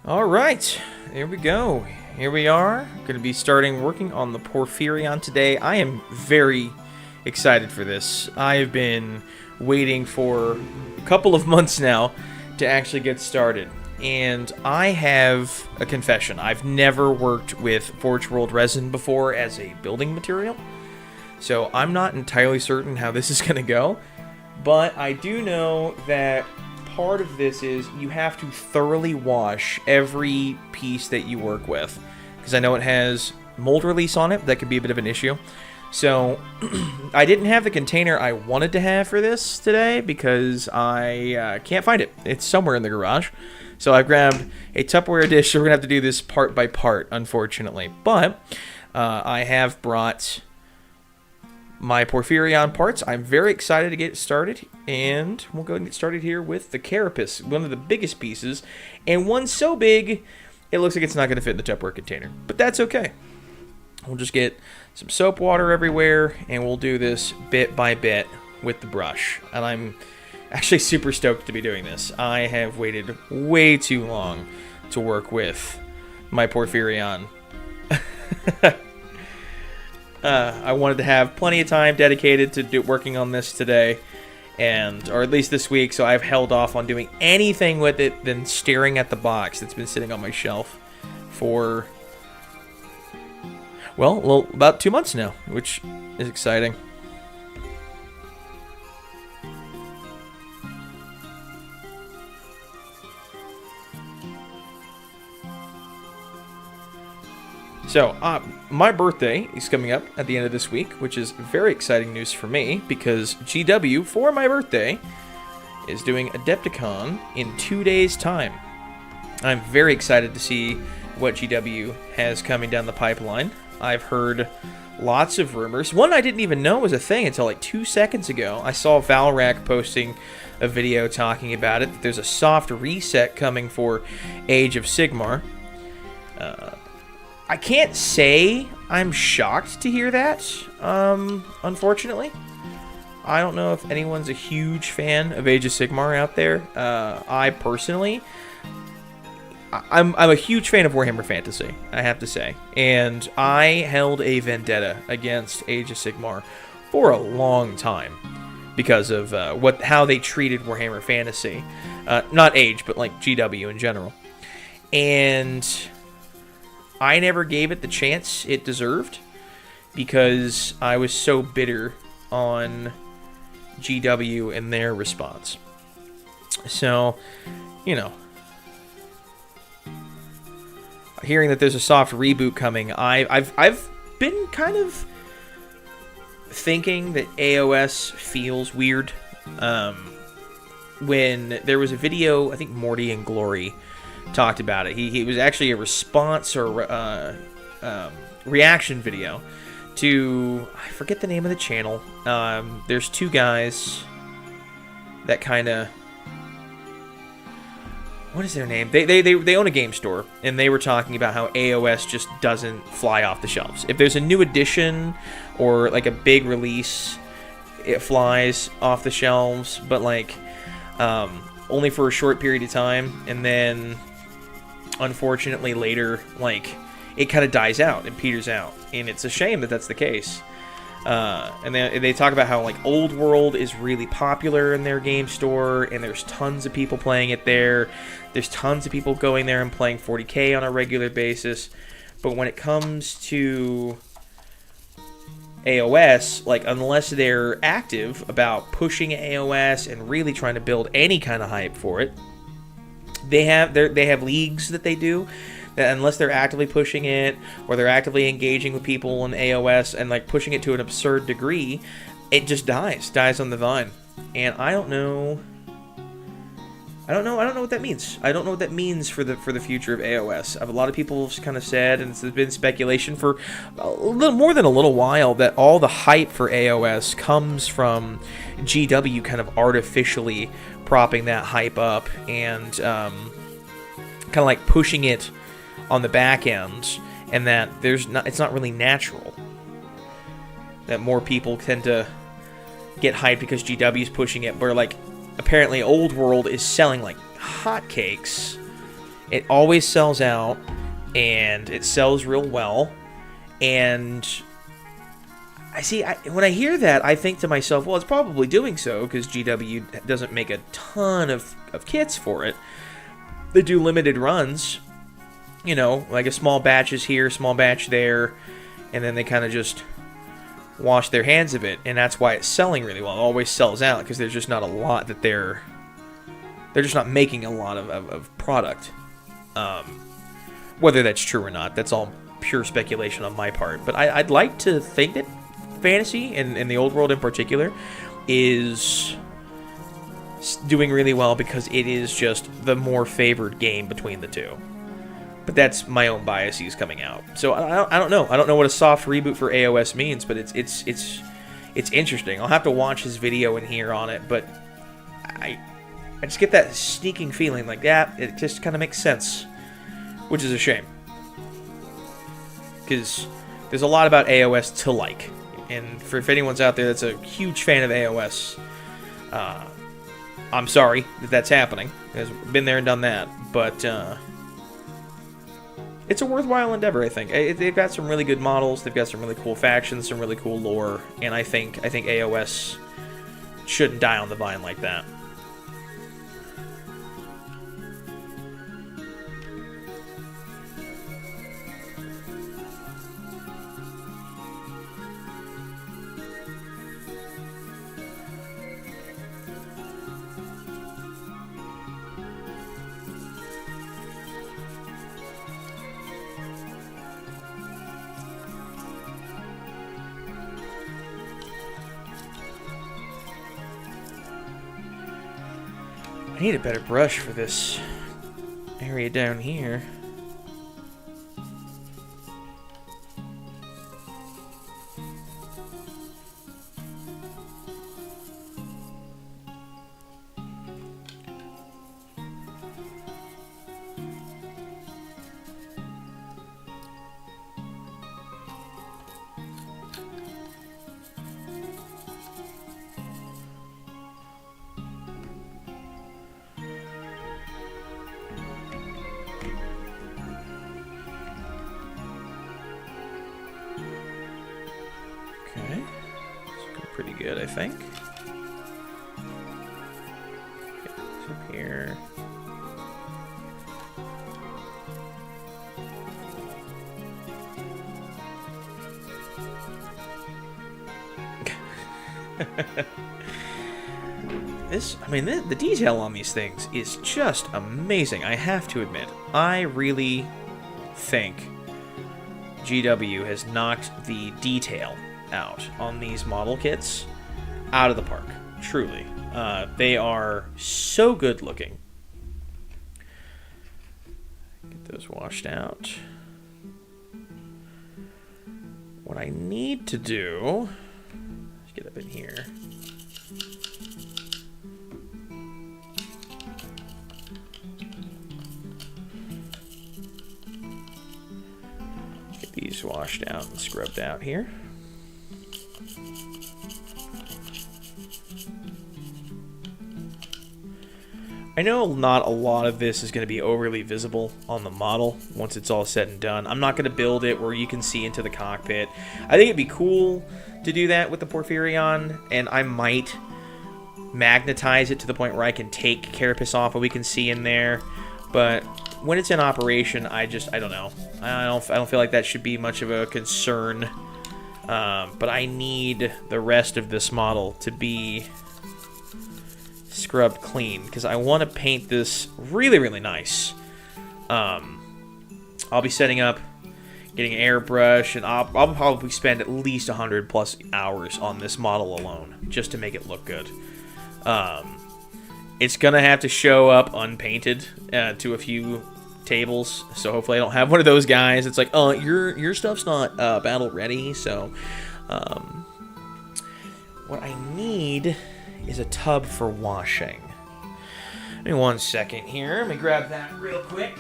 All right, here we go. Here we are, going to be starting working on the Porphyrion today. I am very excited for this. I have been waiting for a couple of months now to actually get started. And I have a confession. I've never worked with Forge World resin before as a building material. So I'm not entirely certain how this is going to go. But I do know that part of this is you have to thoroughly wash every piece that you work with, because I know it has mold release on it. That could be a bit of an issue. So I didn't have the container I wanted to have for this today because I can't find it. It's somewhere in the garage. So I grabbed a Tupperware dish. So we're gonna have to do this part by part, unfortunately. But I have brought my Porphyrion parts. I'm very excited to get started, and we'll go and get started here with the carapace, one of the biggest pieces, and one so big it looks like it's not going to fit in the Tupperware container, but that's okay. We'll just get some soap water everywhere, and we'll do this bit by bit with the brush, and I'm actually super stoked to be doing this. I have waited way too long to work with my Porphyrion. I wanted to have plenty of time dedicated to working on this today, or at least this week, so I've held off on doing anything with it than staring at the box that's been sitting on my shelf for, well, about 2 months now, which is exciting. So, my birthday is coming up at the end of this week, which is very exciting news for me, because GW, for my birthday, is doing Adepticon in 2 days' time. I'm very excited to see what GW has coming down the pipeline. I've heard lots of rumors. One I didn't even know was a thing until like 2 seconds ago. I saw Valrac posting a video talking about it. There's a soft reset coming for Age of Sigmar. I can't say I'm shocked to hear that, unfortunately. I don't know if anyone's a huge fan of Age of Sigmar out there. I personally, I'm a huge fan of Warhammer Fantasy, I have to say. And I held a vendetta against Age of Sigmar for a long time because of how they treated Warhammer Fantasy. Not Age, but like GW in general. And I never gave it the chance it deserved because I was so bitter on GW and their response. So, you know, hearing that there's a soft reboot coming, I've been kind of thinking that AOS feels weird. When there was a video, I think Morty and Glory talked about it. He was actually a response or reaction video to, I forget the name of the channel. There's two guys that kind of, what is their name? They own a game store, and they were talking about how AOS just doesn't fly off the shelves. If there's a new edition or like a big release, it flies off the shelves, but like only for a short period of time, and then unfortunately later, like, it kind of dies out and peters out, and it's a shame that that's the case. And they talk about how like Old World is really popular in their game store, and there's tons of people playing it there. There's tons of people going there and playing 40k on a regular basis. But when it comes to AOS, like, unless they're active about pushing AOS and really trying to build any kind of hype for it, they have leagues that they do that, unless they're actively pushing it or they're actively engaging with people in AOS and like pushing it to an absurd degree, it just dies on the vine. And I don't know what that means. I don't know what that means for the future of AOS. A lot of people have kind of said, and there's been speculation for a little more than a little while, that all the hype for AOS comes from GW kind of artificially propping that hype up and kind of like pushing it on the back end, and that it's not really natural. That more people tend to get hyped because GW is pushing it, where like apparently Old World is selling like hotcakes It always sells out, and it sells real well. And when I hear that, I think to myself, well, it's probably doing so because GW doesn't make a ton of kits for it. They do limited runs, you know, like a small batch is here, small batch there, and then they kind of just wash their hands of it, and that's why it's selling really well. It always sells out because there's just not a lot that they're just not making a lot of product. Whether that's true or not, that's all pure speculation on my part. But I'd like to think that Fantasy, and the old world in particular, is doing really well because it is just the more favored game between the two. But that's my own biases coming out. So I don't know. I don't know what a soft reboot for AOS means, but it's interesting. I'll have to watch his video and hear on it, but I just get that sneaking feeling like, yeah, it just kind of makes sense, which is a shame. Because there's a lot about AOS to like. And if anyone's out there that's a huge fan of AOS, I'm sorry that that's happening. I've been there and done that. But it's a worthwhile endeavor, I think. They've got some really good models. They've got some really cool factions, some really cool lore. And I think AOS shouldn't die on the vine like that. I need a better brush for this area down here. Okay, it's looking pretty good, I think. Get this up here. The detail on these things is just amazing, I have to admit. I really think GW has knocked the detail out on these model kits out of the park. Truly. They are so good looking. Get those washed out. What I need to do... Let's get up in here. Get these washed out and scrubbed out here. I know not a lot of this is going to be overly visible on the model once it's all said and done. I'm not going to build it where you can see into the cockpit. I think it'd be cool to do that with the Porphyrion, and I might magnetize it to the point where I can take carapace off and we can see in there. But when it's in operation, I don't know. I don't feel like that should be much of a concern. But I need the rest of this model to be scrubbed clean because I want to paint this really, really nice. I'll be setting up, getting an airbrush, and I'll probably spend at least 100 plus hours on this model alone just to make it look good. It's gonna have to show up unpainted to a few tables, so hopefully I don't have one of those guys. It's like, oh, your stuff's not battle ready. So what I need is a tub for washing. Give me 1 second here. Let me grab that real quick.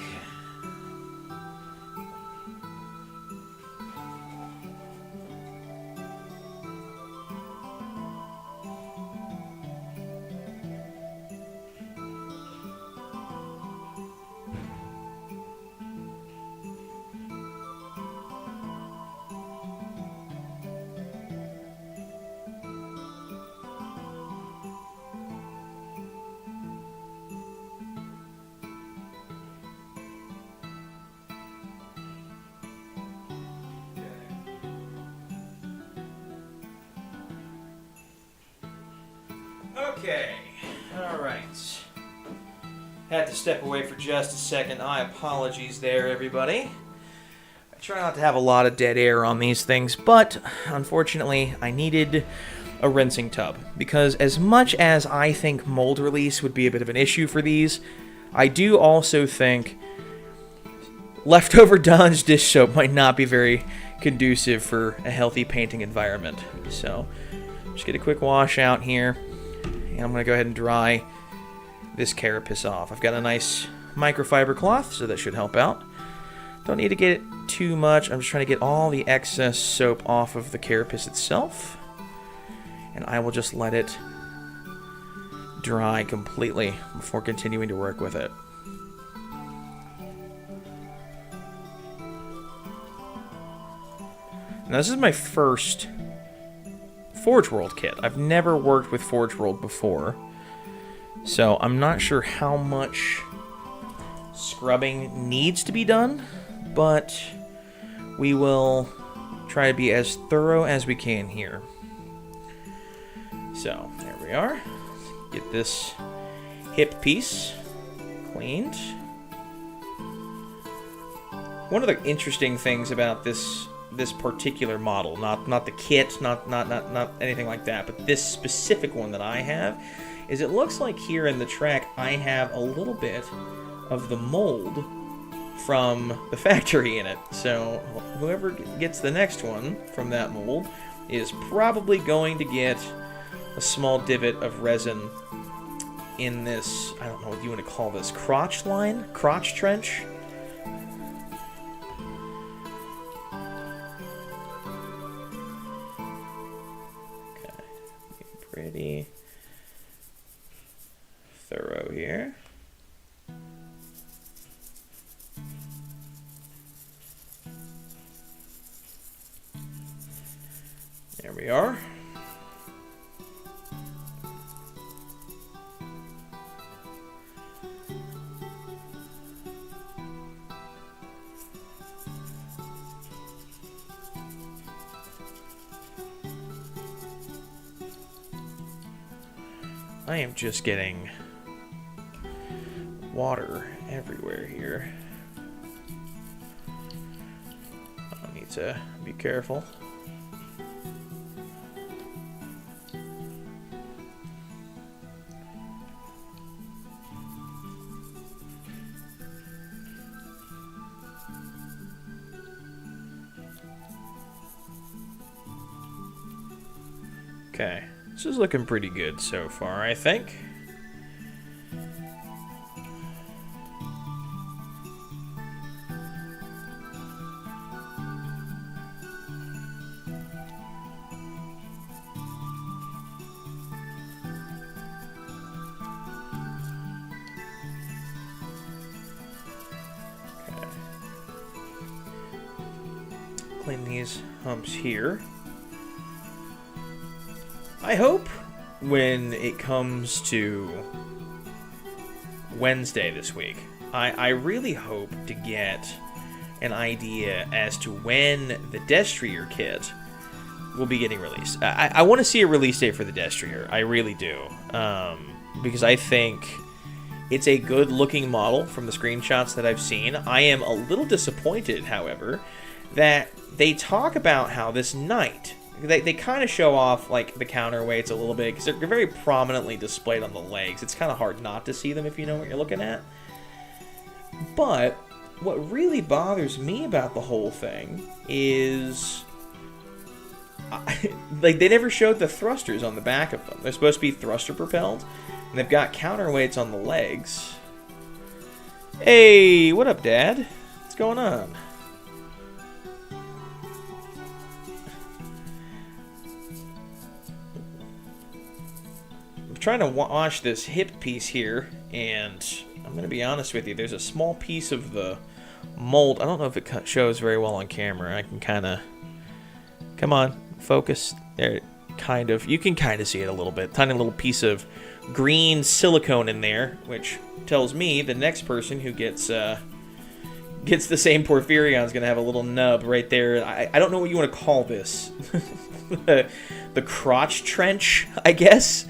Okay, alright. Had to step away for just a second. Apologies there, everybody. I try not to have a lot of dead air on these things, but unfortunately, I needed a rinsing tub. Because as much as I think mold release would be a bit of an issue for these, I do also think leftover Dawn's dish soap might not be very conducive for a healthy painting environment. So, just get a quick wash out here, and I'm going to go ahead and dry this carapace off. I've got a nice microfiber cloth, so that should help out. Don't need to get it too much. I'm just trying to get all the excess soap off of the carapace itself, and I will just let it dry completely before continuing to work with it. Now, this is my first Forge World kit. I've never worked with Forge World before, so I'm not sure how much scrubbing needs to be done, but we will try to be as thorough as we can here. So, there we are. Get this hip piece cleaned. One of the interesting things about this particular model, not the kit, not anything like that, but this specific one that I have, is it looks like here in the track I have a little bit of the mold from the factory in it. So whoever gets the next one from that mold is probably going to get a small divot of resin in this, I don't know what you want to call this, crotch trench. Pretty thorough here. There we are. I am just getting water everywhere here. I need to be careful. Okay. This is looking pretty good so far, I think. Okay. Clean these humps here. I hope when it comes to Wednesday this week, I really hope to get an idea as to when the Destrier kit will be getting released. I want to see a release date for the Destrier. I really do. Because I think it's a good-looking model from the screenshots that I've seen. I am a little disappointed, however, that they talk about how this knight... They kind of show off like the counterweights a little bit because they're very prominently displayed on the legs. It's kind of hard not to see them if you know what you're looking at. But what really bothers me about the whole thing is like they never showed the thrusters on the back of them. They're supposed to be thruster propelled, and they've got counterweights on the legs. Hey, what up, Dad? What's going on? Trying to wash this hip piece here, and I'm going to be honest with you, there's a small piece of the mold. I don't know if it shows very well on camera. I can kind of... Come on, focus. There, kind of. You can kind of see it a little bit. Tiny little piece of green silicone in there, which tells me the next person who gets the same Porphyrion is going to have a little nub right there. I don't know what you want to call this. the crotch trench, I guess.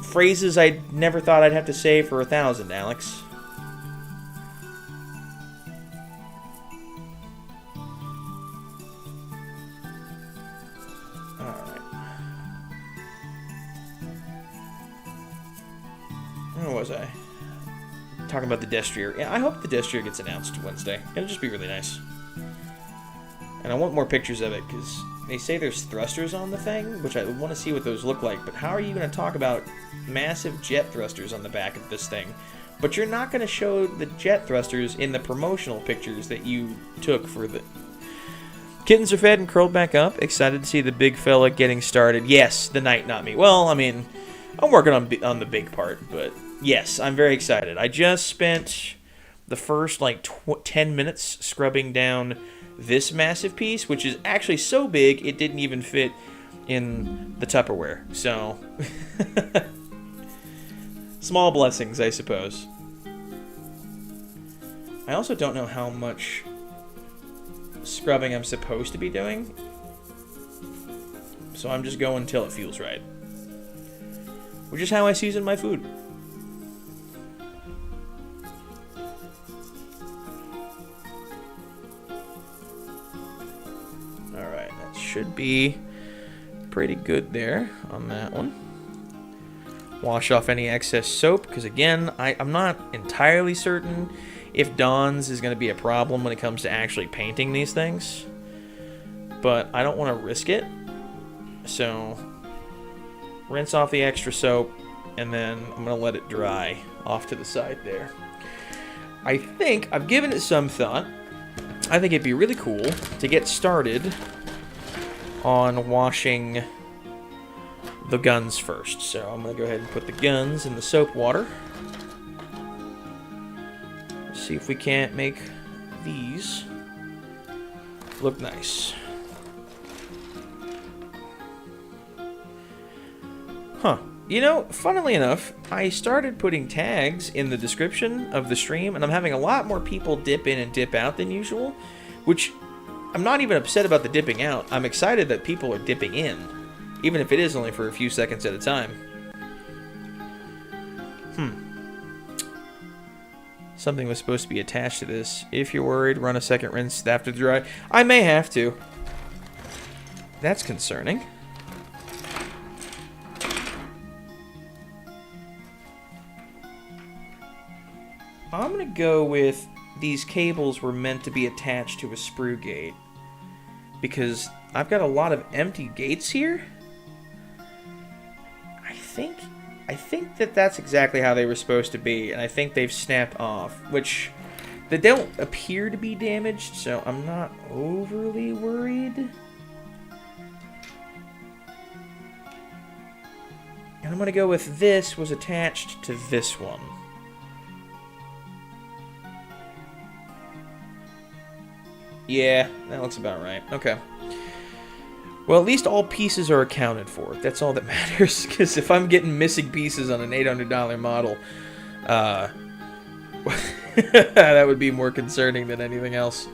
Phrases I never thought I'd have to say for 1,000, Alex. Alright. Where was I? Talking about the Destrier. Yeah, I hope the Destrier gets announced Wednesday. It'll just be really nice. And I want more pictures of it, because they say there's thrusters on the thing, which I want to see what those look like. But how are you going to talk about massive jet thrusters on the back of this thing? But you're not going to show the jet thrusters in the promotional pictures that you took for the... Kittens are fed and curled back up. Excited to see the big fella getting started. Yes, the night, not me. Well, I mean, I'm working on the big part, but yes, I'm very excited. I just spent the first, like, 10 minutes scrubbing down this massive piece, which is actually so big it didn't even fit in the Tupperware. So, small blessings, I suppose. I also don't know how much scrubbing I'm supposed to be doing, so I'm just going until it feels right, which is how I season my food. Should be pretty good there on that one. Wash off any excess soap, because again, I'm not entirely certain if Dawn's is going to be a problem when it comes to actually painting these things, but I don't want to risk it, so rinse off the extra soap, and then I'm going to let it dry off to the side there. I think I've given it some thought. I think it'd be really cool to get started on washing the guns first. So I'm going to go ahead and put the guns in the soap water. See if we can't make these look nice. Huh. You know, funnily enough, I started putting tags in the description of the stream, and I'm having a lot more people dip in and dip out than usual, which I'm not even upset about the dipping out. I'm excited that people are dipping in, even if it is only for a few seconds at a time. Something was supposed to be attached to this. If you're worried, run a second rinse after the dry. I may have to. That's concerning. I'm going to go with these cables were meant to be attached to a sprue gate, because I've got a lot of empty gates here. I think that that's exactly how they were supposed to be, and I think they've snapped off, which they don't appear to be damaged, so I'm not overly worried. And I'm going to go with this was attached to this one. Yeah, that looks about right. Okay. Well, at least all pieces are accounted for. That's all that matters, because if I'm getting missing pieces on an $800 model, that would be more concerning than anything else.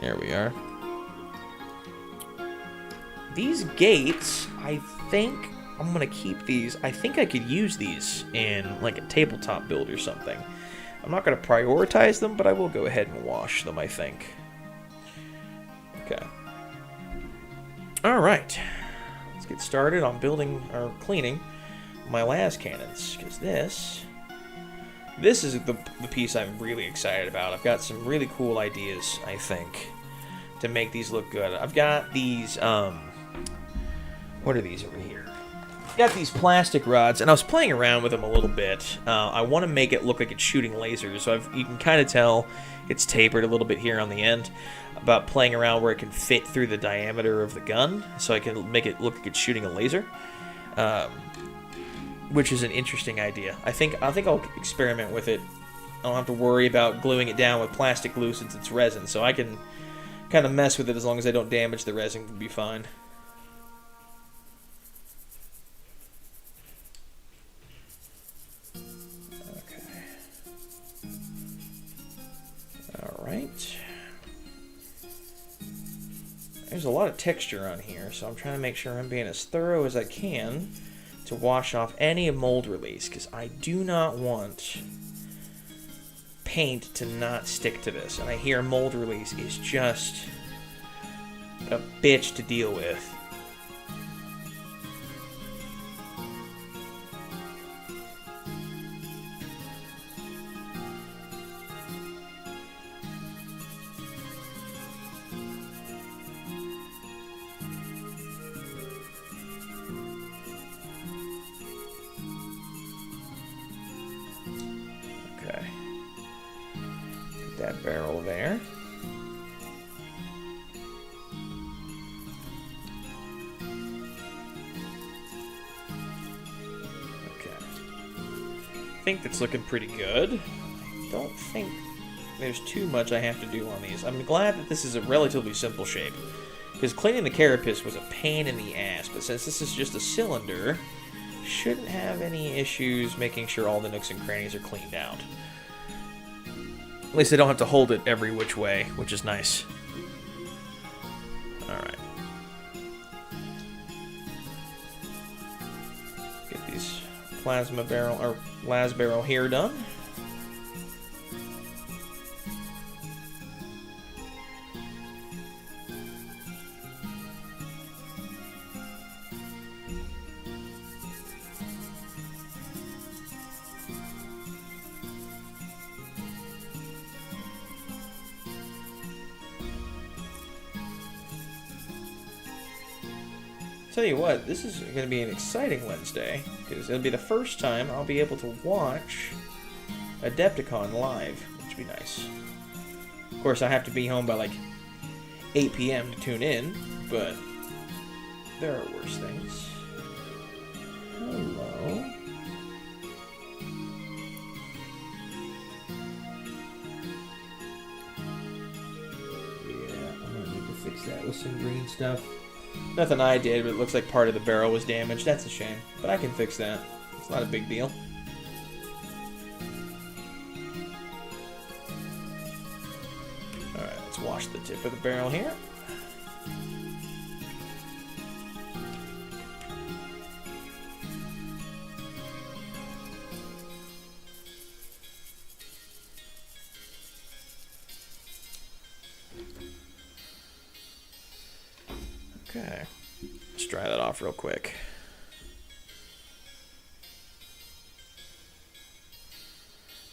There we are. These gates, I think I'm going to keep these. I think I could use these in like a tabletop build or something. I'm not going to prioritize them, but I will go ahead and wash them, I think. Okay. Alright. Let's get started on building or cleaning my las cannons, because this is the piece I'm really excited about. I've got some really cool ideas, I think, to make these look good. I've got these, what are these over here? I've got these plastic rods, and I was playing around with them a little bit. I want to make it look like it's shooting lasers, so you can kind of tell it's tapered a little bit here on the end, about playing around where it can fit through the diameter of the gun, so I can make it look like it's shooting a laser, which is an interesting idea. I think I'll experiment with it. I don't have to worry about gluing it down with plastic glue since it's resin, so I can kind of mess with it as long as I don't damage the resin. Will be fine. Okay. All right. There's a lot of texture on here, so I'm trying to make sure I'm being as thorough as I can to wash off any mold release, because I do not want paint to not stick to this. And I hear mold release is just a bitch to deal with. That barrel there. Okay. I think that's looking pretty good. I don't think there's too much I have to do on these. I'm glad that this is a relatively simple shape, because cleaning the carapace was a pain in the ass, but since this is just a cylinder, shouldn't have any issues making sure all the nooks and crannies are cleaned out. At least I don't have to hold it every which way, which is nice. Alright. Get these plasma barrel, or las barrel here done. Tell you what, this is going to be an exciting Wednesday, because it'll be the first time I'll be able to watch Adepticon live, which would be nice. Of course, I have to be home by like 8 p.m. to tune in, but there are worse things. Hello. Yeah, I'm going to need to fix that with some green stuff. Nothing I did, but it looks like part of the barrel was damaged. That's a shame, but I can fix that. It's not a big deal. Alright, let's wash the tip of the barrel here. Okay, let's dry that off real quick.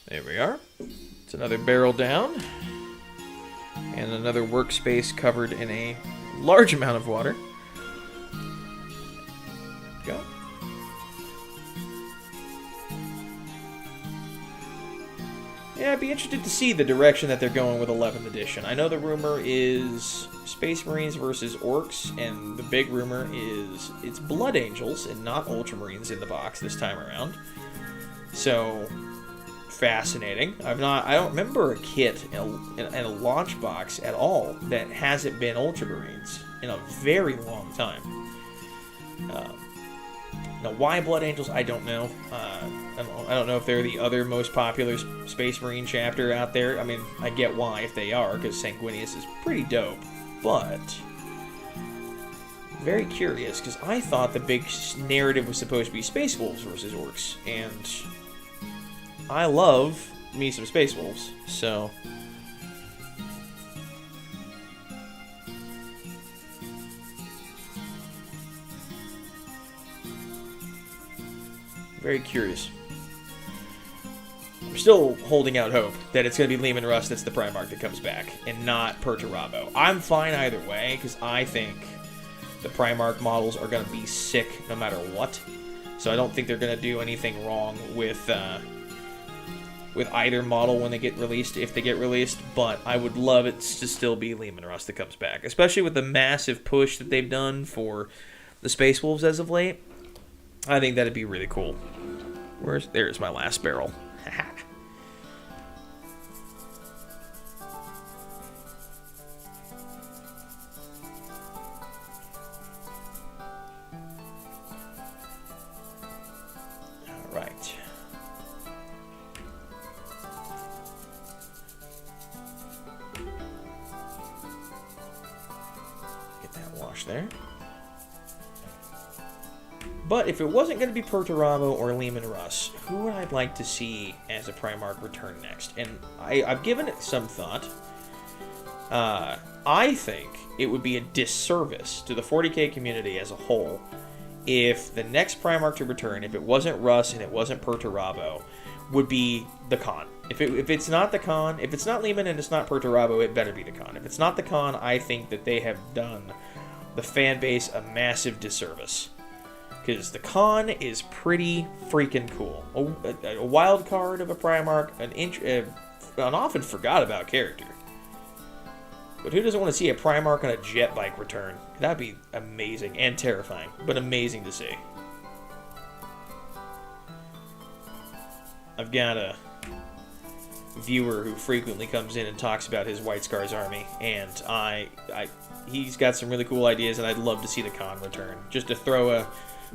There we are. It's another barrel down. And another workspace covered in a large amount of water. Go. Yeah, I'd be interested to see the direction that they're going with 11th edition. I know the rumor is Space Marines versus Orcs, and the big rumor is it's Blood Angels and not Ultramarines in the box this time around. So, fascinating. I don't remember a kit in a launch box at all that hasn't been Ultramarines in a very long time. Now, why Blood Angels, I don't know. I don't know if they're the other most popular Space Marine chapter out there. I mean, I get why if they are, because Sanguinius is pretty dope. But, very curious, because I thought the big narrative was supposed to be Space Wolves versus Orcs, and I love me some Space Wolves, so very curious. I'm still holding out hope that it's going to be Lehman Russ that's the Primarch that comes back, and not Perturabo. I'm fine either way, because I think the Primarch models are going to be sick no matter what. So I don't think they're going to do anything wrong with either model when they get released, if they get released. But I would love it to still be Lehman Russ that comes back, especially with the massive push that they've done for the Space Wolves as of late. I think that'd be really cool. There's my last barrel. Alright. Get that damage there. But if it wasn't going to be Perturabo or Lehman Russ, who would I like to see as a Primarch return next? And I've given it some thought. I think it would be a disservice to the 40k community as a whole if the next Primarch to return, if it wasn't Russ and it wasn't Perturabo, would be the Khan. If it's not the Khan, if it's not Lehman and it's not Perturabo, it better be the Khan. If it's not the Khan, I think that they have done the fan base a massive disservice. Because the Khan is pretty freaking cool. A wild card of a Primarch, an often forgot about character. But who doesn't want to see a Primarch on a jet bike return? That'd be amazing and terrifying, but amazing to see. I've got a viewer who frequently comes in and talks about his White Scars army, and he's got some really cool ideas, and I'd love to see the Khan return, just to throw a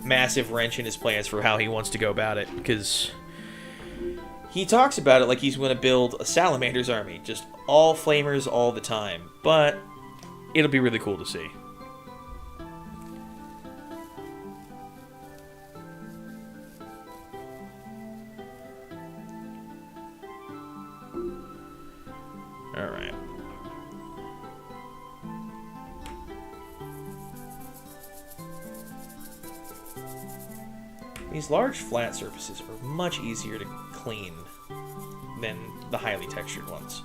massive wrench in his plans for how he wants to go about it, because he talks about it like he's going to build a Salamander's army, just all flamers all the time, but it'll be really cool to see. Alright. These large flat surfaces are much easier to clean than the highly textured ones.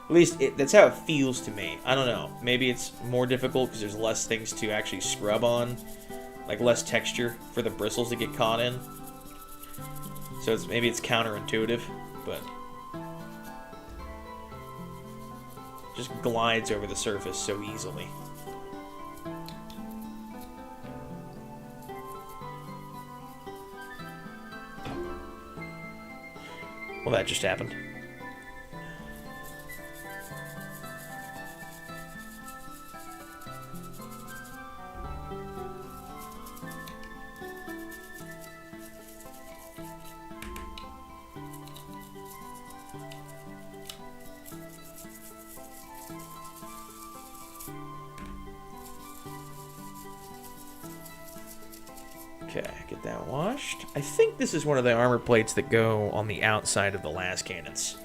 At least, that's how it feels to me. I don't know. Maybe it's more difficult because there's less things to actually scrub on. Like, less texture for the bristles to get caught in. So maybe it's counterintuitive, but just glides over the surface so easily. Well, that just happened. Okay, get that washed. I think this is one of the armor plates that go on the outside of the las cannons.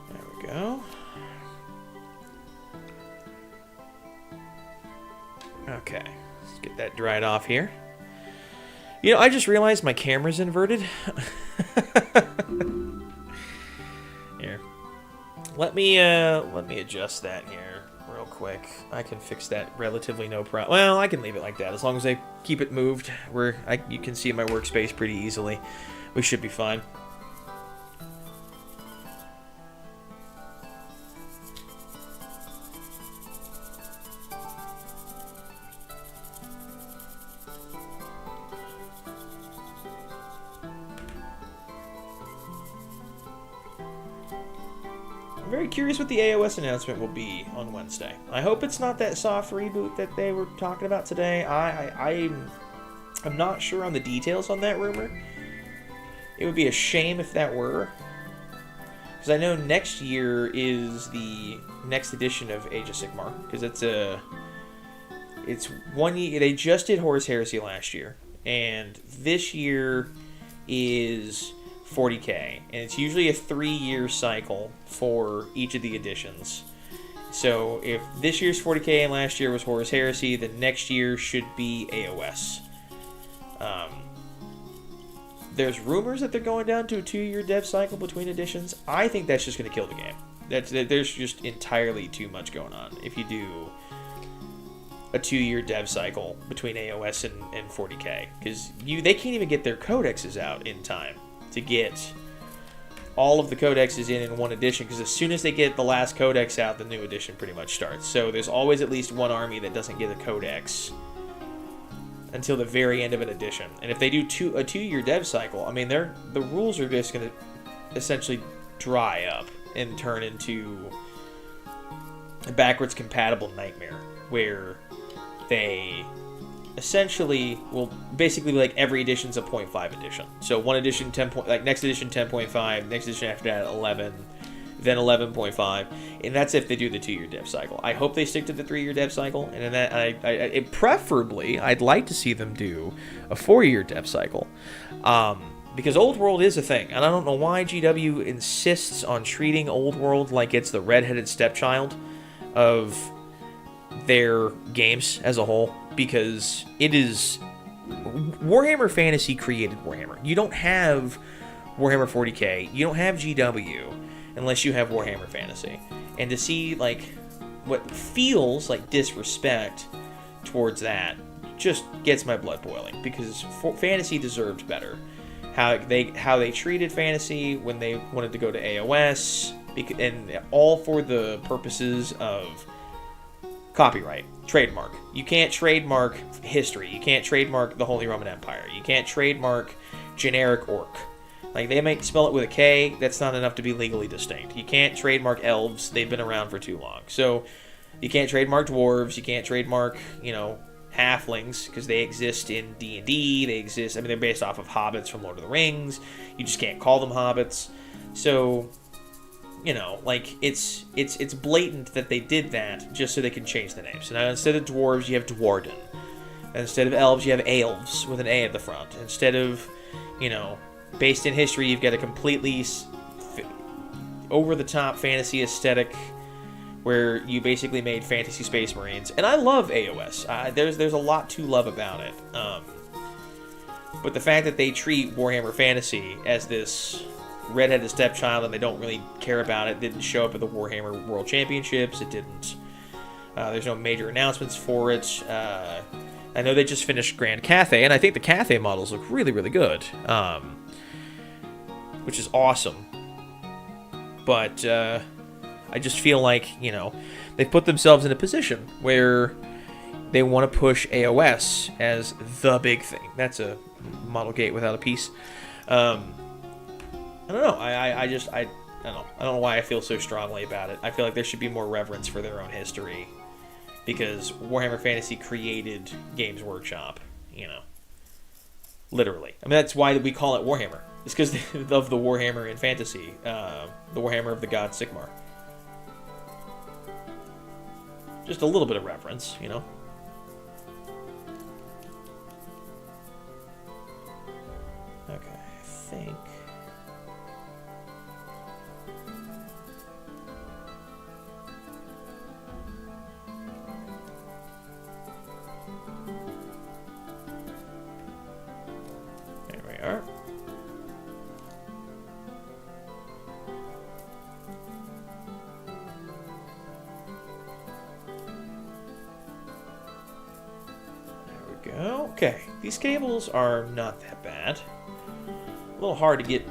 There we go. Okay, let's get that dried off here. You know, I just realized my camera's inverted. Here. Let me adjust that here real quick. I can fix that relatively no problem. Well, I can leave it like that as long as I keep it moved where you can see my workspace pretty easily. We should be fine. I'm very curious what the AOS announcement will be on Wednesday. I hope it's not that soft reboot that they were talking about today. I'm not sure on the details on that rumor. It would be a shame if that were. Because I know next year is the next edition of Age of Sigmar. Because it's 1 year. They just did Horus Heresy last year. And this year is 40k, and it's usually a 3-year cycle for each of the editions. So if this year's 40k and last year was Horus Heresy, then next year should be AOS. There's rumors that they're going down to a 2-year dev cycle between editions. I think that's just going to kill the game. There's just entirely too much going on if you do a 2-year dev cycle between AOS and 40k, because they can't even get their codexes out in time to get all of the codexes in one edition, because as soon as they get the last codex out, the new edition pretty much starts. So there's always at least one army that doesn't get a codex until the very end of an edition. And if they do a 2-year dev cycle, I mean, the rules are just going to essentially dry up and turn into a backwards compatible nightmare where they essentially will basically be like every edition's a 0.5 edition. So one edition 10 point, like next edition 10.5, next edition after that 11, then 11.5, and that's if they do the 2-year dev cycle. I hope they stick to the 3-year dev cycle, and in that preferably I'd like to see them do a 4-year dev cycle, because Old World is a thing, and I don't know why GW insists on treating Old World like it's the redheaded stepchild of their games as a whole, because it is Warhammer Fantasy created Warhammer. You don't have Warhammer 40k, you don't have GW unless you have Warhammer Fantasy. And to see like what feels like disrespect towards that just gets my blood boiling, because Fantasy deserved better. How they treated Fantasy when they wanted to go to AOS, and all for the purposes of copyright, trademark. You can't trademark history. You can't trademark the Holy Roman Empire. You can't trademark generic orc. Like, they might spell it with a K, that's not enough to be legally distinct. You can't trademark elves, they've been around for too long. So, you can't trademark dwarves, you can't trademark, halflings, because they exist in D&D, they exist, they're based off of hobbits from Lord of the Rings. You just can't call them hobbits. So, it's blatant that they did that just so they can change the name. So now instead of dwarves, you have dwarden. Instead of elves, you have aelves with an A at the front. Instead of, based in history, you've got a completely over-the-top fantasy aesthetic where you basically made fantasy Space Marines. And I love AOS. There's a lot to love about it. But the fact that they treat Warhammer Fantasy as this redheaded stepchild and they don't really care about it, didn't show up at the Warhammer World Championships, it didn't. There's no major announcements for it. I know they just finished Grand Cathay, and I think the Cathay models look really, really good. Which is awesome. But I just feel like, they've put themselves in a position where they want to push AOS as the big thing. That's a model gate without a piece. I don't know. I don't know. I don't know why I feel so strongly about it. I feel like there should be more reverence for their own history, because Warhammer Fantasy created Games Workshop, literally. That's why we call it Warhammer. It's because of the Warhammer in Fantasy, the Warhammer of the god Sigmar. Just a little bit of reference, Okay, I think. There we are. Okay, these cables are not that bad. A little hard to get...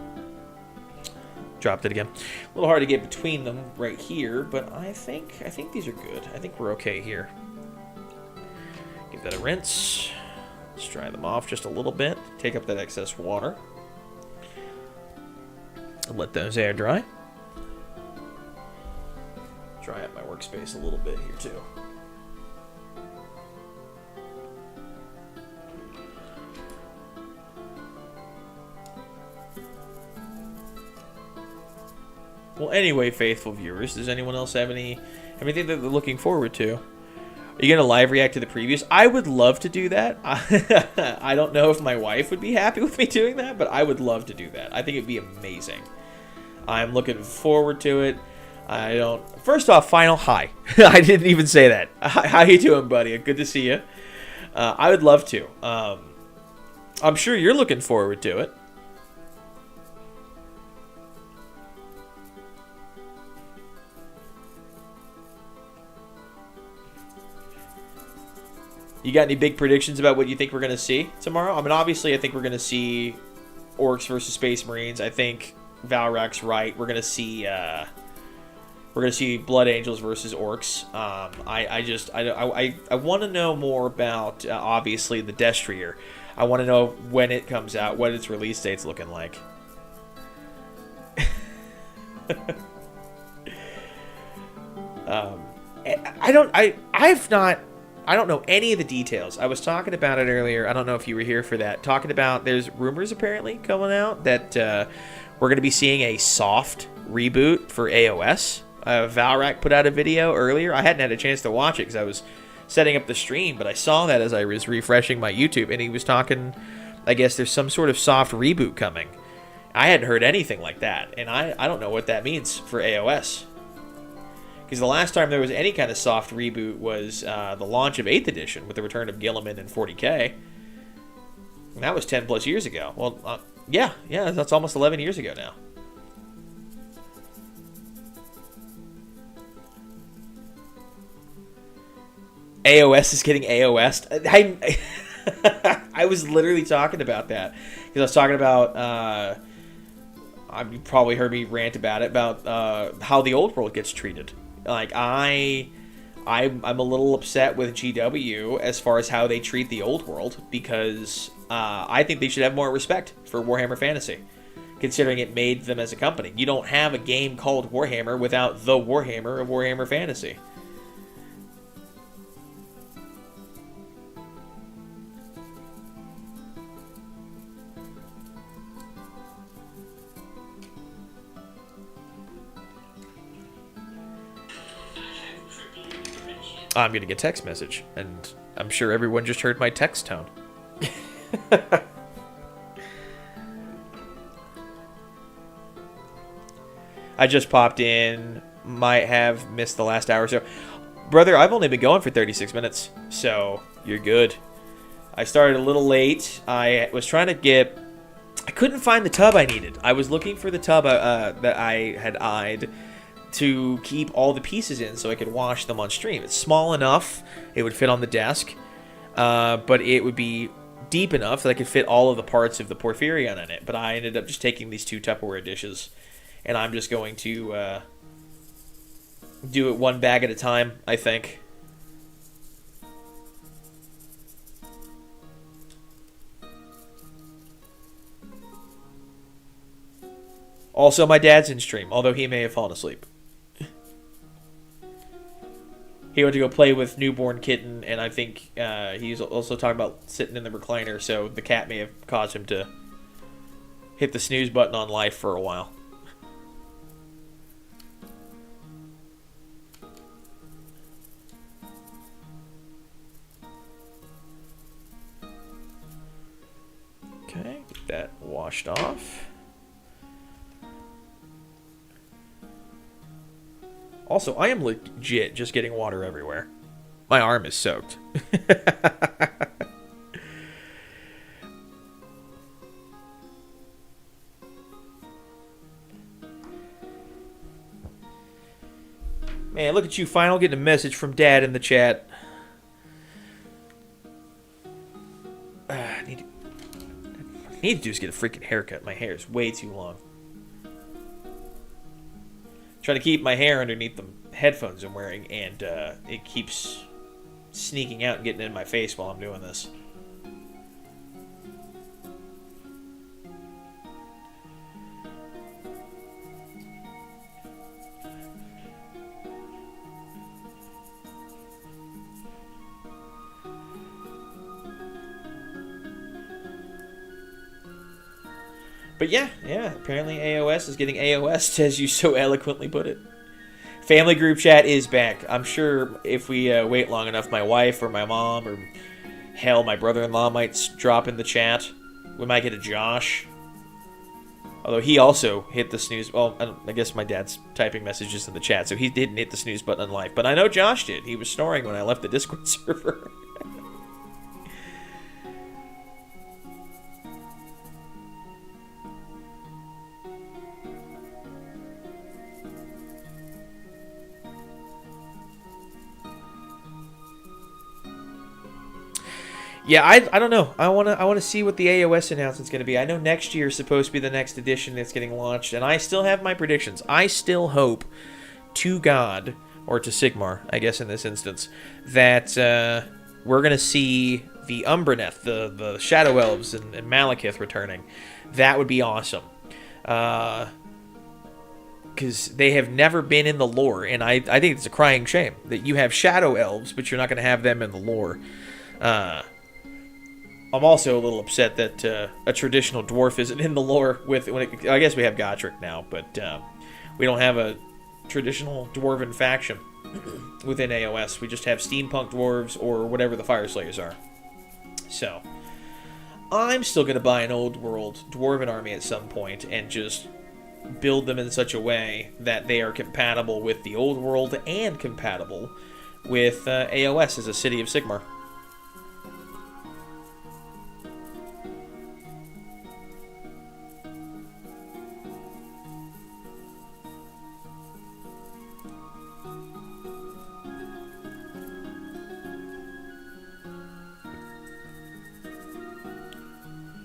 Dropped it again. A little hard to get between them right here, but I think these are good. I think we're okay here. Give that a rinse. Let's dry them off just a little bit. Take up that excess water. Let those air dry. Dry up my workspace a little bit here too. Well, anyway, faithful viewers, does anyone else have anything that they're looking forward to? Are you going to live react to the previews? I would love to do that. I don't know if my wife would be happy with me doing that, but I would love to do that. I think it'd be amazing. I'm looking forward to it. First off, Final, hi. I didn't even say that. How you doing, buddy? Good to see you. I would love to. I'm sure you're looking forward to it. You got any big predictions about what you think we're going to see tomorrow? Obviously, I think we're going to see Orcs versus Space Marines. I think Valrak's right. We're going to see Blood Angels versus Orcs. I want to know more about obviously the Destrier. I want to know when it comes out, what its release date's looking like. I don't know any of the details. I was talking about it earlier. I don't know if you were here for that. Talking about there's rumors apparently coming out that we're going to be seeing a soft reboot for AOS. Valrak put out a video earlier. I hadn't had a chance to watch it because I was setting up the stream, but I saw that as I was refreshing my YouTube, and he was talking, I guess there's some sort of soft reboot coming. I hadn't heard anything like that, and I don't know what that means for AOS. Because the last time there was any kind of soft reboot was the launch of 8th edition with the return of Gilliman and 40k. And that was 10 plus years ago. Well, yeah, that's almost 11 years ago now. AOS is getting AOS'd. I was literally talking about that. Because I was talking about, you probably heard me rant about it, about how the old world gets treated. Like, I'm a little upset with GW as far as how they treat the old world, because I think they should have more respect for Warhammer Fantasy, considering it made them as a company. You don't have a game called Warhammer without the Warhammer of Warhammer Fantasy. I'm getting a text message, and I'm sure everyone just heard my text tone. I just popped in, might have missed the last hour or so. Brother, I've only been going for 36 minutes, so you're good. I started a little late. I was trying to get... I couldn't find the tub I needed. I was looking for the tub that I had eyed to keep all the pieces in so I could wash them on stream. It's small enough, it would fit on the desk, but it would be deep enough that I could fit all of the parts of the Porphyrion in it. But I ended up just taking these 2 Tupperware dishes, and I'm just going to do it one bag at a time, I think. Also, my dad's in stream, although he may have fallen asleep. He went to go play with newborn kitten, and I think he's also talking about sitting in the recliner, so the cat may have caused him to hit the snooze button on life for a while. Okay, get that washed off. Also, I am legit just getting water everywhere. My arm is soaked. Man, look at you, Final, getting a message from Dad in the chat. I need to do is get a freaking haircut. My hair is way too long. Trying to keep my hair underneath the headphones I'm wearing, and it keeps sneaking out and getting in my face while I'm doing this. But yeah, apparently AOS is getting AOS, as you so eloquently put it. Family group chat is back. I'm sure if we wait long enough, my wife or my mom or, hell, my brother-in-law might drop in the chat. We might get a Josh. Although he also hit the snooze... Well, I guess my dad's typing messages in the chat, so he didn't hit the snooze button on live. But I know Josh did. He was snoring when I left the Discord server. Yeah, I don't know. I wanna see what the AOS announcement's going to be. I know next year is supposed to be the next edition that's getting launched, and I still have my predictions. I still hope to God, or to Sigmar, I guess in this instance, that we're going to see the Umbraneth, the Shadow Elves, and Malekith returning. That would be awesome. Because because they have never been in the lore, and I think it's a crying shame that you have shadow elves, but you're not going to have them in the lore. I'm also a little upset that a traditional dwarf isn't in the lore. I guess we have Gotrek now, but we don't have a traditional dwarven faction within AOS. We just have steampunk dwarves or whatever the Fire Slayers are. So, I'm still going to buy an old world dwarven army at some point and just build them in such a way that they are compatible with the old world and compatible with AOS as a City of Sigmar.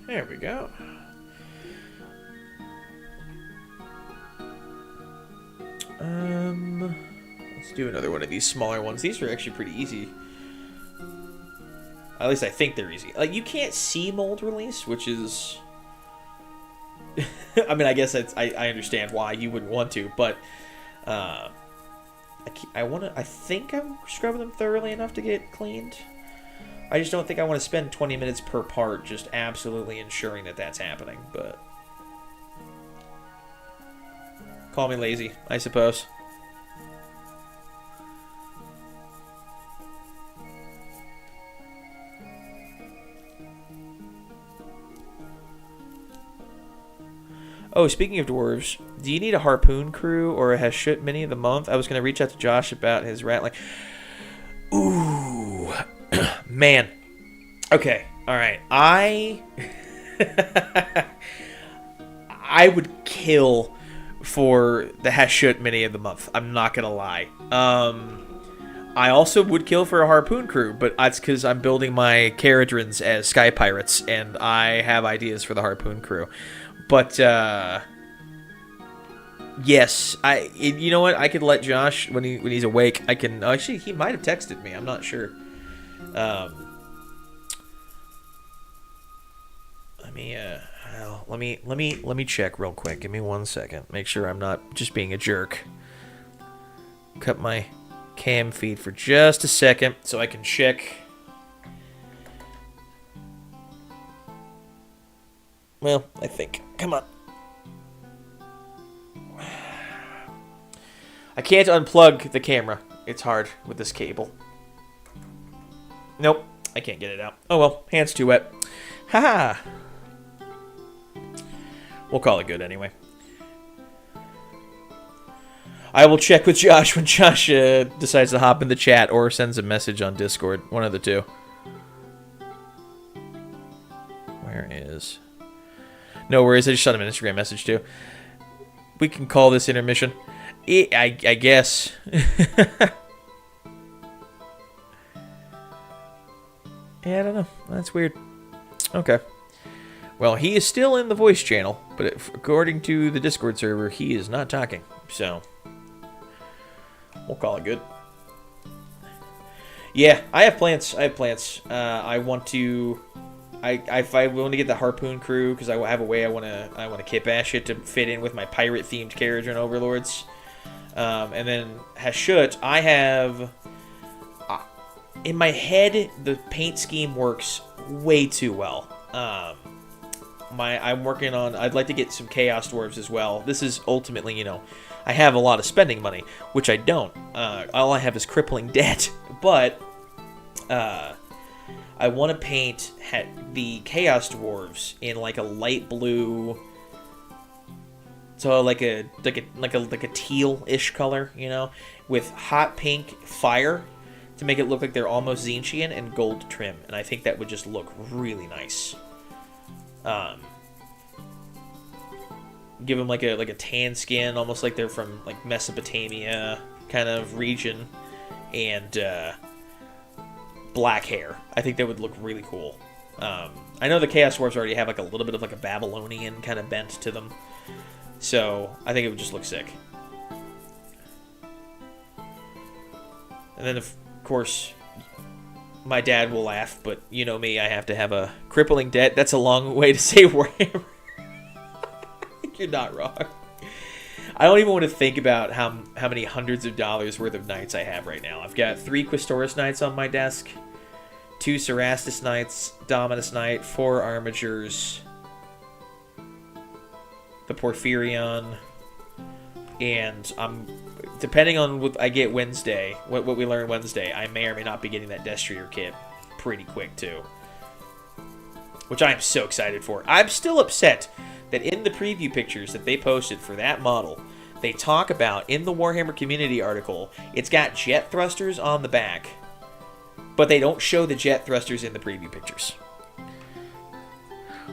There we go. Let's do another one of these smaller ones. These are actually pretty easy. At least I think they're easy. Like, you can't see mold release, which is... I mean, I guess I understand why you wouldn't want to, but I think I'm scrubbing them thoroughly enough to get cleaned. I just don't think I want to spend 20 minutes per part just absolutely ensuring that that's happening, but... Call me lazy, I suppose. Oh, speaking of dwarves, do you need a harpoon crew or a Hashut mini of the month? I was going to reach out to Josh about his rattling. Ooh, man. Okay, all right. I would kill for the Hashut mini of the month. I'm not going to lie. I also would kill for a harpoon crew, but that's because I'm building my Caradrins as sky pirates, and I have ideas for the harpoon crew. But, yes, you know what? I could let Josh, when he's awake, I can, actually, he might have texted me. I'm not sure. Let me check real quick. Give me 1 second. Make sure I'm not just being a jerk. Cut my cam feed for just a second so I can check. Well, I think. Come on. I can't unplug the camera. It's hard with this cable. Nope. I can't get it out. Oh well. Hands too wet. Haha. We'll call it good anyway. I will check with Josh when Josh decides to hop in the chat or sends a message on Discord. One of the two. Where is... No worries, I just sent him an Instagram message too. We can call this intermission. I guess. Yeah, I don't know. That's weird. Okay. Well, he is still in the voice channel, but according to the Discord server, he is not talking. So, we'll call it good. Yeah, I have plans. I want to... If I want to get the harpoon crew, because I have a way I want to kit bash it to fit in with my pirate themed Caradron overlords, and then Hashut. I have in my head the paint scheme works way too well. I'm working on. I'd like to get some Chaos Dwarves as well. This is ultimately, you know, I have a lot of spending money, which I don't. All I have is crippling debt, but. I want to paint the Chaos Dwarves in like a light blue, so like a teal-ish color, you know, with hot pink fire to make it look like they're almost Zinchian and gold trim, and I think that would just look really nice. Give them like a tan skin, almost like they're from like Mesopotamia kind of region, and black hair. I think that would look really cool. I know the Chaos Dwarves already have like a little bit of like a Babylonian kind of bent to them, so I think it would just look sick. And then of course my dad will laugh, but you know me, I have to have a crippling debt. That's a long way to say Warhammer. You're not wrong. I don't even want to think about how many hundreds of dollars worth of knights I have right now. I've got 3 Questoris Knights on my desk, 2 Cerastus Knights, Dominus Knight, 4 Armigers, the Porphyrion, and I'm depending on what I get Wednesday, what we learn Wednesday, I may or may not be getting that Destrier kit pretty quick too, which I am so excited for. I'm still upset that in the preview pictures that they posted for that model, they talk about in the Warhammer community article, it's got jet thrusters on the back, but they don't show the jet thrusters in the preview pictures.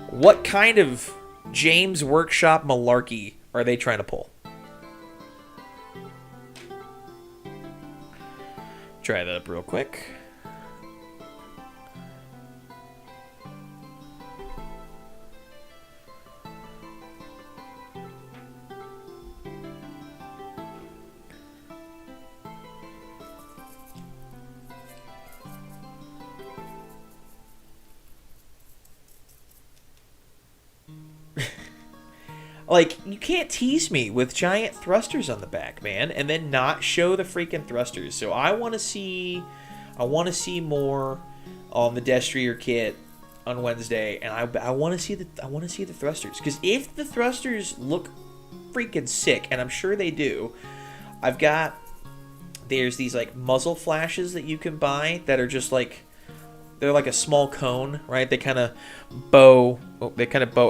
What kind of James Workshop malarkey are they trying to pull? Try that up real quick. Like, you can't tease me with giant thrusters on the back, man, and then not show the freaking thrusters. So I want to see more on the Destrier kit on Wednesday, and I want to see the thrusters, because if the thrusters look freaking sick, and I'm sure they do, there's these like muzzle flashes that you can buy that are just like, they're like a small cone, right? They kind of bow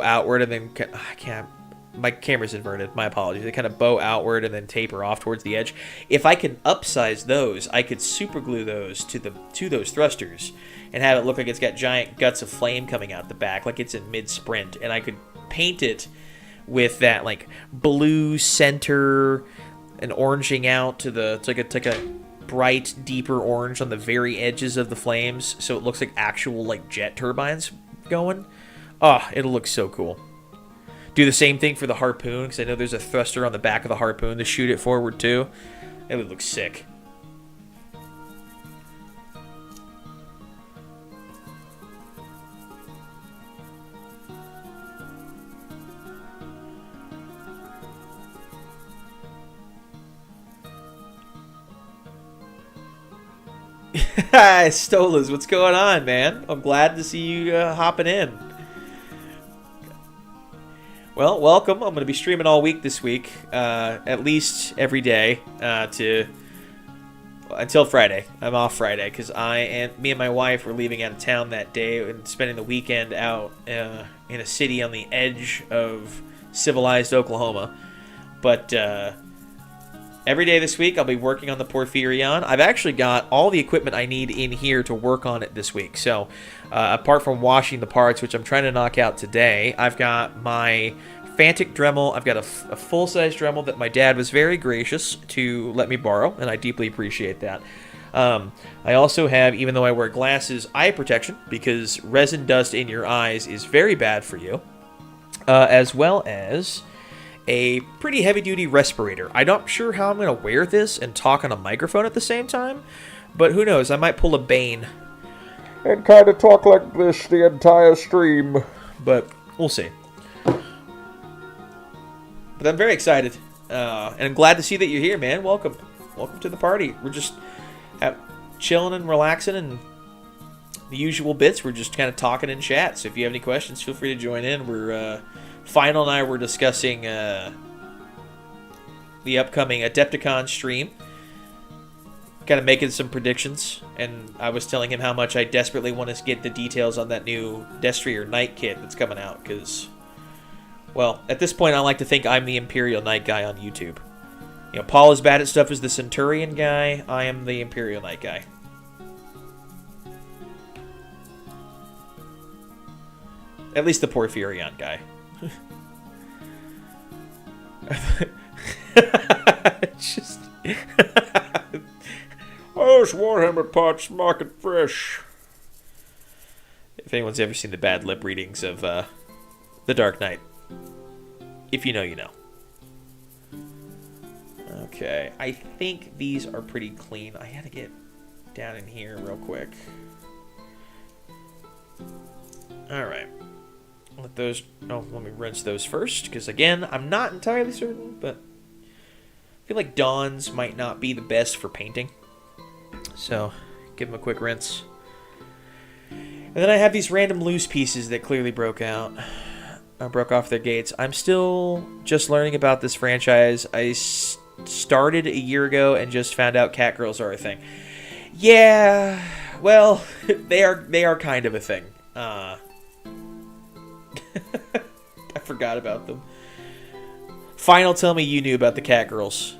outward, and then I can't. My camera's inverted. My apologies. They kind of bow outward and then taper off towards the edge. If I could upsize those, I could super glue those to those thrusters and have it look like it's got giant guts of flame coming out the back, like it's in mid-sprint. And I could paint it with that like blue center and oranging out to the it's like a bright, deeper orange on the very edges of the flames, so it looks like actual like jet turbines going. Oh, it'll look so cool. Do the same thing for the harpoon, because I know there's a thruster on the back of the harpoon to shoot it forward too. It would look sick. Stolas, what's going on, man? I'm glad to see you hopping in. Well, welcome. I'm going to be streaming all week this week, at least every day until Friday. I'm off Friday because me and my wife were leaving out of town that day and spending the weekend out in a city on the edge of civilized Oklahoma. But every day this week, I'll be working on the Porphyrion. I've actually got all the equipment I need in here to work on it this week. So, apart from washing the parts, which I'm trying to knock out today, I've got my Fantic Dremel. I've got a full-size Dremel that my dad was very gracious to let me borrow, and I deeply appreciate that. I also have, even though I wear glasses, eye protection, because resin dust in your eyes is very bad for you, as well as a pretty heavy-duty respirator. I'm not sure how I'm going to wear this and talk on a microphone at the same time, but who knows, I might pull a Bane and kind of talk like this the entire stream, but we'll see. But I'm very excited, and I'm glad to see that you're here, man. Welcome to the party. We're just chilling and relaxing and the usual bits. We're just kind of talking in chat, so if you have any questions, feel free to join in. We're Final and I were discussing the upcoming Adepticon stream, kind of making some predictions, and I was telling him how much I desperately want to get the details on that new Destrier Knight kit that's coming out, because, well, at this point I like to think I'm the Imperial Knight guy on YouTube. You know, Paul is bad at stuff as the Centurion guy, I am the Imperial Knight guy. At least the Porphyrion guy. Just those Warhammer pots market fresh. If anyone's ever seen the bad lip readings of The Dark Knight, if you know, you know. Okay, I think these are pretty clean. I had to get down in here real quick. Alright. Let me rinse those first, because again, I'm not entirely certain, but feel like Dawn's might not be the best for painting. So, give them a quick rinse. And then I have these random loose pieces that clearly broke off their gates. I'm still just learning about this franchise. I started a year ago and just found out cat girls are a thing. Yeah, well, they are kind of a thing. I forgot about them. Final, tell me you knew about the cat girls.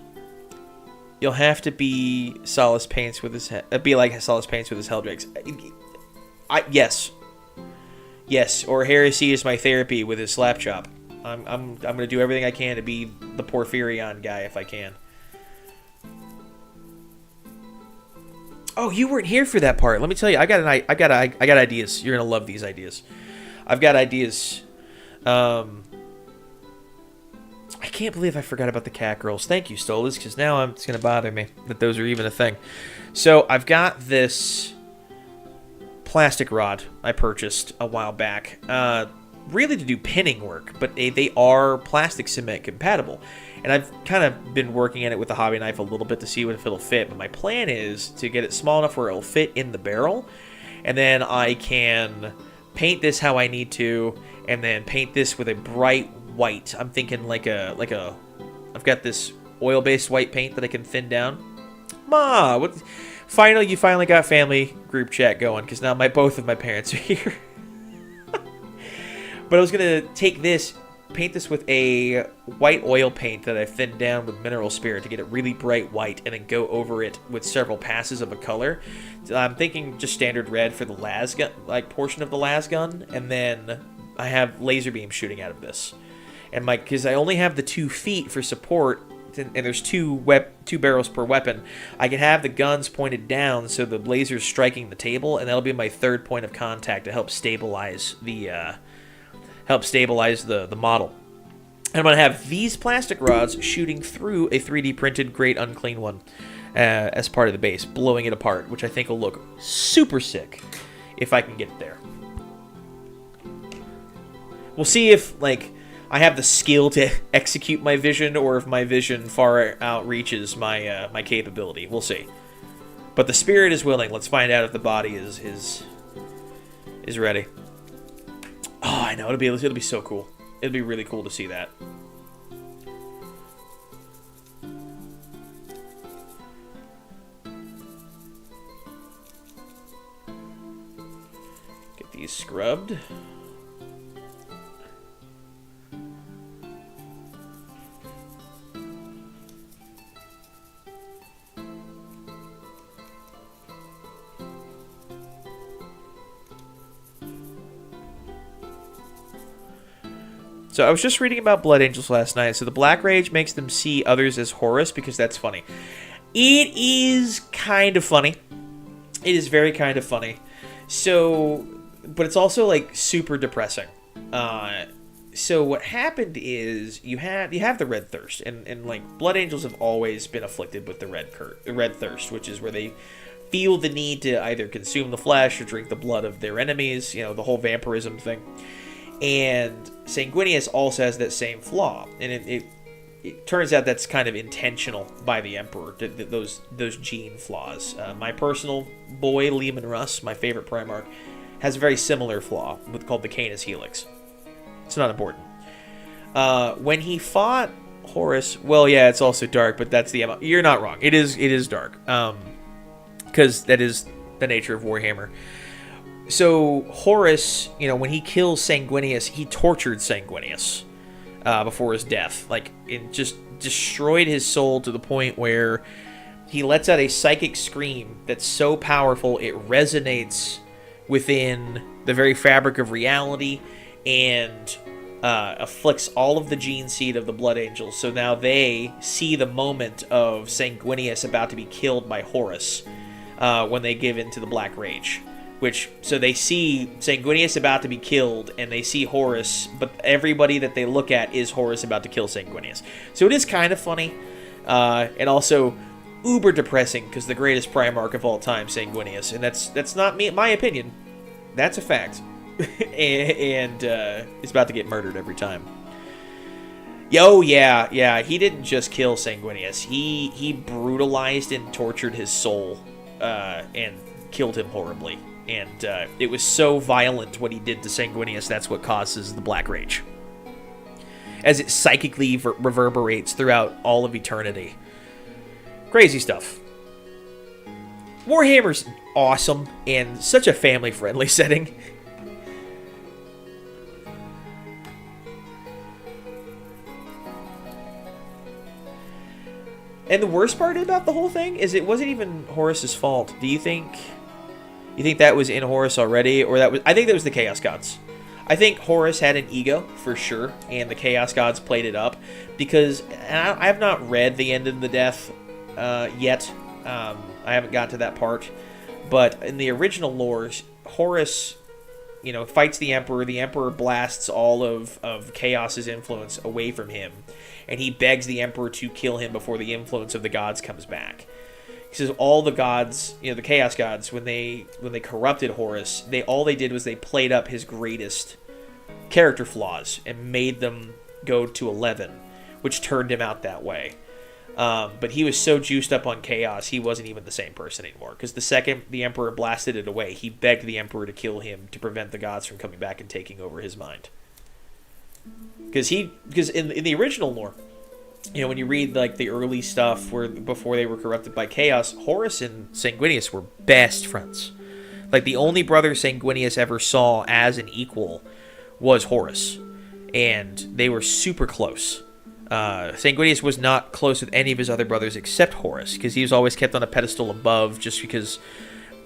You'll have to be Solace Paints with his be like Solace Paints with his Helldrakes. Yes, or Heresy is my therapy with his Slapchop. I'm gonna do everything I can to be the Porphyrion guy if I can. Oh, you weren't here for that part. Let me tell you, I got ideas. You're gonna love these ideas. I've got ideas. I can't believe I forgot about the cat girls. Thank you, Stolas, because now it's gonna bother me that those are even a thing. So I've got this plastic rod I purchased a while back, really to do pinning work, but they are plastic cement compatible. And I've kind of been working at it with a hobby knife a little bit to see if it'll fit, but my plan is to get it small enough where it'll fit in the barrel, and then I can paint this how I need to, and then paint this with a bright white. I'm thinking like a I've got this oil-based white paint that I can thin down. Ma, what? You finally got family group chat going, because now both of my parents are here. But I was going to take this, paint this with a white oil paint that I thinned down with Mineral Spirit to get it really bright white, and then go over it with several passes of a color. I'm thinking just standard red for the las gun, like portion of the las gun, and then I have laser beam shooting out of this. And because I only have the 2 feet for support, and there's two barrels per weapon, I can have the guns pointed down so the laser's striking the table, and that'll be my third point of contact to help stabilize the model. And I'm going to have these plastic rods shooting through a 3D printed Great Unclean One as part of the base, blowing it apart, which I think will look super sick if I can get it there. We'll see if, I have the skill to execute my vision, or if my vision far outreaches my capability. We'll see. But the spirit is willing. Let's find out if the body is ready. Oh, I know. It'll be so cool. It'll be really cool to see that. Get these scrubbed. So I was just reading about Blood Angels last night. So the Black Rage makes them see others as Horus, because that's funny. It is kind of funny. It is very kind of funny. So, but it's also super depressing. So what happened is you have the Red Thirst, and Blood Angels have always been afflicted with the Red Thirst, which is where they feel the need to either consume the flesh or drink the blood of their enemies. You know, the whole vampirism thing. And Sanguinius also has that same flaw, and it turns out that's kind of intentional by the Emperor, those gene flaws. My personal boy, Lehman Russ, my favorite Primarch, has a very similar flaw called the Canis Helix. It's not important. When he fought Horus, well, yeah, it's also dark, but that's the... You're not wrong. It is dark, because that is the nature of Warhammer. So Horus, when he kills Sanguinius, he tortured Sanguinius before his death. It just destroyed his soul to the point where he lets out a psychic scream that's so powerful it resonates within the very fabric of reality and afflicts all of the gene seed of the Blood Angels. So now they see the moment of Sanguinius about to be killed by Horus when they give in to the Black Rage. So they see Sanguinius about to be killed, and they see Horus, but everybody that they look at is Horus about to kill Sanguinius. So it is kind of funny, and also uber depressing, because the greatest Primarch of all time, Sanguinius, and that's not my opinion. That's a fact. and is about to get murdered every time. Oh, yeah, yeah. He didn't just kill Sanguinius. He brutalized and tortured his soul and killed him horribly. And it was so violent what he did to Sanguinius, that's what causes the Black Rage. As it psychically reverberates throughout all of eternity. Crazy stuff. Warhammer's awesome and such a family-friendly setting. And the worst part about the whole thing is it wasn't even Horus's fault. Do you think that was in Horus already, or that was? I think that was the Chaos Gods. I think Horus had an ego for sure, and the Chaos Gods played it up because I have not read the End of the Death yet. I haven't got to that part, but in the original lore, Horus, fights the Emperor. The Emperor blasts all of Chaos's influence away from him, and he begs the Emperor to kill him before the influence of the gods comes back. He says all the gods, the Chaos Gods, when they corrupted Horus, all they did was they played up his greatest character flaws and made them go to 11, which turned him out that way. But he was so juiced up on chaos, he wasn't even the same person anymore. Because the second the Emperor blasted it away, he begged the Emperor to kill him to prevent the gods from coming back and taking over his mind. Because in the original lore, when you read like the early stuff before they were corrupted by chaos, Horus and Sanguinius were best friends. Like the only brother Sanguinius ever saw as an equal was Horus, and they were super close. Sanguinius was not close with any of his other brothers except Horus, because he was always kept on a pedestal above, just because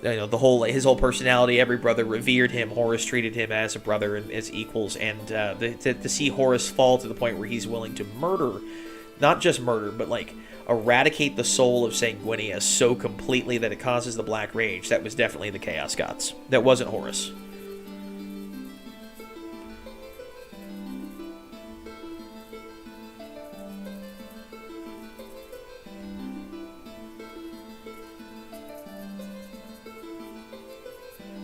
his whole personality. Every brother revered him. Horus treated him as a brother and as equals, and to see Horus fall to the point where he's willing to murder, not just murder, but like eradicate the soul of Sanguinius so completely that it causes the Black Rage. That was definitely the Chaos Gods. That wasn't Horus.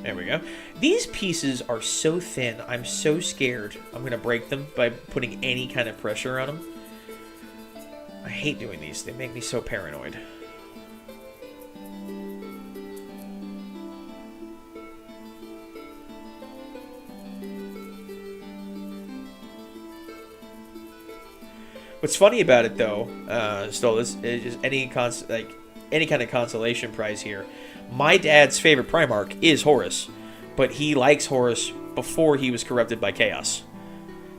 There we go. These pieces are so thin, I'm so scared I'm going to break them by putting any kind of pressure on them. I hate doing these. They make me so paranoid. What's funny about it, though, still, this is just any kind of consolation prize here. My dad's favorite Primarch is Horus, but he likes Horus before he was corrupted by chaos.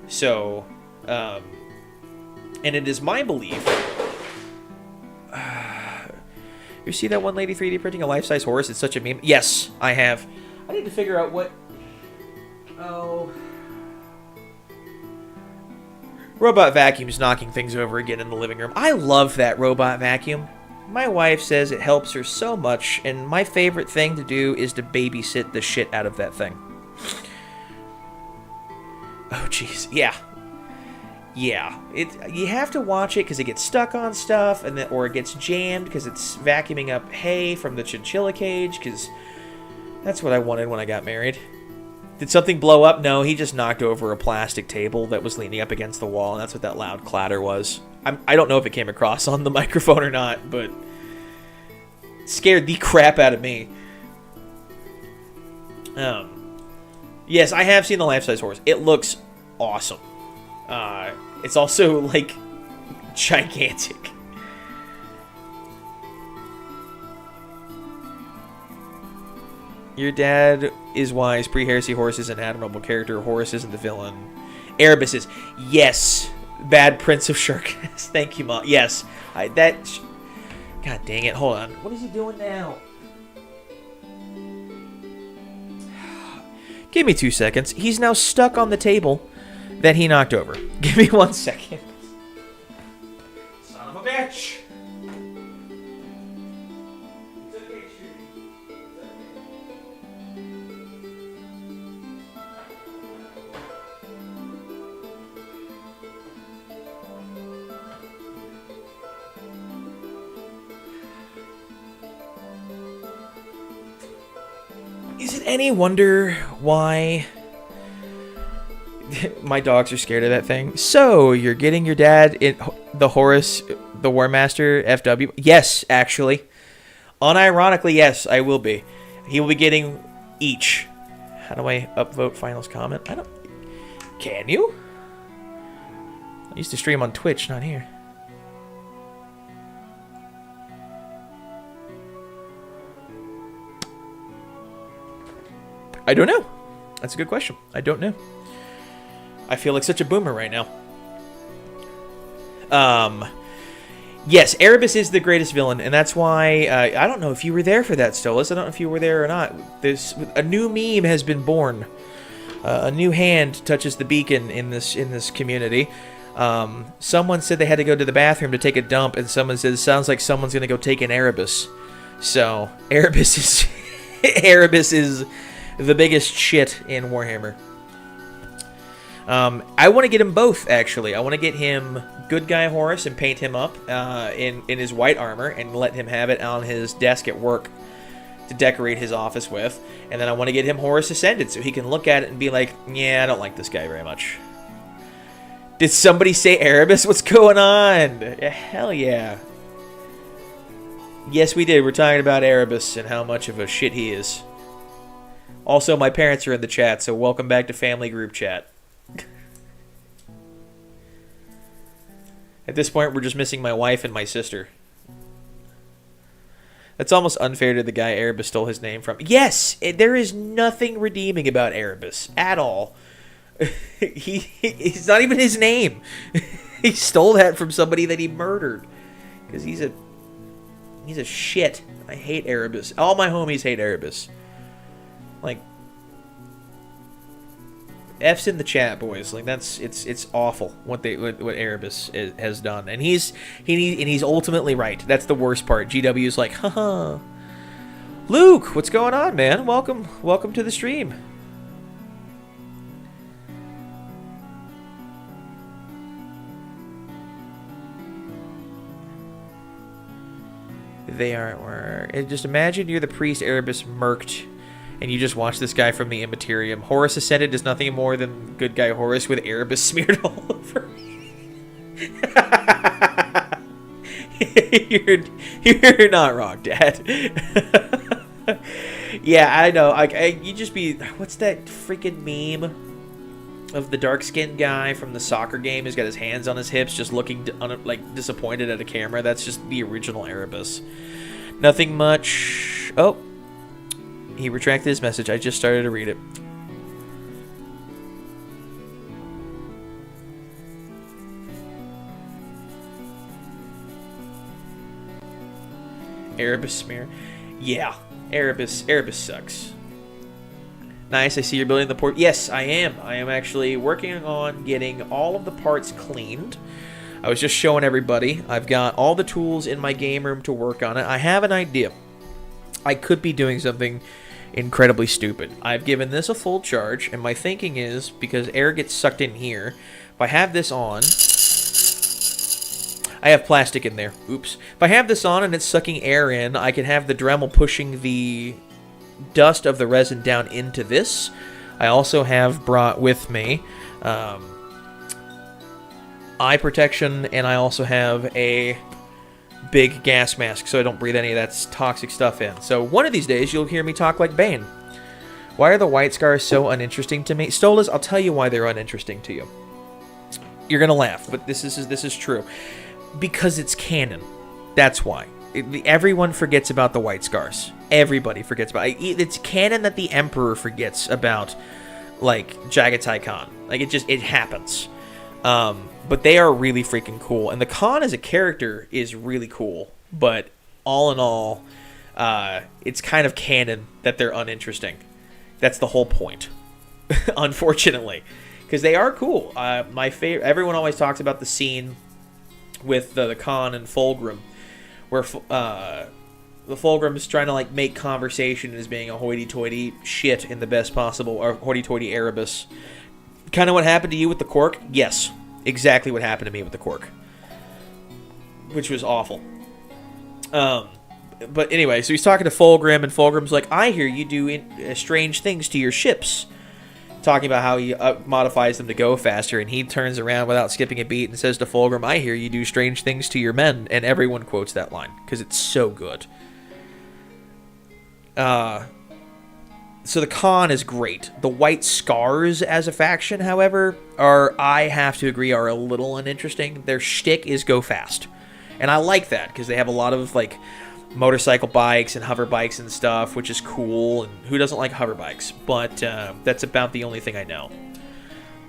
So, and it is my belief. You see that one lady 3D printing a life-size Horus? It's such a meme. Yes, I have. I need to figure out what. Oh. Robot vacuum's knocking things over again in the living room. I love that robot vacuum. My wife says it helps her so much, and my favorite thing to do is to babysit the shit out of that thing. Oh, jeez. Yeah. Yeah. You have to watch it because it gets stuck on stuff, or it gets jammed because it's vacuuming up hay from the chinchilla cage, because that's what I wanted when I got married. Did something blow up? No, he just knocked over a plastic table that was leaning up against the wall, and that's what that loud clatter was. I don't know if it came across on the microphone or not, but it scared the crap out of me. Yes, I have seen the life-size Horus. It looks awesome. It's also, like, gigantic. Your dad is wise. Pre-heresy Horus is an admirable character. Horus isn't the villain. Erebus is. Yes. Bad Prince of Sharkness. Thank you, Mom. Yes. God dang it. Hold on. What is he doing now? Give me 2 seconds. He's now stuck on the table that he knocked over. Give me 1 second. Son of a bitch. Is it any wonder why My dogs are scared of that thing. So, you're getting your dad in the Horus, the War Master FW? Yes, actually. Unironically, yes, I will be. He will be getting each. How do I upvote finals comment? I don't... Can you? I used to stream on Twitch, not here. I don't know. That's a good question. I don't know. I feel like such a boomer right now. Yes, Erebus is the greatest villain, and that's why I don't know if you were there for that, Stolas. I don't know if you were there or not. A new meme has been born. A new hand touches the beacon in this community. Someone said they had to go to the bathroom to take a dump, and someone said, "Sounds like someone's gonna go take an Erebus." So Erebus is Erebus is the biggest shit in Warhammer. I want to get him both, actually. I want to get him Good Guy Horus and paint him up in his white armor and let him have it on his desk at work to decorate his office with. And then I want to get him Horus Ascended so he can look at it and be like, yeah, I don't like this guy very much. Did somebody say Erebus? What's going on? Hell yeah. Yes, we did. We're talking about Erebus and how much of a shit he is. Also, my parents are in the chat, so welcome back to family group chat. At this point, we're just missing my wife and my sister. That's almost unfair to the guy Erebus stole his name from. Yes! There is nothing redeeming about Erebus at all. It's not even his name. He stole that from somebody that he murdered. Because he's a shit. I hate Erebus. All my homies hate Erebus. Like, F's in the chat, boys. Like, it's awful what Erebus has done, and he's ultimately right. That's the worst part. GW's like, haha. Luke, what's going on, man? Welcome to the stream. They are. Just imagine you're the priest Erebus murked. And you just watch this guy from the Immaterium. Horus Ascended is nothing more than Good Guy Horus with Erebus smeared all over. You're not wrong, Dad. Yeah, I know. You just be... What's that freaking meme of the dark-skinned guy from the soccer game who's got his hands on his hips just looking like disappointed at a camera? That's just the original Erebus. Nothing much... Oh. He retracted his message. I just started to read it. Erebus smear. Yeah, Erebus sucks. Nice, I see you're building the port. Yes, I am. I am actually working on getting all of the parts cleaned. I was just showing everybody. I've got all the tools in my game room to work on it. I have an idea. I could be doing something incredibly stupid. I've given this a full charge, and my thinking is, because air gets sucked in here, if I have this on... I have plastic in there. Oops. If I have this on and it's sucking air in, I can have the Dremel pushing the dust of the resin down into this. I also have brought with me eye protection, and I also have a big gas mask so I don't breathe any of that toxic stuff in. So one of these days you'll hear me talk like Bane. Why are the white scars so uninteresting to me? Stolas, I'll tell you why they're uninteresting to you. You're gonna laugh, but this is true. Because it's canon. That's why. Everyone forgets about the white scars. Everybody forgets about it. It's canon that the Emperor forgets about, like, Jagatai Khan. Like, it happens. But they are really freaking cool. And the Khan as a character is really cool. But all in all, it's kind of canon that they're uninteresting. That's the whole point. Unfortunately. Because they are cool. My favorite. Everyone always talks about the scene with the Khan and Fulgrim, where the Fulgrim is trying to like make conversation as being a hoity-toity shit in the best possible, or hoity-toity Erebus. Kind of what happened to you with the Quark? Yes, exactly what happened to me with the Quark, which was awful. But anyway, so he's talking to Fulgrim, and Fulgrim's like, "I hear you do strange things to your ships." talking about how he modifies them to go faster, and he turns around without skipping a beat and says to Fulgrim, "I hear you do strange things to your men," and everyone quotes that line because it's so good. So the con is great. The White Scars as a faction, however, I have to agree, are a little uninteresting. Their shtick is go fast, and I like that because they have a lot of like motorcycle bikes and hover bikes and stuff, which is cool. And who doesn't like hover bikes? But that's about the only thing I know.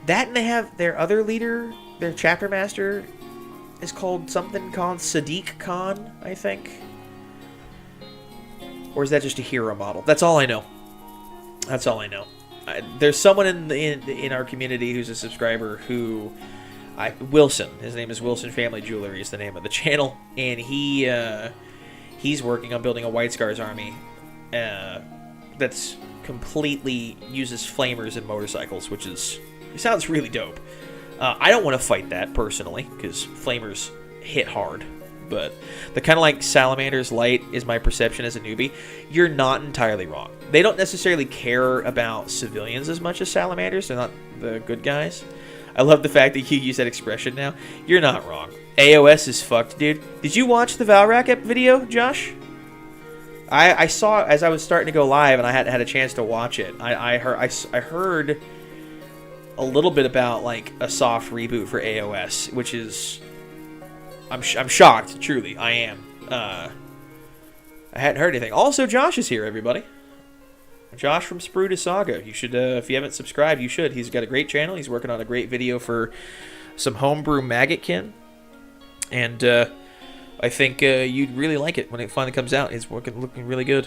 That, and they have their other leader, their chapter master, is called something called Sadiq Khan, I think. Or is that just a hero model? That's all I know. That's all I know. There's someone in our community who's a subscriber who, Wilson. His name is Wilson Family Jewelry is the name of the channel, and he's working on building a White Scars army that's completely uses flamers and motorcycles, which sounds really dope. I don't want to fight that personally because flamers hit hard. But the kind of like Salamander's Light is my perception as a newbie. You're not entirely wrong. They don't necessarily care about civilians as much as Salamanders. They're not the good guys. I love the fact that you use that expression now. You're not wrong. AOS is fucked, dude. Did you watch the Valrak video, Josh? I saw as I was starting to go live, and I hadn't had a chance to watch it. I heard a little bit about like a soft reboot for AOS, which is... I'm shocked, truly. I am. I hadn't heard anything. Also, Josh is here, everybody. Josh from Sprue to Saga. You should, if you haven't subscribed, you should. He's got a great channel. He's working on a great video for some homebrew Maggotkin. And I think you'd really like it when it finally comes out. It's looking really good.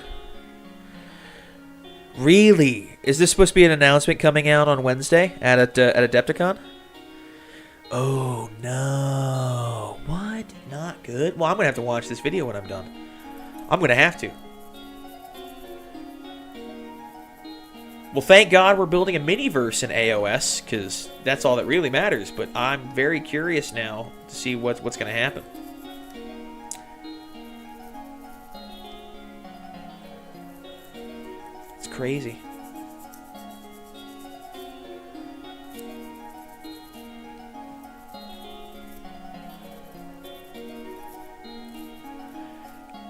Really? Is this supposed to be an announcement coming out on Wednesday at Adepticon? Oh, no. What? Not good? Well, I'm going to have to watch this video when I'm done. I'm going to have to. Well, thank God we're building a mini-verse in AOS, because that's all that really matters. But I'm very curious now to see what's going to happen. It's crazy.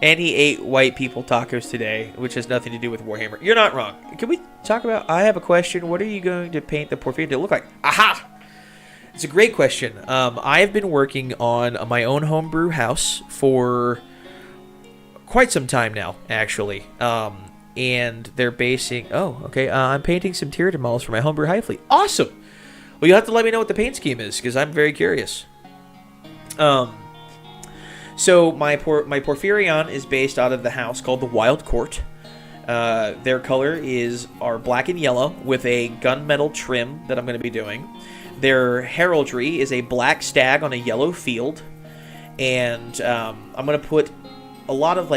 And he ate white people tacos today, which has nothing to do with Warhammer. You're not wrong. Can we talk about... I have a question. What are you going to paint the Porphyrion to look like? Aha! It's a great question. I've been working on my own homebrew house for quite some time now, actually. And they're basing... Oh, okay. I'm painting some Tyranid models for my homebrew hive fleet. Awesome! Well, you'll have to let me know what the paint scheme is, because I'm very curious. So my Porphyrion is based out of the house called the Wild Court. Their color are black and yellow with a gunmetal trim that I'm going to be doing. Their heraldry is a black stag on a yellow field, and I'm going to put a lot of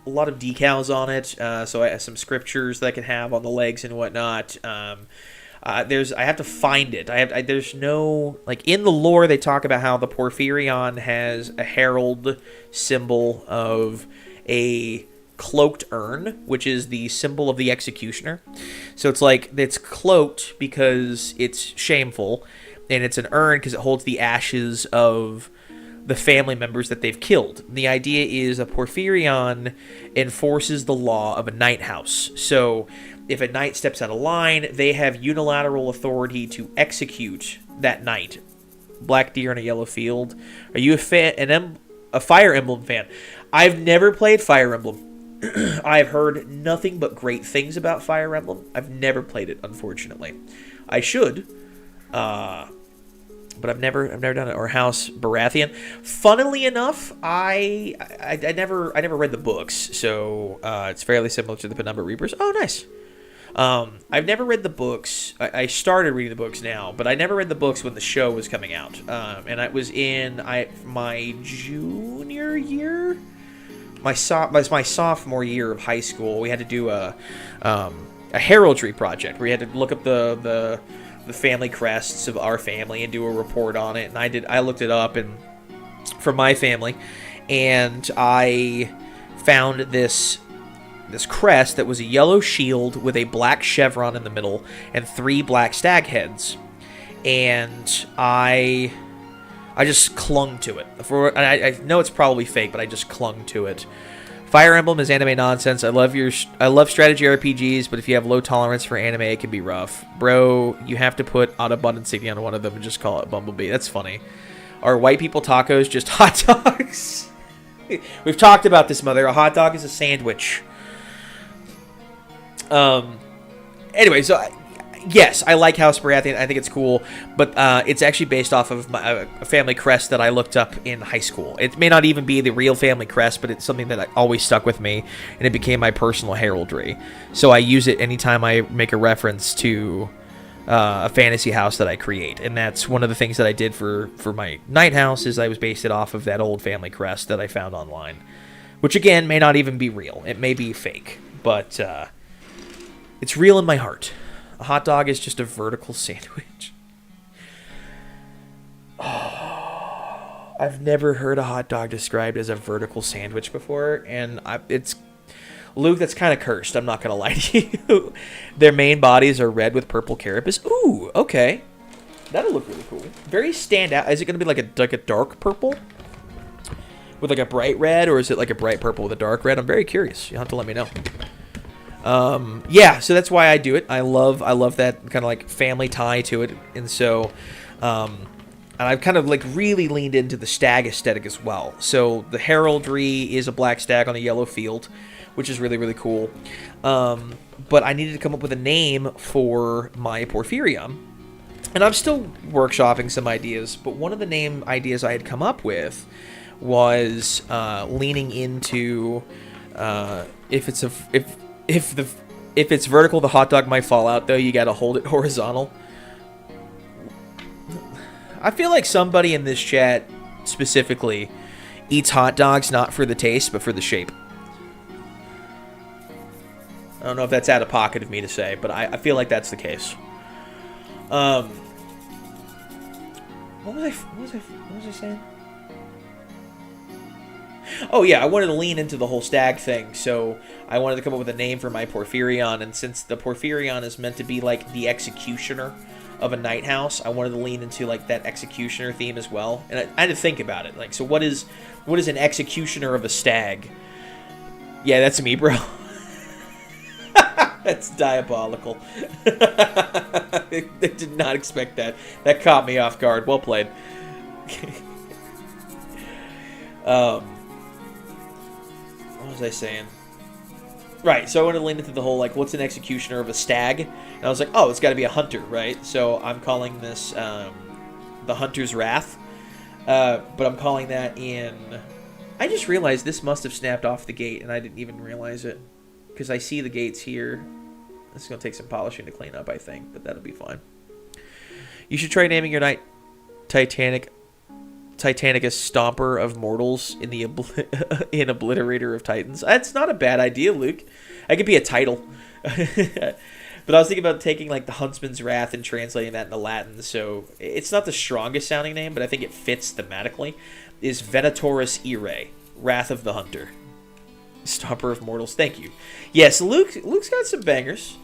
decals on it. So I have some scriptures that I can have on the legs and whatnot. I have to find it. There's no, like, in the lore they talk about how the Porphyrion has a herald symbol of a cloaked urn, which is the symbol of the executioner. So it's like, it's cloaked because it's shameful, and it's an urn because it holds the ashes of the family members that they've killed. The idea is a Porphyrion enforces the law of a night house. So if a knight steps out of line, they have unilateral authority to execute that knight. Black deer in a yellow field. Are you a Fire Emblem fan? I've never played Fire Emblem. I've heard nothing but great things about Fire Emblem. I've never played it, unfortunately. I should, but I've never done it. Or House Baratheon. Funnily enough, I never read the books, so it's fairly similar to the Penumbra Reapers. Oh, nice. I've never read the books. I started reading the books now, but I never read the books when the show was coming out. And I was in my junior year, my sophomore year of high school. We had to do a heraldry project where we had to look up the family crests of our family and do a report on it. And I looked it up and for my family, and I found this this crest that was a yellow shield with a black chevron in the middle and 3 black stag heads. And I just clung to it. I know it's probably fake, but I just clung to it. Fire Emblem is anime nonsense. I love strategy RPGs, but if you have low tolerance for anime, it can be rough. Bro, you have to put Autobot insignia on one of them and just call it Bumblebee. That's funny. Are white people tacos just hot dogs? We've talked about this, Mother. A hot dog is a sandwich. Anyway, so yes, I like House Baratheon. I think it's cool, but it's actually based off of a family crest that I looked up in high school. It may not even be the real family crest, but it's something that always stuck with me, and it became my personal heraldry. So I use it anytime I make a reference to a fantasy house that I create, and that's one of the things that I did for my night house is I was based it off of that old family crest that I found online, which again may not even be real. It may be fake, but it's real in my heart. A hot dog is just a vertical sandwich. Oh, I've never heard a hot dog described as a vertical sandwich before, and it's Luke, that's kind of cursed. I'm not going to lie to you. Their main bodies are red with purple carapace. Ooh, okay. That'll look really cool. Very standout. Is it going to be like a dark purple? With like a bright red, or is it like a bright purple with a dark red? I'm very curious. You'll have to let me know. Yeah, so that's why I do it. I love that kind of like family tie to it. And so, and I've kind of like really leaned into the stag aesthetic as well. So the heraldry is a black stag on a yellow field, which is really, really cool. But I needed to come up with a name for my Porphyrion. And I'm still workshopping some ideas, but one of the name ideas I had come up with was leaning into if it's vertical, the hot dog might fall out, though. You got to hold it horizontal. I feel like somebody in this chat specifically eats hot dogs not for the taste, but for the shape. I don't know if that's out of pocket of me to say, but I feel like that's the case. What was I saying? Oh yeah, I wanted to lean into the whole stag thing, so I wanted to come up with a name for my Porphyrion, and since the Porphyrion is meant to be like the executioner of a night house, I wanted to lean into like that executioner theme as well. And I had to think about it. Like, so what is an executioner of a stag? Yeah, that's me, bro. That's diabolical. I did not expect that. That caught me off guard. Well played. What was I saying? Right, so I wanted to lean into the whole, like, what's an executioner of a stag? And I was like, oh, it's got to be a hunter, right? So I'm calling this the Hunter's Wrath. But I'm calling that in... I just realized this must have snapped off the gate, and I didn't even realize it. Because I see the gates here. This is going to take some polishing to clean up, I think, but that'll be fine. You should try naming your knight Titanicus Stomper of Mortals in the in Obliterator of Titans. That's not a bad idea, Luke. That could be a title. But I was thinking about taking like the Huntsman's Wrath and translating that into Latin. So it's not the strongest sounding name, but I think it fits thematically. Is Venatorus Ire, Wrath of the Hunter. Stomper of Mortals. Thank you. Yes, Luke's got some bangers.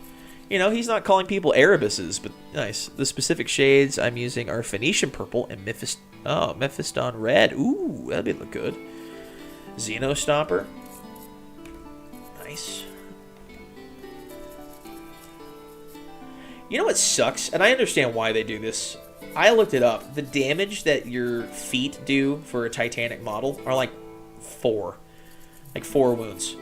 You know, he's not calling people Arabises, but nice. The specific shades I'm using are Phoenician Purple and Mephiston Red. Ooh, that'd look good. Xeno Stomper. Nice. You know what sucks? And I understand why they do this. I looked it up. The damage that your feet do for a Titanic model are like 4. Like 4 wounds.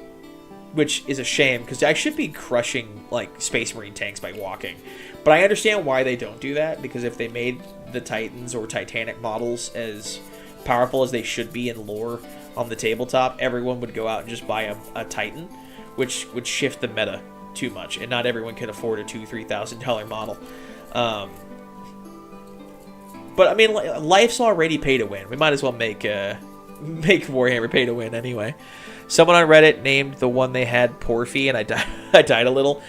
Which is a shame, because I should be crushing, like, Space Marine tanks by walking. But I understand why they don't do that, because if they made the Titans or Titanic models as powerful as they should be in lore on the tabletop, everyone would go out and just buy a Titan, which would shift the meta too much, and not everyone can afford a $2,000-$3,000 model. But, I mean, life's already pay to win. We might as well make Warhammer pay to win anyway. Someone on Reddit named the one they had Porphy, and I died a little.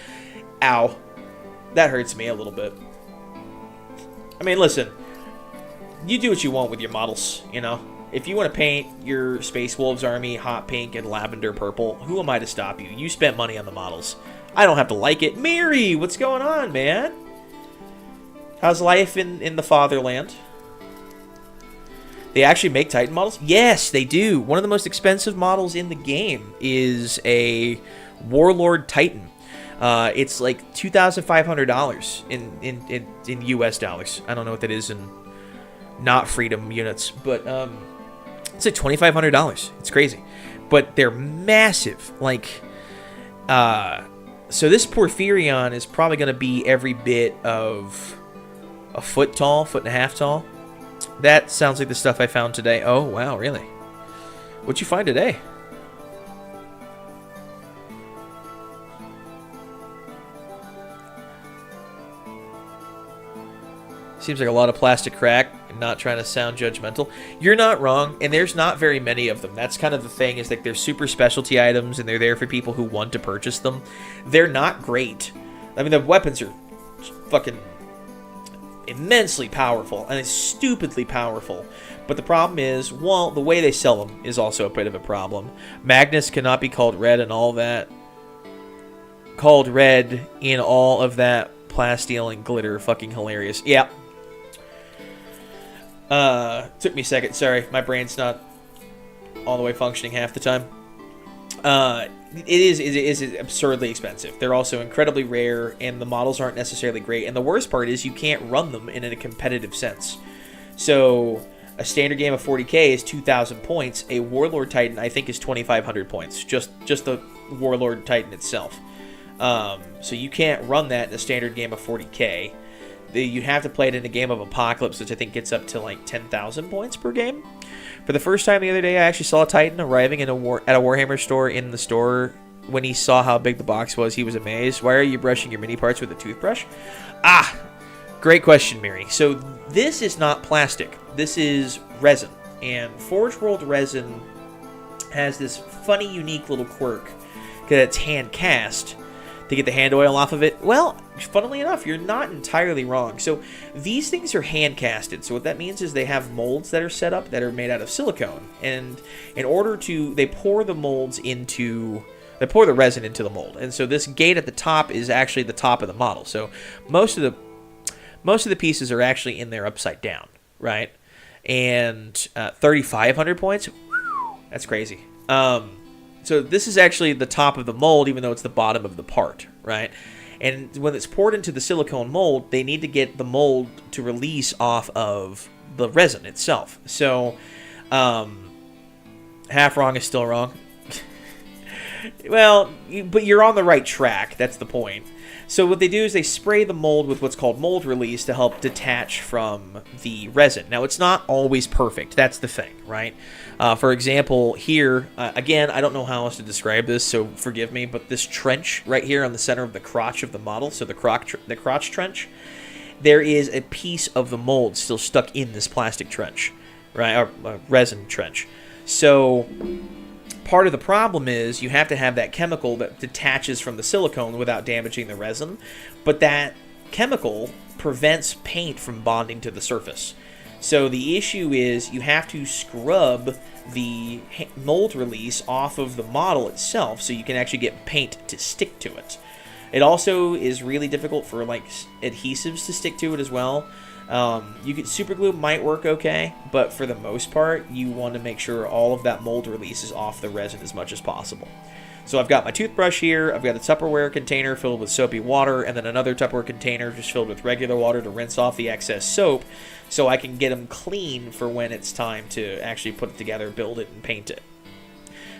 Ow. That hurts me a little bit. I mean, listen. You do what you want with your models, you know? If you want to paint your Space Wolves army hot pink and lavender purple, who am I to stop you? You spent money on the models. I don't have to like it. Mary, what's going on, man? How's life in the fatherland? They actually make Titan models? Yes, they do. One of the most expensive models in the game is a Warlord Titan. It's like $2,500 in US dollars. I don't know what that is in not freedom units, but it's like $2,500. It's crazy, but they're massive. Like, so this Porphyrion is probably going to be every bit of a foot tall, foot and a half tall. That sounds like the stuff I found today. Oh, wow, really? What'd you find today? Seems like a lot of plastic crack. I'm not trying to sound judgmental. You're not wrong, and there's not very many of them. That's kind of the thing, is like they're super specialty items, and they're there for people who want to purchase them. They're not great. I mean, the weapons are fucking immensely powerful, and it's stupidly powerful. But the problem is, well, the way they sell them is also a bit of a problem. Magnus cannot be called red and all that. Called red in all of that plasteel and glitter. Fucking hilarious. Yeah. Took me a second. Sorry, my brain's not all the way functioning half the time. It is absurdly expensive. They're also incredibly rare, and the models aren't necessarily great. And the worst part is you can't run them in a competitive sense. So a standard game of 40k is 2,000 points. A Warlord Titan, I think, is 2,500 points. Just the Warlord Titan itself. So you can't run that in a standard game of 40k. You'd have to play it in a game of Apocalypse, which I think gets up to like 10,000 points per game. For the first time the other day, I actually saw a Titan arriving at a Warhammer store in the store. When he saw how big the box was, he was amazed. Why are you brushing your mini parts with a toothbrush? Ah, great question, Mary. So this is not plastic. This is resin. And Forge World resin has this funny, unique little quirk that it's hand cast to get the hand oil off of it. Well, funnily enough, you're not entirely wrong. So these things are hand casted. So what that means is they have molds that are set up that are made out of silicone. And in order to, they pour the resin into the mold. And so this gate at the top is actually the top of the model. So most of the pieces are actually in there upside down, right? And 3,500 points, that's crazy. So this is actually the top of the mold, even though it's the bottom of the part, right? And when it's poured into the silicone mold, they need to get the mold to release off of the resin itself. So, half wrong is still wrong. Well, but you're on the right track. That's the point. So what they do is they spray the mold with what's called mold release to help detach from the resin. Now, it's not always perfect. That's the thing, right? For example, here, again, I don't know how else to describe this, so forgive me, but this trench right here on the center of the crotch of the model, so the crotch trench, there is a piece of the mold still stuck in this plastic trench, right, or resin trench. So part of the problem is you have to have that chemical that detaches from the silicone without damaging the resin, but that chemical prevents paint from bonding to the surface. So the issue is you have to scrub the mold release off of the model itself so you can actually get paint to stick to it. It also is really difficult for like adhesives to stick to it as well. Super glue might work okay, but for the most part, you want to make sure all of that mold release is off the resin as much as possible. So I've got my toothbrush here, I've got a Tupperware container filled with soapy water, and then another Tupperware container just filled with regular water to rinse off the excess soap, so I can get them clean for when it's time to actually put it together, build it, and paint it.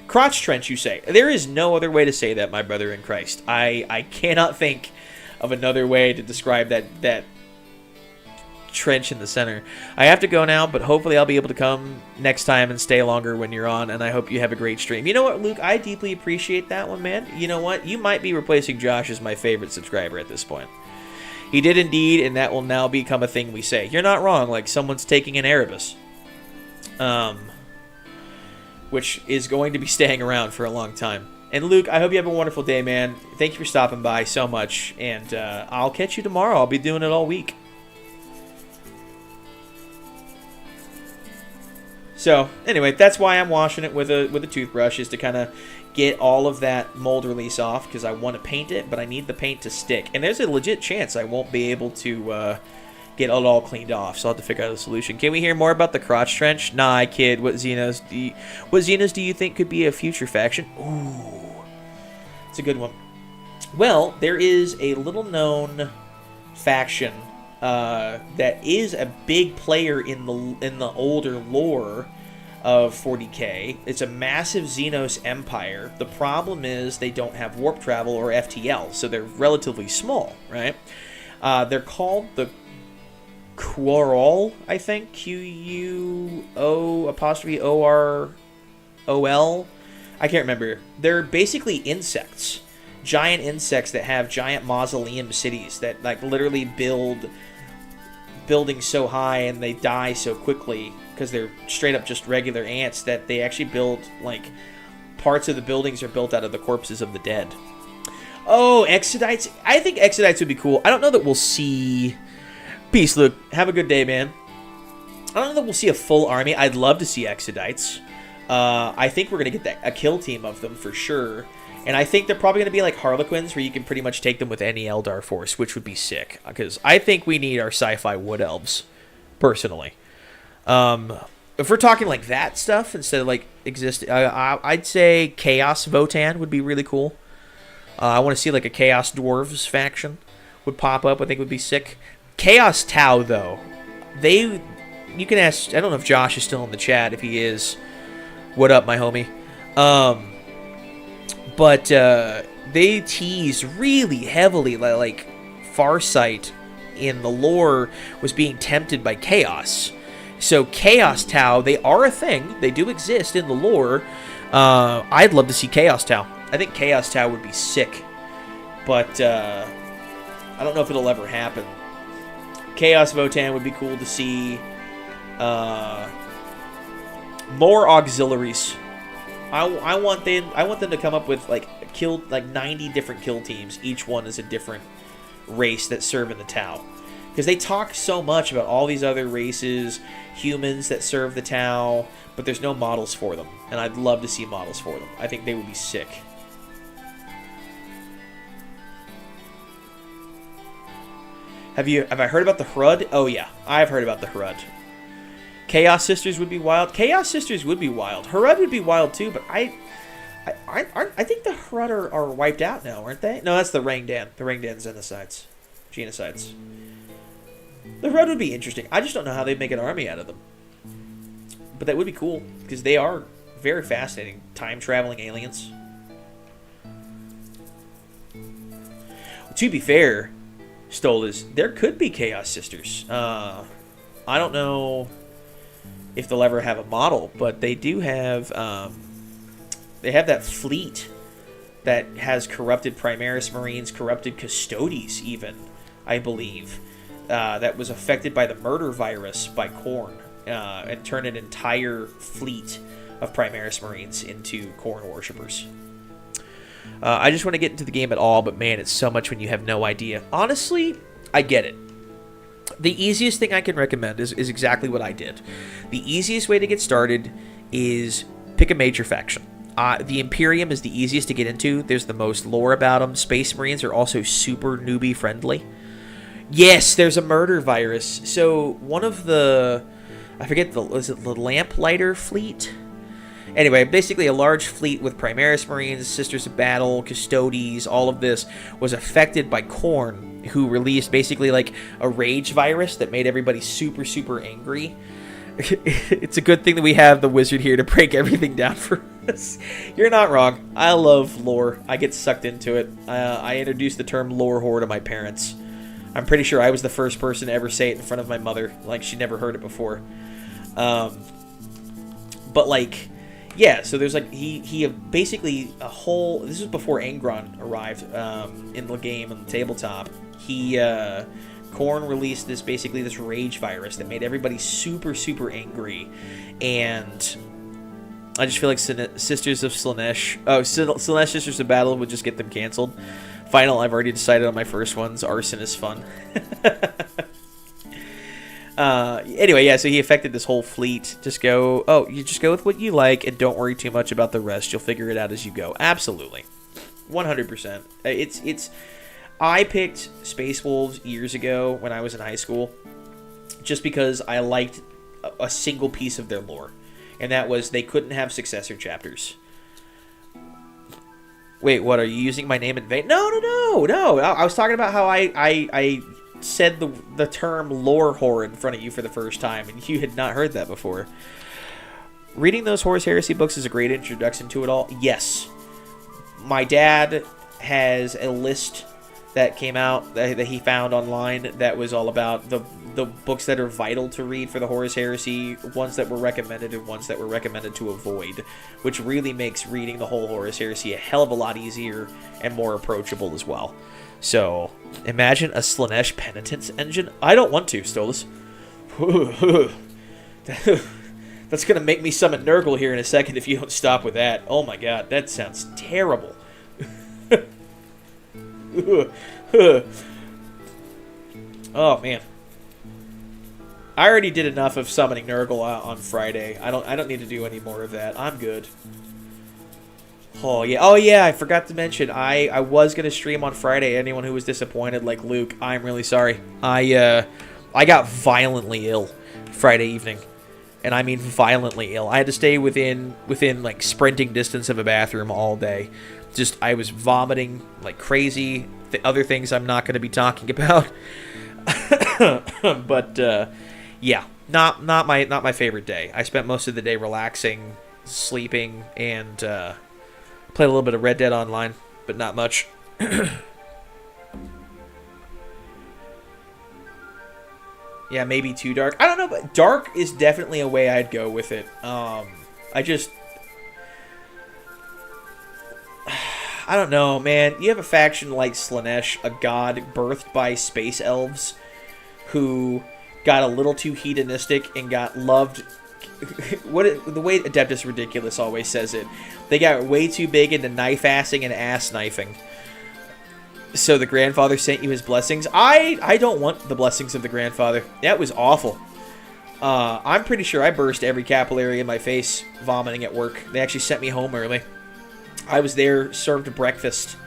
Crotch trench, you say? There is no other way to say that, my brother in Christ. I cannot think of another way to describe that trench in the center. I have to go now, but hopefully I'll be able to come next time and stay longer when you're on, and I hope you have a great stream. You know what, Luke? I deeply appreciate that one, man. You know what? You might be replacing Josh as my favorite subscriber at this point. He did indeed, and that will now become a thing we say. You're not wrong, like someone's taking an Erebus. Which is going to be staying around for a long time. And Luke, I hope you have a wonderful day, man. Thank you for stopping by so much, and I'll catch you tomorrow. I'll be doing it all week. So anyway, that's why I'm washing it with a toothbrush, is to kind of get all of that mold release off, because I want to paint it, but I need the paint to stick. And there's a legit chance I won't be able to get it all cleaned off, so I'll have to figure out a solution. Can we hear more about the crotch trench? Nah, kid. What Xenos do you think could be a future faction? Ooh, it's a good one. Well, there is a little-known faction that is a big player in the older lore of 40k. It's a massive Xenos empire. The problem is they don't have warp travel or FTL, so they're relatively small, right? They're called the Quorol, I think. Q-U-O''O''R''O''L. I can't remember. They're basically insects. Giant insects that have giant mausoleum cities that like literally build buildings so high and they die so quickly because they're straight up just regular ants that they actually build, like, parts of the buildings are built out of the corpses of the dead. Oh, Exodites. I think Exodites would be cool. I don't know that we'll see... Peace, Luke. Have a good day, man. I don't know that we'll see a full army. I'd love to see Exodites. I think we're going to get a kill team of them for sure. And I think they're probably going to be like Harlequins, where you can pretty much take them with any Eldar force, which would be sick. Because I think we need our sci-fi wood elves, personally. If we're talking like that stuff, instead of like I'd say Chaos Votan would be really cool. I want to see like a Chaos Dwarves faction would pop up. I think would be sick. Chaos Tau, though, you can ask. I don't know if Josh is still in the chat. If he is, what up, my homie? But they tease really heavily, like Farsight in the lore was being tempted by Chaos. So Chaos Tau, they are a thing. They do exist in the lore. I'd love to see Chaos Tau. I think Chaos Tau would be sick. But I don't know if it'll ever happen. Chaos Votan would be cool to see. More auxiliaries. I want them to come up with like 90 different kill teams. Each one is a different race that serve in the Tau. Because they talk so much about all these other races, humans that serve the Tau, but there's no models for them. And I'd love to see models for them. I think they would be sick. Have I heard about the Hrud? Oh yeah, I've heard about the Hrud. Chaos Sisters would be wild. Chaos Sisters would be wild. Hrud would be wild too, but I think the Hrud are wiped out now, aren't they? No, that's the Rangdan. The Rangdan genocides. The Hrud would be interesting. I just don't know how they'd make an army out of them. But that would be cool, because they are very fascinating. Time-traveling aliens. To be fair, there could be Chaos Sisters. I don't know if they'll ever have a model, but they do have they have that fleet that has corrupted Primaris Marines, corrupted Custodes even, I believe, that was affected by the murder virus by Khorne, and turned an entire fleet of Primaris Marines into Khorne worshippers. I just want to get into the game at all, but man, it's so much when you have no idea. Honestly, I get it. The easiest thing I can recommend is exactly what I did. The easiest way to get started is pick a major faction. The Imperium is the easiest to get into. There's the most lore about them. Space Marines are also super newbie friendly. Yes, there's a murder virus. So one of the... I forget, was it the Lamplighter fleet? Anyway, basically a large fleet with Primaris Marines, Sisters of Battle, Custodes, all of this was affected by Khorne, who released basically like a rage virus that made everybody super, super angry. It's a good thing that we have the wizard here to break everything down for us. You're not wrong. I love lore. I get sucked into it. I introduced the term lore whore to my parents. I'm pretty sure I was the first person to ever say it in front of my mother. Like, she never heard it before. But like... Yeah, so there's like, he basically a whole, this was before Angron arrived in the game on the tabletop. Khorne released this rage virus that made everybody super, super angry. And I just feel like Sisters of Slaanesh, Slaanesh Sisters of Battle would just get them canceled. Final, I've already decided on my first ones. Arson is fun. Anyway, yeah, so he affected this whole fleet. You just go with what you like and don't worry too much about the rest. You'll figure it out as you go. Absolutely. 100%. I picked Space Wolves years ago when I was in high school just because I liked a single piece of their lore, and that was they couldn't have successor chapters. Wait, what? Are you using my name in vain? No. I was talking about how I said the term lore whore in front of you for the first time, and you had not heard that before. Reading those Horus Heresy books is a great introduction to it all. Yes. My dad has a list that came out that he found online that was all about the books that are vital to read for the Horus Heresy, ones that were recommended and ones that were recommended to avoid, which really makes reading the whole Horus Heresy a hell of a lot easier and more approachable as well. So, imagine a Slaanesh penitence engine. I don't want to, Stolas. That's going to make me summon Nurgle here in a second if you don't stop with that. Oh my god, that sounds terrible. Oh man, I already did enough of summoning Nurgle on Friday. I don't need to do any more of that. I'm good. Oh yeah, I forgot to mention I was gonna stream on Friday. Anyone who was disappointed, like Luke, I'm really sorry. I got violently ill Friday evening, and I mean violently ill. I had to stay within like sprinting distance of a bathroom all day. Just, I was vomiting like crazy. The other things I'm not going to be talking about. But, yeah, not my favorite day. I spent most of the day relaxing, sleeping, and played a little bit of Red Dead Online, but not much. Yeah, maybe too dark. I don't know, but dark is definitely a way I'd go with it. I don't know, man. You have a faction like Slaanesh, a god birthed by space elves, who got a little too hedonistic and got loved. The way Adeptus Ridiculous always says it, they got way too big into knife-assing and ass-knifing. So the grandfather sent you his blessings. I don't want the blessings of the grandfather. That was awful. I'm pretty sure I burst every capillary in my face vomiting at work. They actually sent me home early. I was there, served breakfast,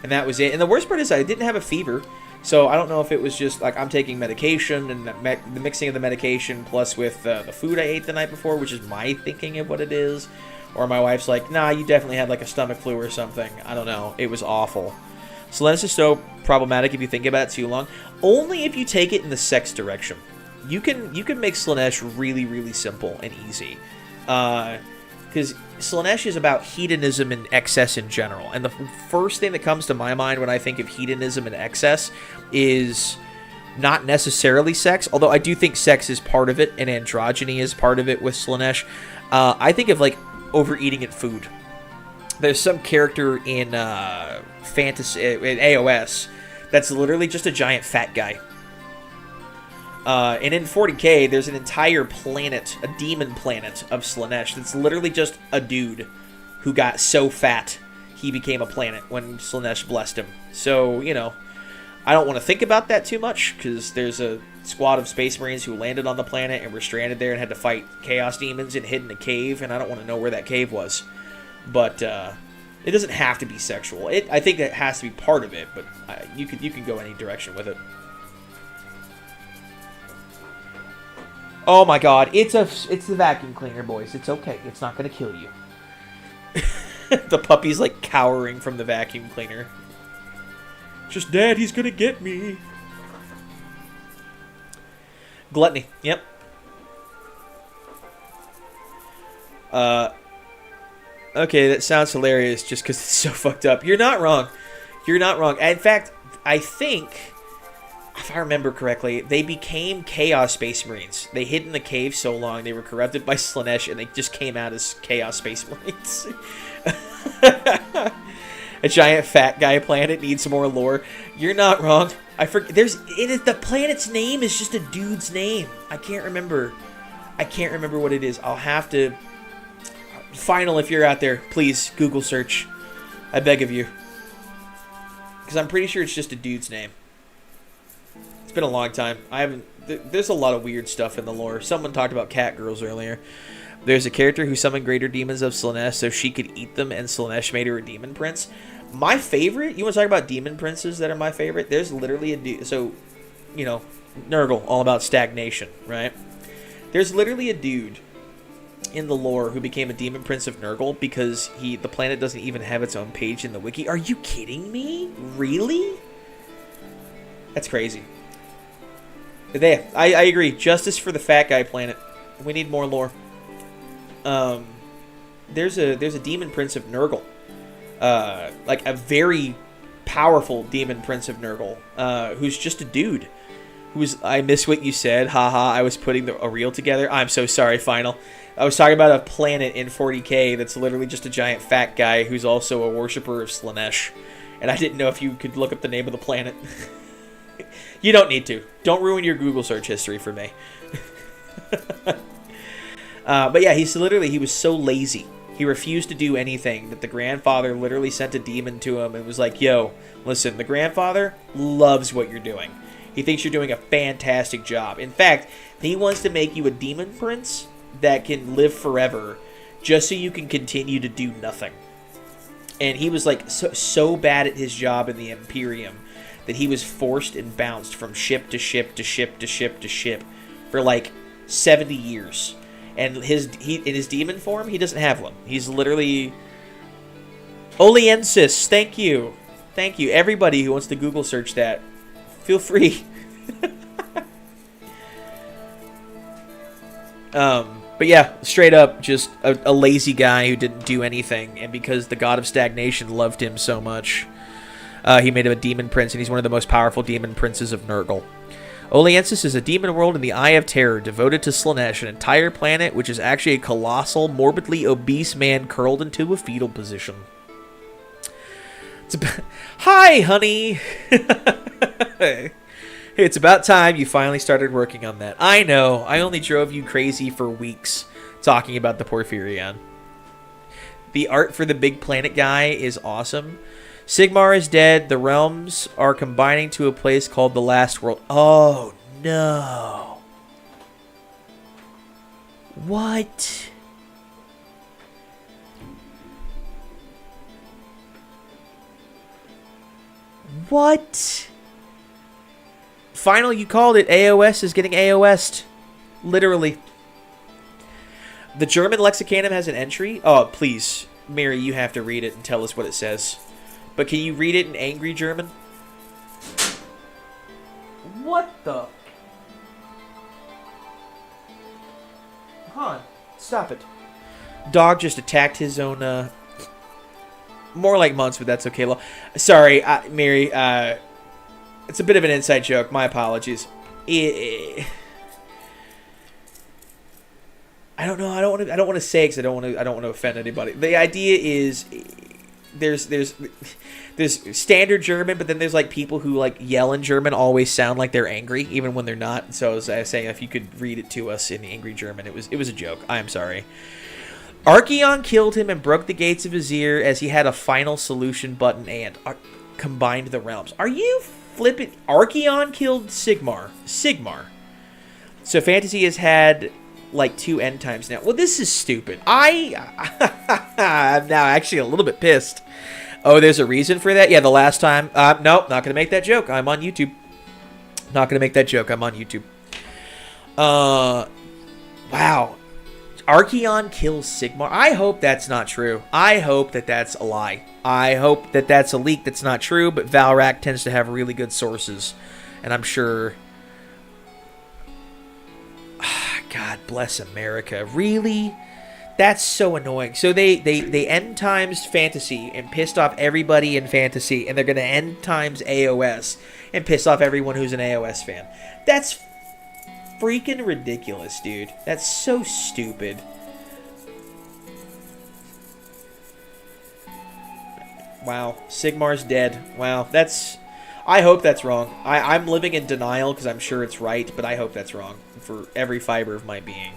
and that was it. And the worst part is I didn't have a fever, so I don't know if it was just like I'm taking medication and the mixing of the medication plus with the food I ate the night before, which is my thinking of what it is, or my wife's like, nah, you definitely had like a stomach flu or something. I don't know. It was awful. Slaanesh is so problematic if you think about it too long. Only if you take it in the sex direction. You can make Slaanesh really, really simple and easy. Because Slaanesh is about hedonism and excess in general. And the first thing that comes to my mind when I think of hedonism and excess is not necessarily sex, although I do think sex is part of it and androgyny is part of it with Slaanesh. I think of like overeating at food. There's some character in fantasy in AOS that's literally just a giant fat guy. And in 40k, there's an entire planet, a demon planet of Slaanesh that's literally just a dude who got so fat he became a planet when Slaanesh blessed him. So, you know, I don't want to think about that too much because there's a squad of Space Marines who landed on the planet and were stranded there and had to fight Chaos Demons and hid in a cave, and I don't want to know where that cave was. But it doesn't have to be sexual. I think that has to be part of it, but you can go any direction with it. Oh my god, it's the vacuum cleaner, boys. It's okay. It's not going to kill you. The puppy's like cowering from the vacuum cleaner. Just, Dad, he's going to get me. Gluttony. Yep. Okay, that sounds hilarious just because it's so fucked up. You're not wrong. You're not wrong. In fact, I think, if I remember correctly, they became Chaos Space Marines. They hid in the cave so long, they were corrupted by Slaanesh, and they just came out as Chaos Space Marines. A giant fat guy planet needs some more lore. You're not wrong. I forget. The planet's name is just a dude's name. I can't remember what it is. I'll have to. Final, if you're out there, please Google search. I beg of you. Because I'm pretty sure it's just a dude's name. It's been a long time. I haven't. There's a lot of weird stuff in the lore. Someone talked about cat girls earlier. There's a character who summoned greater demons of Slaanesh so she could eat them, and Slaanesh made her a demon prince. My favorite. You want to talk about demon princes that are my favorite? There's literally a so, you know, Nurgle, all about stagnation, right? There's literally a dude in the lore who became a demon prince of Nurgle because the planet doesn't even have its own page in the wiki. Are you kidding me? Really? That's crazy. I agree. Justice for the fat guy planet. We need more lore. There's a demon prince of Nurgle, like a very powerful demon prince of Nurgle, who's just a dude. I miss what you said. Haha. I was putting a reel together. I'm so sorry. Final. I was talking about a planet in 40k that's literally just a giant fat guy who's also a worshiper of Slaanesh, and I didn't know if you could look up the name of the planet. You don't need to. Don't ruin your Google search history for me. But yeah, he was so lazy. He refused to do anything that the grandfather literally sent a demon to him and was like, yo, listen, the grandfather loves what you're doing. He thinks you're doing a fantastic job. In fact, he wants to make you a demon prince that can live forever just so you can continue to do nothing. And he was like so bad at his job in the Imperium that he was forced and bounced from ship to ship to ship to ship to ship for like 70 years. And in his demon form, he doesn't have one. He's literally Oliensis. Thank you. Thank you. Everybody who wants to Google search that, feel free. But yeah, straight up, just a lazy guy who didn't do anything. And because the god of stagnation loved him so much, he made him a demon prince, and he's one of the most powerful demon princes of Nurgle. Oliensis is a demon world in the Eye of Terror, devoted to Slaanesh, an entire planet which is actually a colossal, morbidly obese man curled into a fetal position. Hi, honey! It's about time you finally started working on that. I know, I only drove you crazy for weeks talking about the Porphyrion. The art for the big planet guy is awesome. Sigmar is dead. The realms are combining to a place called the Last World. Oh, no. What? What? Final, you called it. AOS is getting AOS'd. Literally. The German Lexicanum has an entry. Oh, please. Mary, you have to read it and tell us what it says. But can you read it in angry German? What the? Huh. Stop it. Dog just attacked his own, more like months, but that's okay. Sorry, Mary, it's a bit of an inside joke. My apologies. I don't know. I don't want to say because I don't want to offend anybody. The idea is there's standard German, but then there's like people who like yell in German always sound like they're angry even when they're not. So I was saying if you could read it to us in the angry German, it was a joke. I am sorry. Archeon killed him and broke the gates of his ear as he had a final solution button and combined the realms. Are you flipping? Archeon killed Sigmar. So fantasy has had like 2 end times now. Well, this is stupid. I'm now actually a little bit pissed. Oh, there's a reason for that? Yeah, the last time. Nope, not going to make that joke. I'm on YouTube. Not going to make that joke. I'm on YouTube. Wow. Archeon kills Sigmar. I hope that's not true. I hope that that's a lie. I hope that that's a leak that's not true, but Valrak tends to have really good sources. And I'm sure... God bless America. Really? That's so annoying. So they end times fantasy and pissed off everybody in fantasy, and they're going to end times AOS and piss off everyone who's an AOS fan. That's freaking ridiculous, dude. That's so stupid. Wow. Sigmar's dead. Wow. I hope that's wrong. I'm living in denial because I'm sure it's right, but I hope that's wrong for every fiber of my being.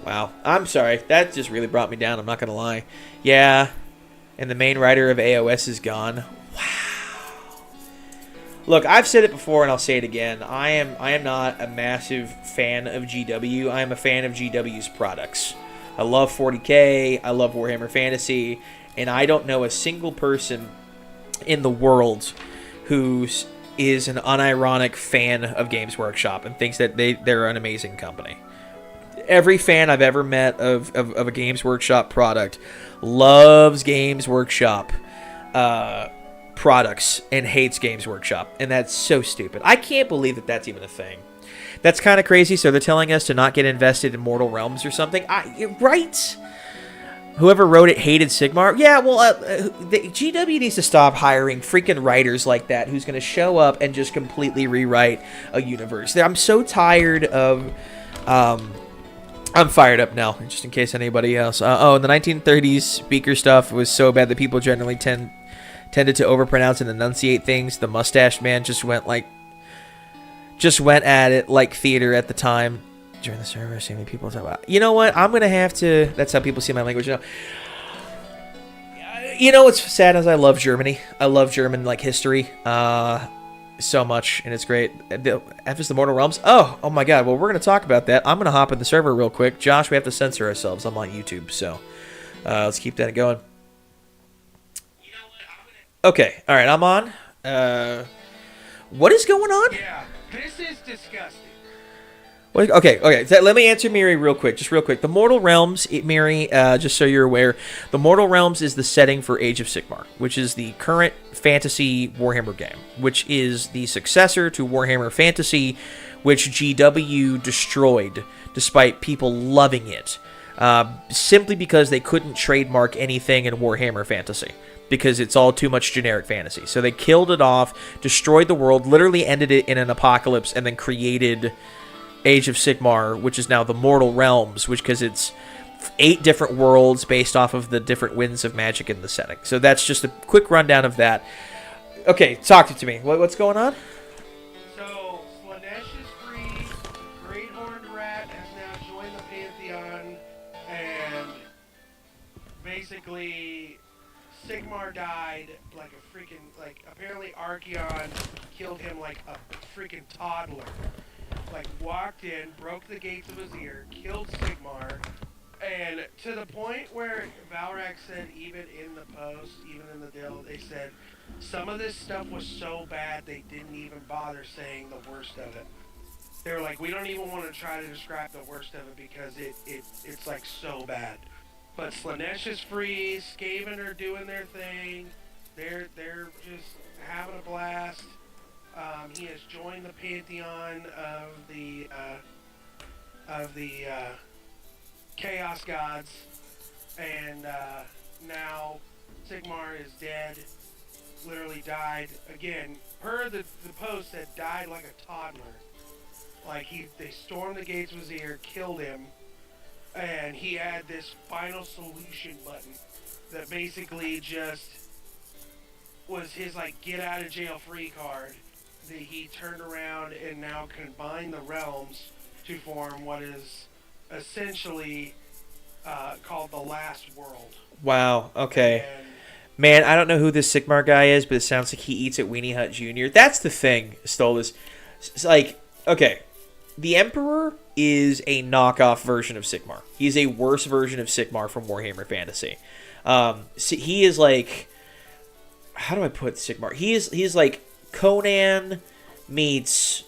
Wow. I'm sorry. That just really brought me down. I'm not going to lie. Yeah. And the main writer of AOS is gone. Wow. Look, I've said it before and I'll say it again. I am not a massive fan of GW. I am a fan of GW's products. I love 40K. I love Warhammer Fantasy. And I don't know a single person in the world who is an unironic fan of Games Workshop and thinks that they're an amazing company. Every fan I've ever met of a Games Workshop product loves Games Workshop products and hates Games Workshop. And that's so stupid. I can't believe that that's even a thing. That's kind of crazy. So they're telling us to not get invested in Mortal Realms or something. Right? Whoever wrote it hated Sigmar. Yeah, well, the GW needs to stop hiring freaking writers like that who's going to show up and just completely rewrite a universe. I'm so tired of... I'm fired up now, just in case anybody else. The 1930s speaker stuff was so bad that people generally tended to overpronounce and enunciate things. The mustached man just went at it like theater at the time. During the server, so many people talk about. You know what? I'm gonna have to. That's how people see my language now. You know what's sad is I love Germany. I love German history so much, and it's great. F is the Mortal Realms. Oh my God. Well, we're gonna talk about that. I'm gonna hop in the server real quick. Josh, we have to censor ourselves. I'm on YouTube, so let's keep that going. Okay. All right. I'm on. What is going on? Yeah, this is disgusting. Okay. So let me answer Miri real quick. The Mortal Realms, Miri, just so you're aware, the Mortal Realms is the setting for Age of Sigmar, which is the current fantasy Warhammer game, which is the successor to Warhammer Fantasy, which GW destroyed, despite people loving it, simply because they couldn't trademark anything in Warhammer Fantasy, because it's all too much generic fantasy. So they killed it off, destroyed the world, literally ended it in an apocalypse, and then created Age of Sigmar, which is now the Mortal Realms, because it's 8 different worlds based off of the different winds of magic in the setting. So that's just a quick rundown of that. Okay, talk to me. What's going on? So, Slanesh is free, Great Horned Rat has now joined the Pantheon, and basically, Sigmar died like a freaking, apparently Archeon killed him like a freaking toddler. Walked in, broke the gates of his ear, killed Sigmar, and to the point where Valrak said, even in the post, even in the deal, they said some of this stuff was so bad they didn't even bother saying the worst of it. They were like, we don't even want to try to describe the worst of it because it's so bad. But Slanesh is free, Skaven are doing their thing, they're just having a blast. He has joined the pantheon of the Chaos Gods, and now Sigmar is dead, literally died. Again, per the post that died like a toddler. They stormed the gates of his ear, killed him, and he had this final solution button that basically just was his get out of jail free card. That he turned around and now combined the realms to form what is essentially called the Last World. Wow, okay. Man, I don't know who this Sigmar guy is, but it sounds like he eats at Weenie Hut Jr. That's the thing, Stolas. It's okay, the Emperor is a knockoff version of Sigmar. He's a worse version of Sigmar from Warhammer Fantasy. He is how do I put Sigmar? He's like Conan meets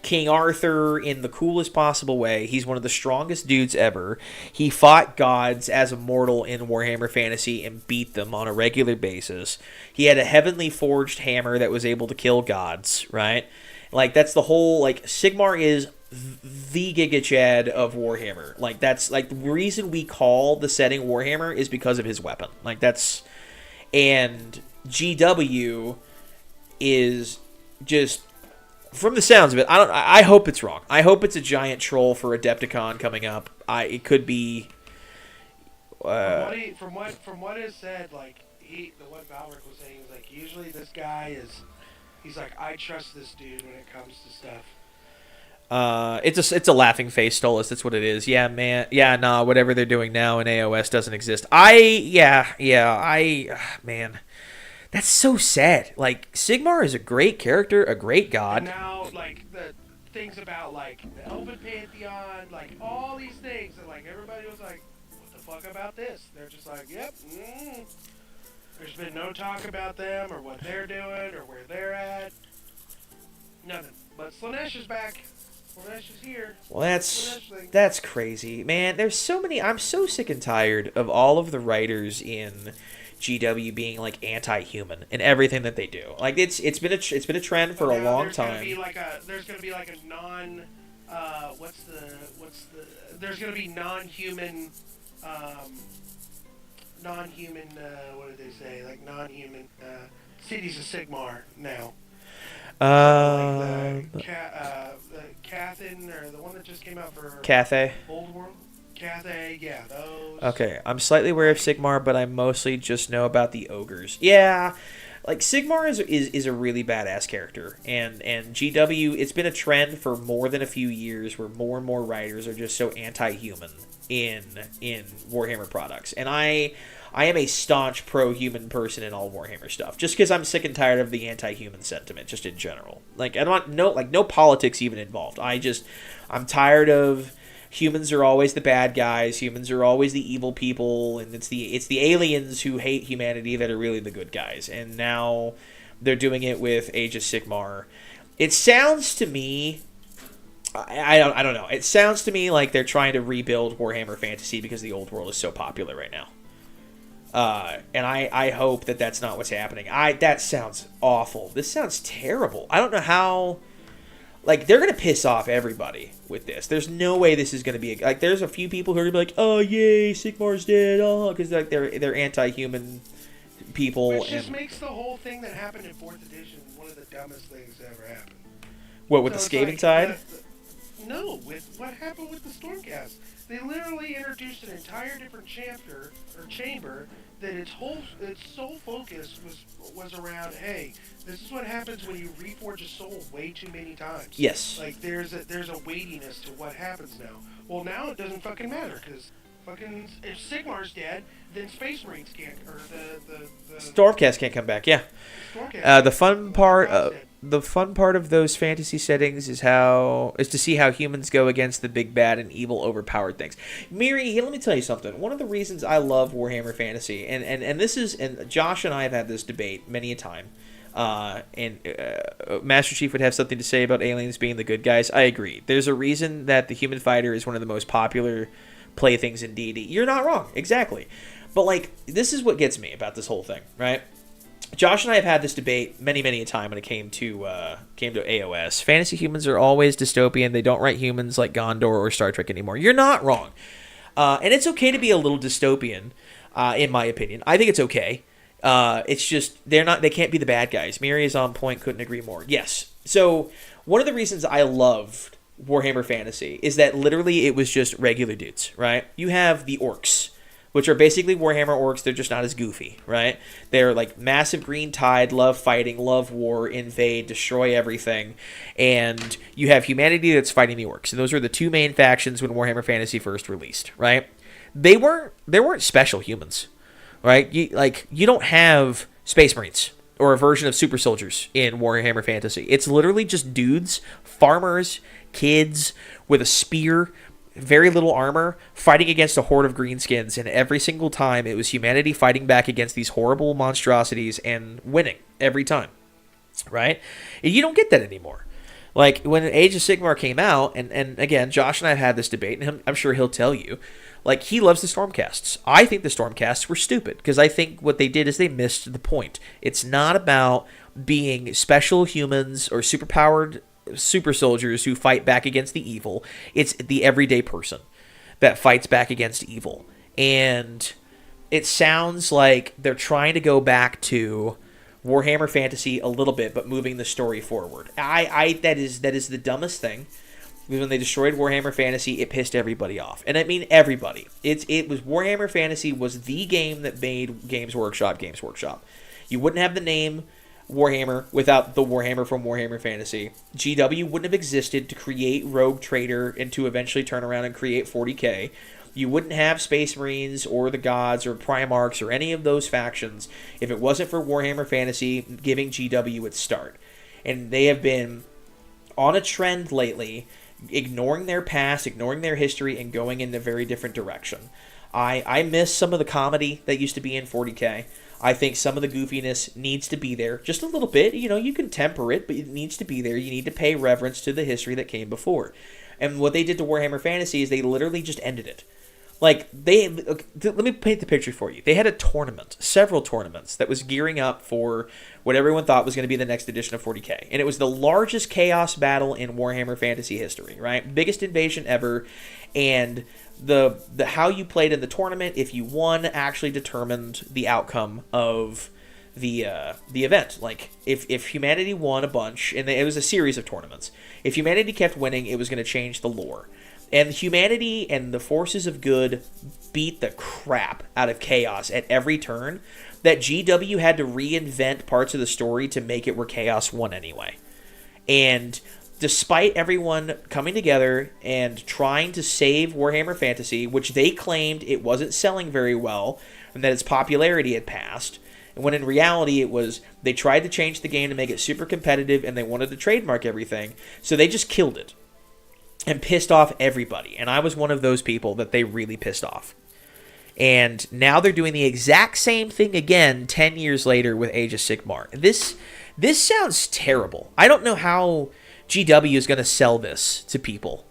King Arthur in the coolest possible way. He's one of the strongest dudes ever. He fought gods as a mortal in Warhammer Fantasy and beat them on a regular basis. He had a heavenly forged hammer that was able to kill gods, right? That's the whole, Sigmar is the Giga Chad of Warhammer. That's, the reason we call the setting Warhammer is because of his weapon. And GW is just, from the sounds of it, I hope it's wrong. I hope it's a giant troll for Adepticon coming up. It could be. From what is said, what Valric was saying is usually this guy is, he's I trust this dude when it comes to stuff. It's a laughing face, Stolas. That's what it is. Yeah, man. Yeah, nah. Whatever they're doing now in AOS doesn't exist. Man, that's so sad. Like Sigmar is a great character, a great god. And now, like the things about like the Elven Pantheon, like all these things, and like everybody was like, "What the fuck about this?" They're just like, "Yep." There's been no talk about them or what they're doing or where they're at. Nothing. But Slanesh is back. Slanesh is here. Well, that's crazy, man. There's so many. I'm so sick and tired of all of the writers in GW being like anti-human in everything that they do. Like it's been a trend for a long time. There's gonna be like a there's gonna be non-human what did they say? Like non-human cities of Sigmar now. Like the Cathin, or the one that just came out for Cathay. Old World. Cathay, yeah, those. Okay, I'm slightly aware of Sigmar, but I mostly just know about the ogres. Yeah, like Sigmar is a really badass character, and GW, it's been a trend for more than a few years where more and more writers are just so anti-human in Warhammer products, and I am a staunch pro-human person in all Warhammer stuff, just because I'm sick and tired of the anti-human sentiment, just in general. Like I don't no politics even involved. I'm tired of humans are always the bad guys. Humans are always the evil people, and it's the aliens who hate humanity that are really the good guys. And now they're doing it with Age of Sigmar. It sounds to me, I don't know. It sounds to me like they're trying to rebuild Warhammer Fantasy because the old world is so popular right now. And I hope that that's not what's happening. That sounds awful. This sounds terrible. I don't know how. Like, they're going to piss off everybody with this. There's no way this is going to be... Like, there's a few people who are going to be like, oh, yay, Sigmar's dead, oh, because like, they're anti-human people. Which just makes the whole thing that happened in 4th edition one of the dumbest things that ever happened. What, with the Skaven Tide? No, with what happened with the Stormcast. They literally introduced an entire different chapter, or chamber, that its sole focus was around, hey, this is what happens when you reforge a soul way too many times. Yes. Like there's a weightiness to what happens now. Well, now it doesn't fucking matter because fucking if Sigmar's dead, then Space Marines can't, or the Stormcast can't come back. Yeah. The fun part of those fantasy settings is to see how humans go against the big bad and evil overpowered things. Miri, let me tell you something. One of the reasons I love Warhammer Fantasy, and Josh and I have had this debate many a time, Master Chief would have something to say about aliens being the good guys. I agree. There's a reason that the human fighter is one of the most popular playthings in D&D. You're not wrong. Exactly. But, like, this is what gets me about this whole thing, right? Josh and I have had this debate many, many a time when it came to AOS. Fantasy humans are always dystopian. They don't write humans like Gondor or Star Trek anymore. You're not wrong. And it's okay to be a little dystopian, in my opinion. I think it's okay. It's just, they can't be the bad guys. Miri is on point, couldn't agree more. Yes. So, one of the reasons I loved Warhammer Fantasy is that literally it was just regular dudes, right? You have the orcs, which are basically Warhammer orcs. They're just not as goofy, right? They're like massive green tide, love fighting, love war, invade, destroy everything. And you have humanity that's fighting the orcs. And those are the two main factions when Warhammer Fantasy first released, right? They weren't special humans, right? You don't have Space Marines or a version of super soldiers in Warhammer Fantasy. It's literally just dudes, farmers, kids with a spear, very little armor, fighting against a horde of greenskins, and every single time it was humanity fighting back against these horrible monstrosities and winning every time, right? And you don't get that anymore. Like, when Age of Sigmar came out, and again, Josh and I have had this debate, and I'm sure he'll tell you, like, he loves the Stormcasts. I think the Stormcasts were stupid, because I think what they did is they missed the point. It's not about being special humans or superpowered super soldiers who fight back against the evil. It's the everyday person that fights back against evil. And it sounds like they're trying to go back to Warhammer Fantasy a little bit, but moving the story forward. That is the dumbest thing. When they destroyed Warhammer Fantasy, it pissed everybody off. And I mean everybody. It was Warhammer Fantasy was the game that made Games Workshop. You wouldn't have the name Warhammer without the Warhammer from Warhammer Fantasy. GW wouldn't have existed to create Rogue Trader and to eventually turn around and create 40k. You wouldn't have Space Marines or the Gods or Primarchs or any of those factions if it wasn't for Warhammer Fantasy giving GW its start. And they have been on a trend lately, ignoring their past, ignoring their history, and going in a very different direction. I miss some of the comedy that used to be in 40k. I think some of the goofiness needs to be there. Just a little bit. You know, you can temper it, but it needs to be there. You need to pay reverence to the history that came before. And what they did to Warhammer Fantasy is they literally just ended it. Like, let me paint the picture for you. They had a tournament, several tournaments, that was gearing up for what everyone thought was going to be the next edition of 40k. And it was the largest chaos battle in Warhammer Fantasy history, right? Biggest invasion ever. And the how you played in the tournament, if you won, actually determined the outcome of the event. Like, if humanity won a bunch, and it was a series of tournaments, if humanity kept winning, it was going to change the lore. And humanity and the forces of good beat the crap out of chaos at every turn, that GW had to reinvent parts of the story to make it where chaos won anyway. And despite everyone coming together and trying to save Warhammer Fantasy, which they claimed it wasn't selling very well and that its popularity had passed, when in reality it was they tried to change the game to make it super competitive and they wanted to trademark everything, so they just killed it and pissed off everybody. And I was one of those people that they really pissed off. And now they're doing the exact same thing again 10 years later with Age of Sigmar. This sounds terrible. I don't know how GW is going to sell this to people.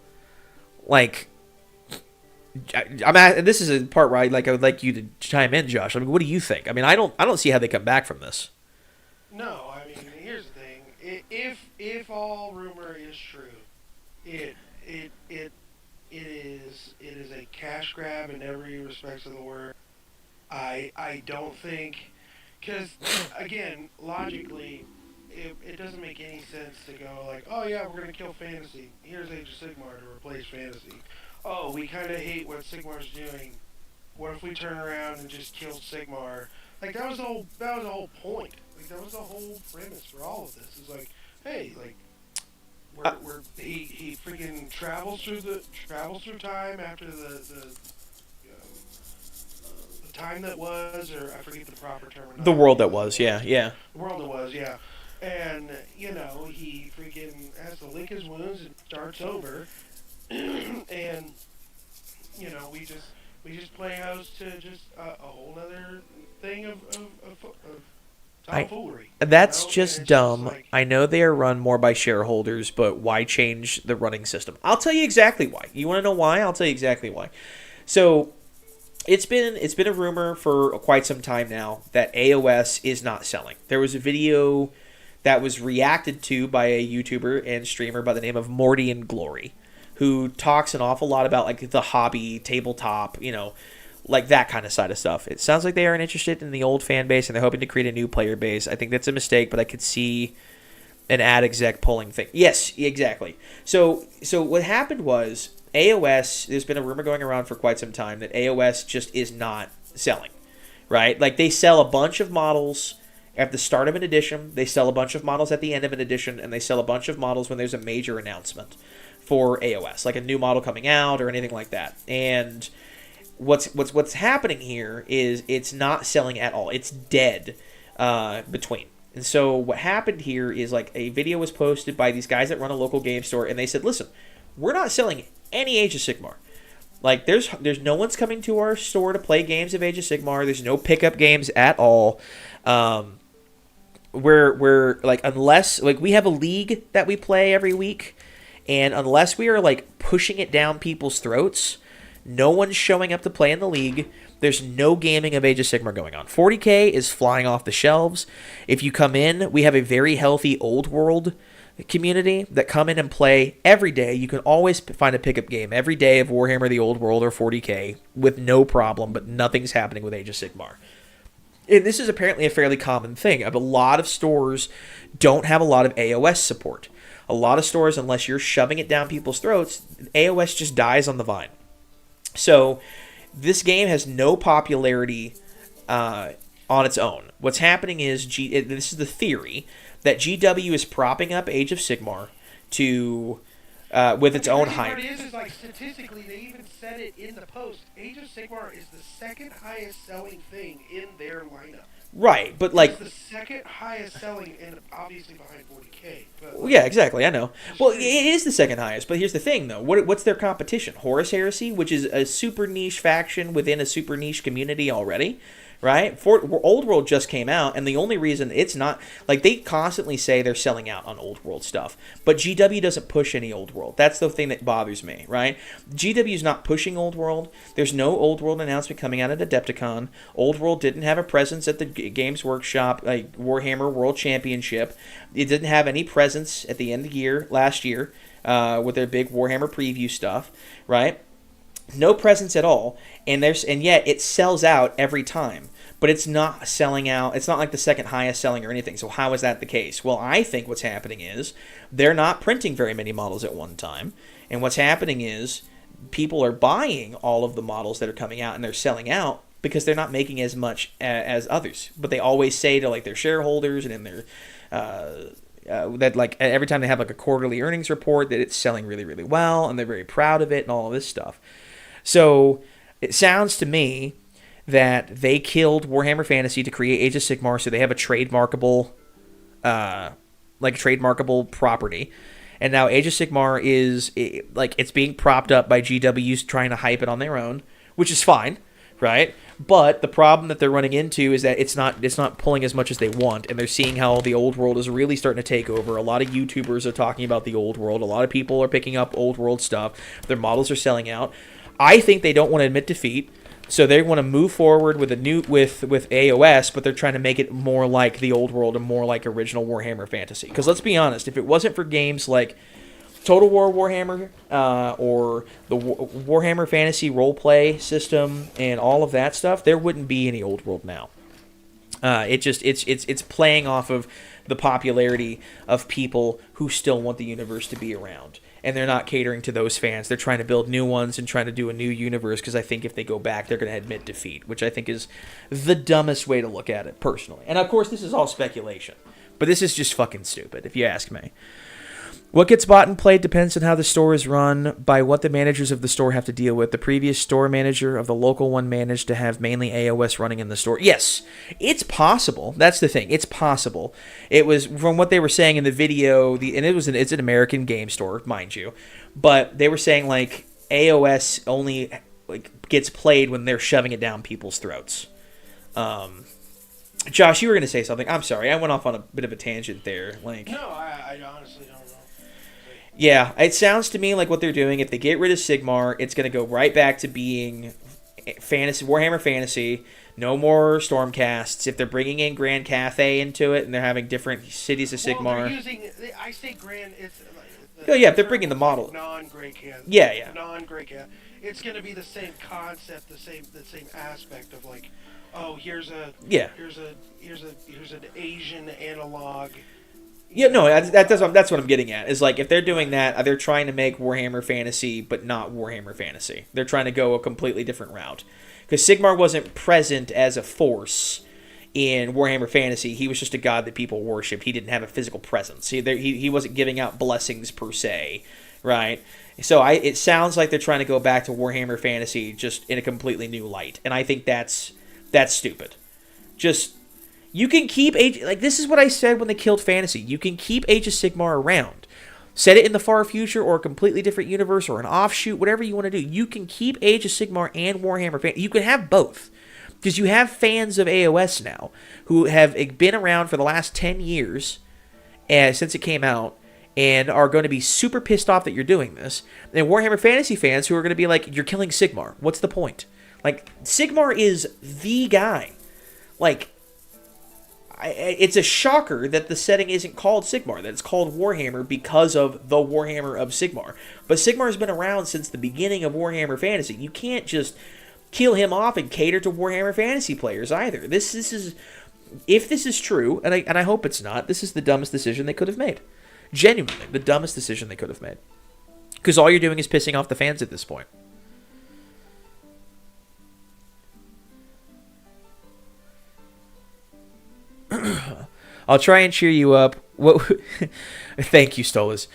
Like, this is a part where I would like you to chime in, Josh. I mean, what do you think? I mean, I don't see how they come back from this. No, I mean, here's the thing. If all rumor is true, it is a cash grab in every respect of the word. I don't think, because again, logically, it doesn't make any sense to go like, oh yeah, we're gonna kill fantasy. Here's Age of Sigmar to replace fantasy. Oh, we kind of hate what Sigmar's doing. What if we turn around and just kill Sigmar? Like, that was the whole point. Like, that was the whole premise for all of this. It's like, hey, like, he freaking travels through time after the time that was, or I forget the proper terminology. The world that was, yeah. The world that was, yeah. And, you know, he freaking has to lick his wounds and starts over. And, you know, we just play host to just a whole other thing of tomfoolery. That's you know? just dumb. Just like, I know they are run more by shareholders, but why change the running system? I'll tell you exactly why. You want to know why? I'll tell you exactly why. So, it's been a rumor for quite some time now that AOS is not selling. There was a video that was reacted to by a YouTuber and streamer by the name of Morty and Glory, who talks an awful lot about like the hobby, tabletop, you know, like that kind of side of stuff. It sounds like they aren't interested in the old fan base and they're hoping to create a new player base. I think that's a mistake, but I could see an ad exec pulling thing. Yes, exactly. So what happened was AOS, there's been a rumor going around for quite some time that AOS just is not selling, right? Like, they sell a bunch of models at the start of an edition, they sell a bunch of models at the end of an edition, and they sell a bunch of models when there's a major announcement for AOS, like a new model coming out or anything like that. And what's happening here is it's not selling at all. It's dead between. And so what happened here is, like, a video was posted by these guys that run a local game store, and they said, listen, we're not selling any Age of Sigmar. Like, there's no one's coming to our store to play games of Age of Sigmar. There's no pickup games at all. We're like, unless, like, we have a league that we play every week, and unless we are, like, pushing it down people's throats, no one's showing up to play in the league. There's no gaming of Age of Sigmar going on. 40k is flying off the shelves. If you come in, we have a very healthy old world community that come in and play every day. You can always find a pickup game every day of Warhammer the Old World or 40k with no problem, but nothing's happening with Age of Sigmar. And this is apparently a fairly common thing. A lot of stores don't have a lot of AOS support. A lot of stores, unless you're shoving it down people's throats, AOS just dies on the vine. So this game has no popularity on its own. What's happening is, this is the theory, that GW is propping up Age of Sigmar to, with its own hype. The crazy part is statistically, they even said it in the post. Age of Sigmar is the second highest selling thing in their lineup. Right, but like... It's the second highest selling, and obviously behind 40k. But yeah, exactly, I know. Well, it is the second highest, but here's the thing, though. What's their competition? Horus Heresy, which is a super niche faction within a super niche community already, right? Old World just came out, and the only reason it's not... Like, they constantly say they're selling out on Old World stuff, but GW doesn't push any Old World. That's the thing that bothers me, right? GW's not pushing Old World. There's no Old World announcement coming out at Adepticon. Old World didn't have a presence at the Games Workshop, like Warhammer World Championship. It didn't have any presence at the end of the year, last year, with their big Warhammer preview stuff, right? No presence at all, and yet it sells out every time. But it's not selling out. It's not like the second highest selling or anything. So how is that the case? Well, I think what's happening is they're not printing very many models at one time, and what's happening is people are buying all of the models that are coming out, and they're selling out because they're not making as much as others. But they always say to like their shareholders and in their that like every time they have like a quarterly earnings report that it's selling really, really well, and they're very proud of it and all of this stuff. So it sounds to me that they killed Warhammer Fantasy to create Age of Sigmar, so they have a trademarkable property. And now Age of Sigmar is it's being propped up by GWs trying to hype it on their own, which is fine, right? But the problem that they're running into is that it's not pulling as much as they want, and they're seeing how the Old World is really starting to take over. A lot of YouTubers are talking about the Old World. A lot of people are picking up Old World stuff. Their models are selling out. I think they don't want to admit defeat, so they want to move forward with with AOS, but they're trying to make it more like the Old World and more like original Warhammer Fantasy. Because let's be honest, if it wasn't for games like Total War Warhammer or the Warhammer Fantasy roleplay system and all of that stuff, there wouldn't be any Old World now. It's playing off of the popularity of people who still want the universe to be around. And they're not catering to those fans. They're trying to build new ones and trying to do a new universe because I think if they go back, they're going to admit defeat, which I think is the dumbest way to look at it, personally. And, of course, this is all speculation. But this is just fucking stupid, if you ask me. What gets bought and played depends on how the store is run, by what the managers of the store have to deal with. The previous store manager of the local one managed to have mainly AOS running in the store. Yes, it's possible. That's the thing. It's possible. It was, from what they were saying in the video, and it's an American game store, mind you, but they were saying, like, AOS only gets played when they're shoving it down people's throats. Josh, you were going to say something. I'm sorry. I went off on a bit of a tangent there. No, I honestly don't know. Yeah, it sounds to me like what they're doing, if they get rid of Sigmar, it's going to go right back to being Warhammer Fantasy, no more Stormcasts. If they're bringing in Grand Cathay into it and they're having different cities of Sigmar. Well, they're using, I say Grand, it's... if they're bringing the model. Non-Grey Cat. Yeah. Non-Grey Cat. It's going to be the same concept, the same aspect of like, oh, here's an Asian analog. Yeah, no, that's what I'm getting at. Is like if they're doing that, they're trying to make Warhammer Fantasy, but not Warhammer Fantasy. They're trying to go a completely different route. Because Sigmar wasn't present as a force in Warhammer Fantasy. He was just a god that people worshipped. He didn't have a physical presence. He wasn't giving out blessings per se, right? So it sounds like they're trying to go back to Warhammer Fantasy just in a completely new light, and I think that's stupid. You can keep this is what I said when they killed Fantasy. You can keep Age of Sigmar around. Set it in the far future or a completely different universe or an offshoot, whatever you want to do. You can keep Age of Sigmar and Warhammer Fantasy. You can have both. Because you have fans of AOS now who have been around for the last 10 years since it came out and are going to be super pissed off that you're doing this. And Warhammer Fantasy fans who are going to be like, you're killing Sigmar. What's the point? Like, Sigmar is the guy. Like, it's a shocker that the setting isn't called Sigmar, that it's called Warhammer because of the Warhammer of Sigmar. But Sigmar's been around since the beginning of Warhammer Fantasy. You can't just kill him off and cater to Warhammer Fantasy players either. This is, if this is true, and I hope it's not, this is the dumbest decision they could have made. Genuinely, the dumbest decision they could have made. Because all you're doing is pissing off the fans at this point. I'll try and cheer you up. What? Thank you, Stolas.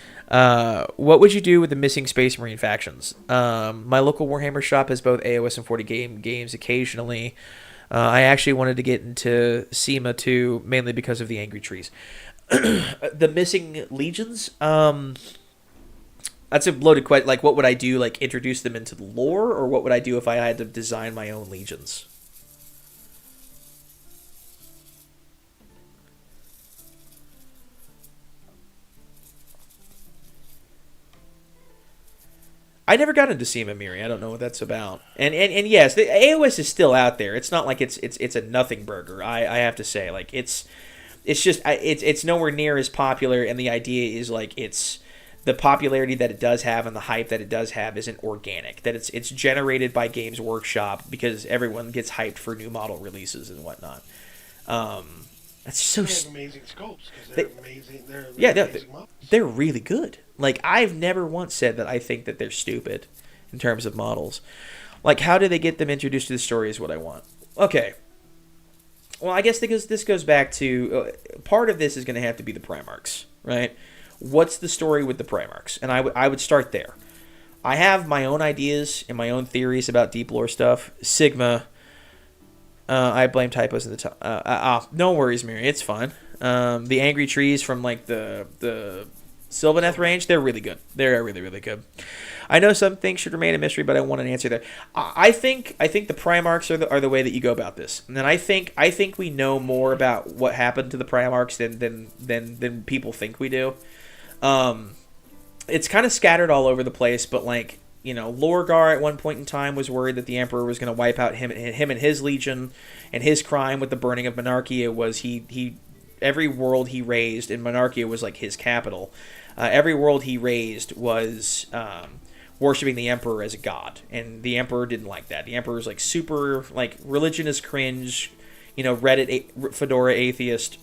What would you do with the missing Space Marine factions? My local Warhammer shop has both AOS and 40 games occasionally. I actually wanted to get into SEMA too, mainly because of the angry trees. The missing legions? That's a loaded question. Like, what would I do? Like, introduce them into the lore? Or what would I do if I had to design my own legions? I never got into SEMA Miri. I don't know what that's about. And yes, the AOS is still out there. It's not like it's a nothing burger. I have to say, like, it's just it's nowhere near as popular. And the idea is like it's the popularity that it does have and the hype that it does have isn't organic. That it's generated by Games Workshop because everyone gets hyped for new model releases and whatnot. That's so. They have amazing sculpts because they're amazing. They're amazing models. They're really good. Like, I've never once said that I think that they're stupid in terms of models. Like, how do they get them introduced to the story is what I want. Okay. Well, I guess this goes back to part of this is going to have to be the Primarchs, right? What's the story with the Primarchs? And I would start there. I have my own ideas and my own theories about deep lore stuff. Sigma. I blame typos at the top. No worries, Mary. It's fine. The angry trees from like the Sylvaneth range, they're really good. They're really, really good. I know some things should remain a mystery, but I want an answer there. I think the Primarchs are the way that you go about this. And then I think we know more about what happened to the Primarchs than people think we do. It's kind of scattered all over the place, but like, you know, Lorgar at one point in time was worried that the Emperor was going to wipe out him and his legion, and his crime with the burning of Monarchia was he every world he raised, and Monarchia was like his capital. Every world he raised was worshiping the Emperor as a god, and the Emperor didn't like that. The Emperor was like super, like, religion is cringe, you know, Reddit Fedora atheist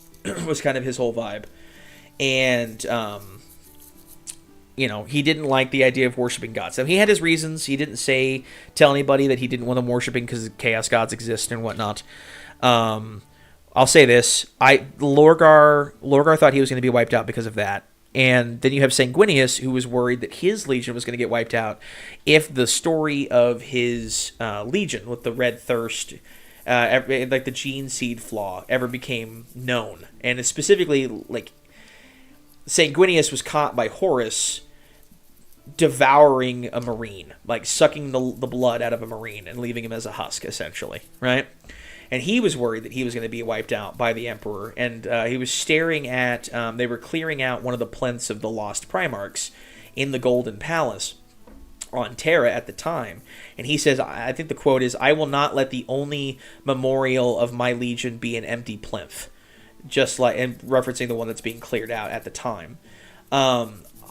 was kind of his whole vibe, and you know, he didn't like the idea of worshiping gods. So he had his reasons. He didn't tell anybody that he didn't want them worshiping because chaos gods exist and whatnot. I'll say this: Lorgar thought he was going to be wiped out because of that. And then you have Sanguinius, who was worried that his legion was going to get wiped out if the story of his legion with the red thirst, like the gene seed flaw, ever became known. And specifically, like, Sanguinius was caught by Horus devouring a Marine, like sucking the blood out of a Marine and leaving him as a husk, essentially, right? And he was worried that he was going to be wiped out by the Emperor, and he was staring at, they were clearing out one of the plinths of the Lost Primarchs in the Golden Palace on Terra at the time, and he says, I think the quote is, "I will not let the only memorial of my legion be an empty plinth," just like, and referencing the one that's being cleared out at the time.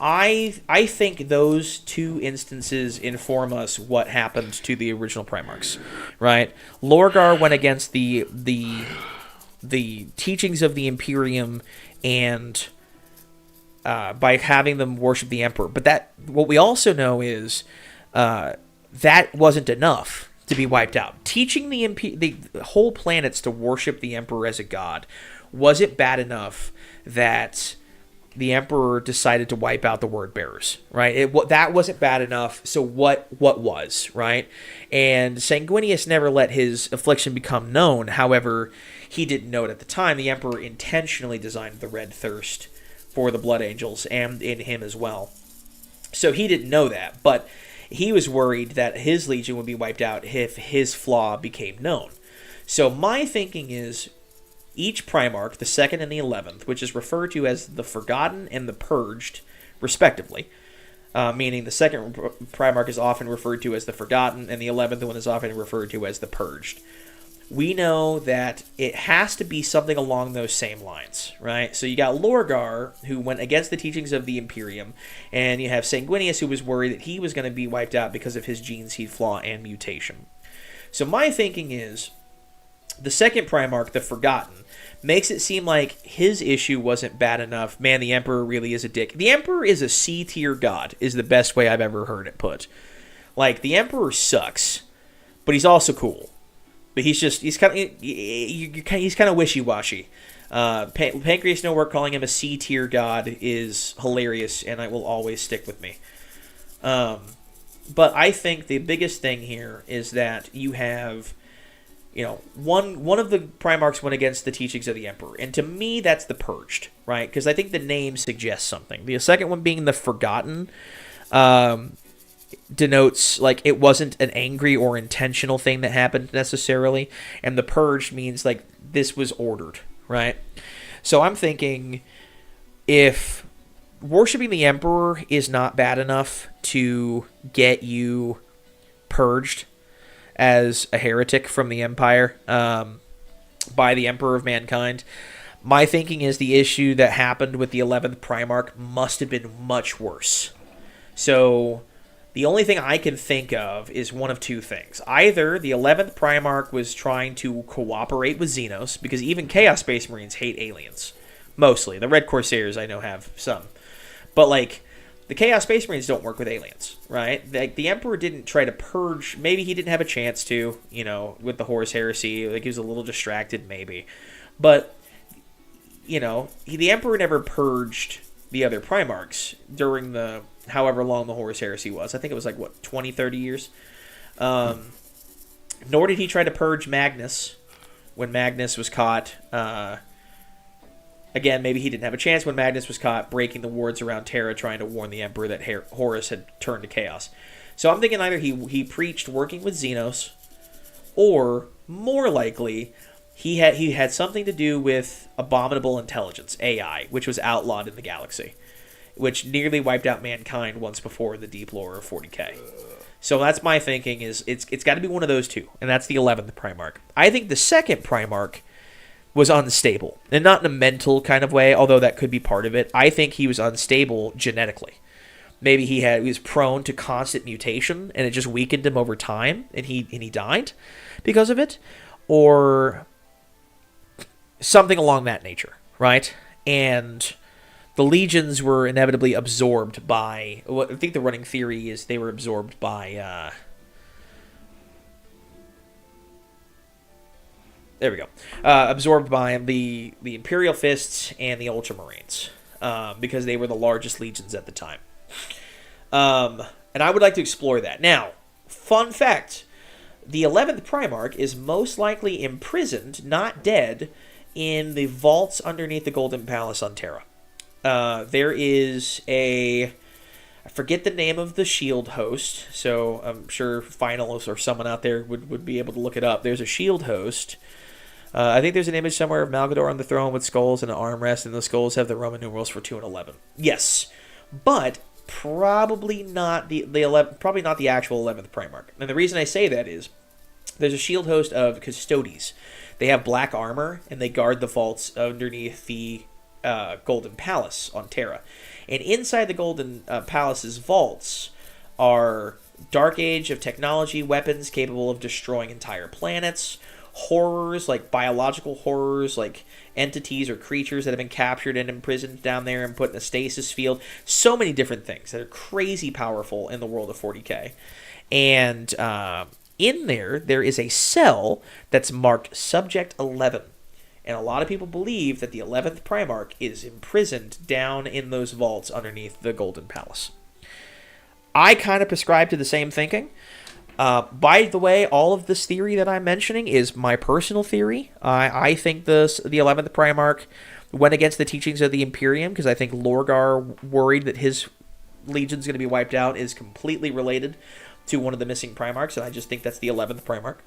I think those two instances inform us what happened to the original Primarchs, right? Lorgar went against the teachings of the Imperium and by having them worship the Emperor. But that, what we also know is that wasn't enough to be wiped out. Teaching the whole planets to worship the Emperor as a god wasn't bad enough that the Emperor decided to wipe out the word bearers, right? That wasn't bad enough, so what was, right? And Sanguinius never let his affliction become known. However, he didn't know it at the time. The Emperor intentionally designed the red thirst for the Blood Angels and in him as well. So he didn't know that, but he was worried that his legion would be wiped out if his flaw became known. So my thinking is, each Primarch, the 2nd and the 11th, which is referred to as the Forgotten and the Purged, respectively, meaning the 2nd Primarch is often referred to as the Forgotten, and the 11th one is often referred to as the Purged. We know that it has to be something along those same lines, right? So you got Lorgar, who went against the teachings of the Imperium, and you have Sanguinius, who was worried that he was going to be wiped out because of his gene seed flaw and mutation. So my thinking is, the 2nd Primarch, the Forgotten, makes it seem like his issue wasn't bad enough. Man, the Emperor really is a dick. The Emperor is a C-tier god, is the best way I've ever heard it put. Like, the Emperor sucks, but he's also cool. But he's kind of wishy-washy. Pancreas No Work calling him a C-tier god is hilarious, and it will always stick with me. But I think the biggest thing here is that you have, one of the Primarchs went against the teachings of the Emperor, and to me that's the Purged, right? Because I think the name suggests something. The second one being the Forgotten denotes like it wasn't an angry or intentional thing that happened necessarily, and the Purged means like this was ordered, right? So I'm thinking if worshiping the Emperor is not bad enough to get you purged as a heretic from the Empire by the Emperor of Mankind, my thinking is the issue that happened with the 11th Primarch must have been much worse. So the only thing I can think of is one of two things. Either the 11th Primarch was trying to cooperate with Xenos, because even Chaos Space Marines hate aliens. Mostly. The Red Corsairs, I know, have some. But, like, the Chaos Space Marines don't work with aliens, right? The Emperor didn't try to purge. Maybe he didn't have a chance to, with the Horus Heresy. Like, he was a little distracted, maybe. But, the Emperor never purged the other Primarchs during the however long the Horus Heresy was. I think it was, 20, 30 years? Nor did he try to purge Magnus when Magnus was caught. Again, maybe he didn't have a chance when Magnus was caught breaking the wards around Terra, trying to warn the Emperor that Horus had turned to chaos. So I'm thinking either he preached working with Xenos, or more likely he had something to do with abominable intelligence, AI, which was outlawed in the galaxy, which nearly wiped out mankind once before in the deep lore of 40k. So that's my thinking, is it's got to be one of those two, and that's the 11th Primarch. I think the second Primarch was unstable, and not in a mental kind of way, although that could be part of it. I think he was unstable genetically. Maybe he was prone to constant mutation, and it just weakened him over time, and he died because of it, or something along that nature, right? And the legions were inevitably absorbed by, I think the running theory is they were absorbed by, there we go. Absorbed by the Imperial Fists and the Ultramarines, because they were the largest legions at the time. And I would like to explore that. Now, fun fact, the 11th Primarch is most likely imprisoned, not dead, in the vaults underneath the Golden Palace on Terra. There is I forget the name of the shield host, so I'm sure finalists or someone out there would be able to look it up. There's a shield host. I think there's an image somewhere of Malgador on the throne with skulls and an armrest, and the skulls have the Roman numerals for 2 and 11. Yes, but probably not probably not the actual 11th Primarch. And the reason I say that is there's a shield host of Custodes. They have black armor, and they guard the vaults underneath the Golden Palace on Terra. And inside the Golden Palace's vaults are Dark Age of technology weapons capable of destroying entire planets, horrors, like biological horrors, like entities or creatures that have been captured and imprisoned down there and put in a stasis field. So many different things that are crazy powerful in the world of 40k. And in there is a cell that's marked Subject 11. And a lot of people believe that the 11th Primarch is imprisoned down in those vaults underneath the Golden Palace. I kind of prescribe to the same thinking. By the way, all of this theory that I'm mentioning is my personal theory. I think the 11th Primarch went against the teachings of the Imperium, because I think Lorgar, worried that his legion's going to be wiped out, is completely related to one of the missing Primarchs, and I just think that's the 11th Primarch.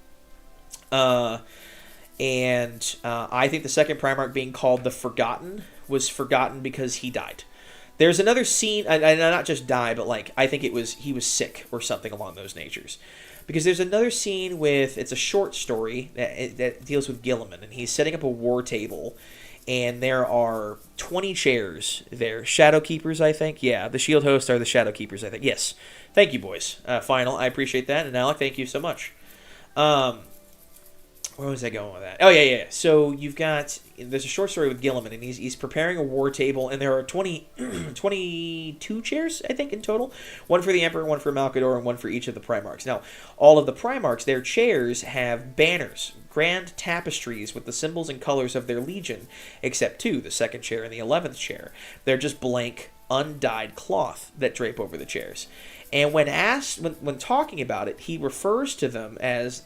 And I think the second Primarch, being called the Forgotten, was forgotten because he died. There's another scene, and not just die, but I think he was sick or something along those natures. Because there's another scene it's a short story that deals with Gilliman, and he's setting up a war table, and there are 20 chairs there. Shadow Keepers, I think. Yeah, the shield hosts are the Shadow Keepers, I think. Yes. Thank you, boys. Final, I appreciate that. And Alec, thank you so much. Where was I going with that? Oh, yeah. So there's a short story with Gilliman, and he's preparing a war table, and there are 22 chairs, I think, in total. One for the Emperor, one for Malcador, and one for each of the Primarchs. Now, all of the Primarchs, their chairs have banners, grand tapestries with the symbols and colors of their legion, except two, the second chair and the 11th chair. They're just blank, undyed cloth that drape over the chairs. And when asked, when talking about it, he refers to them as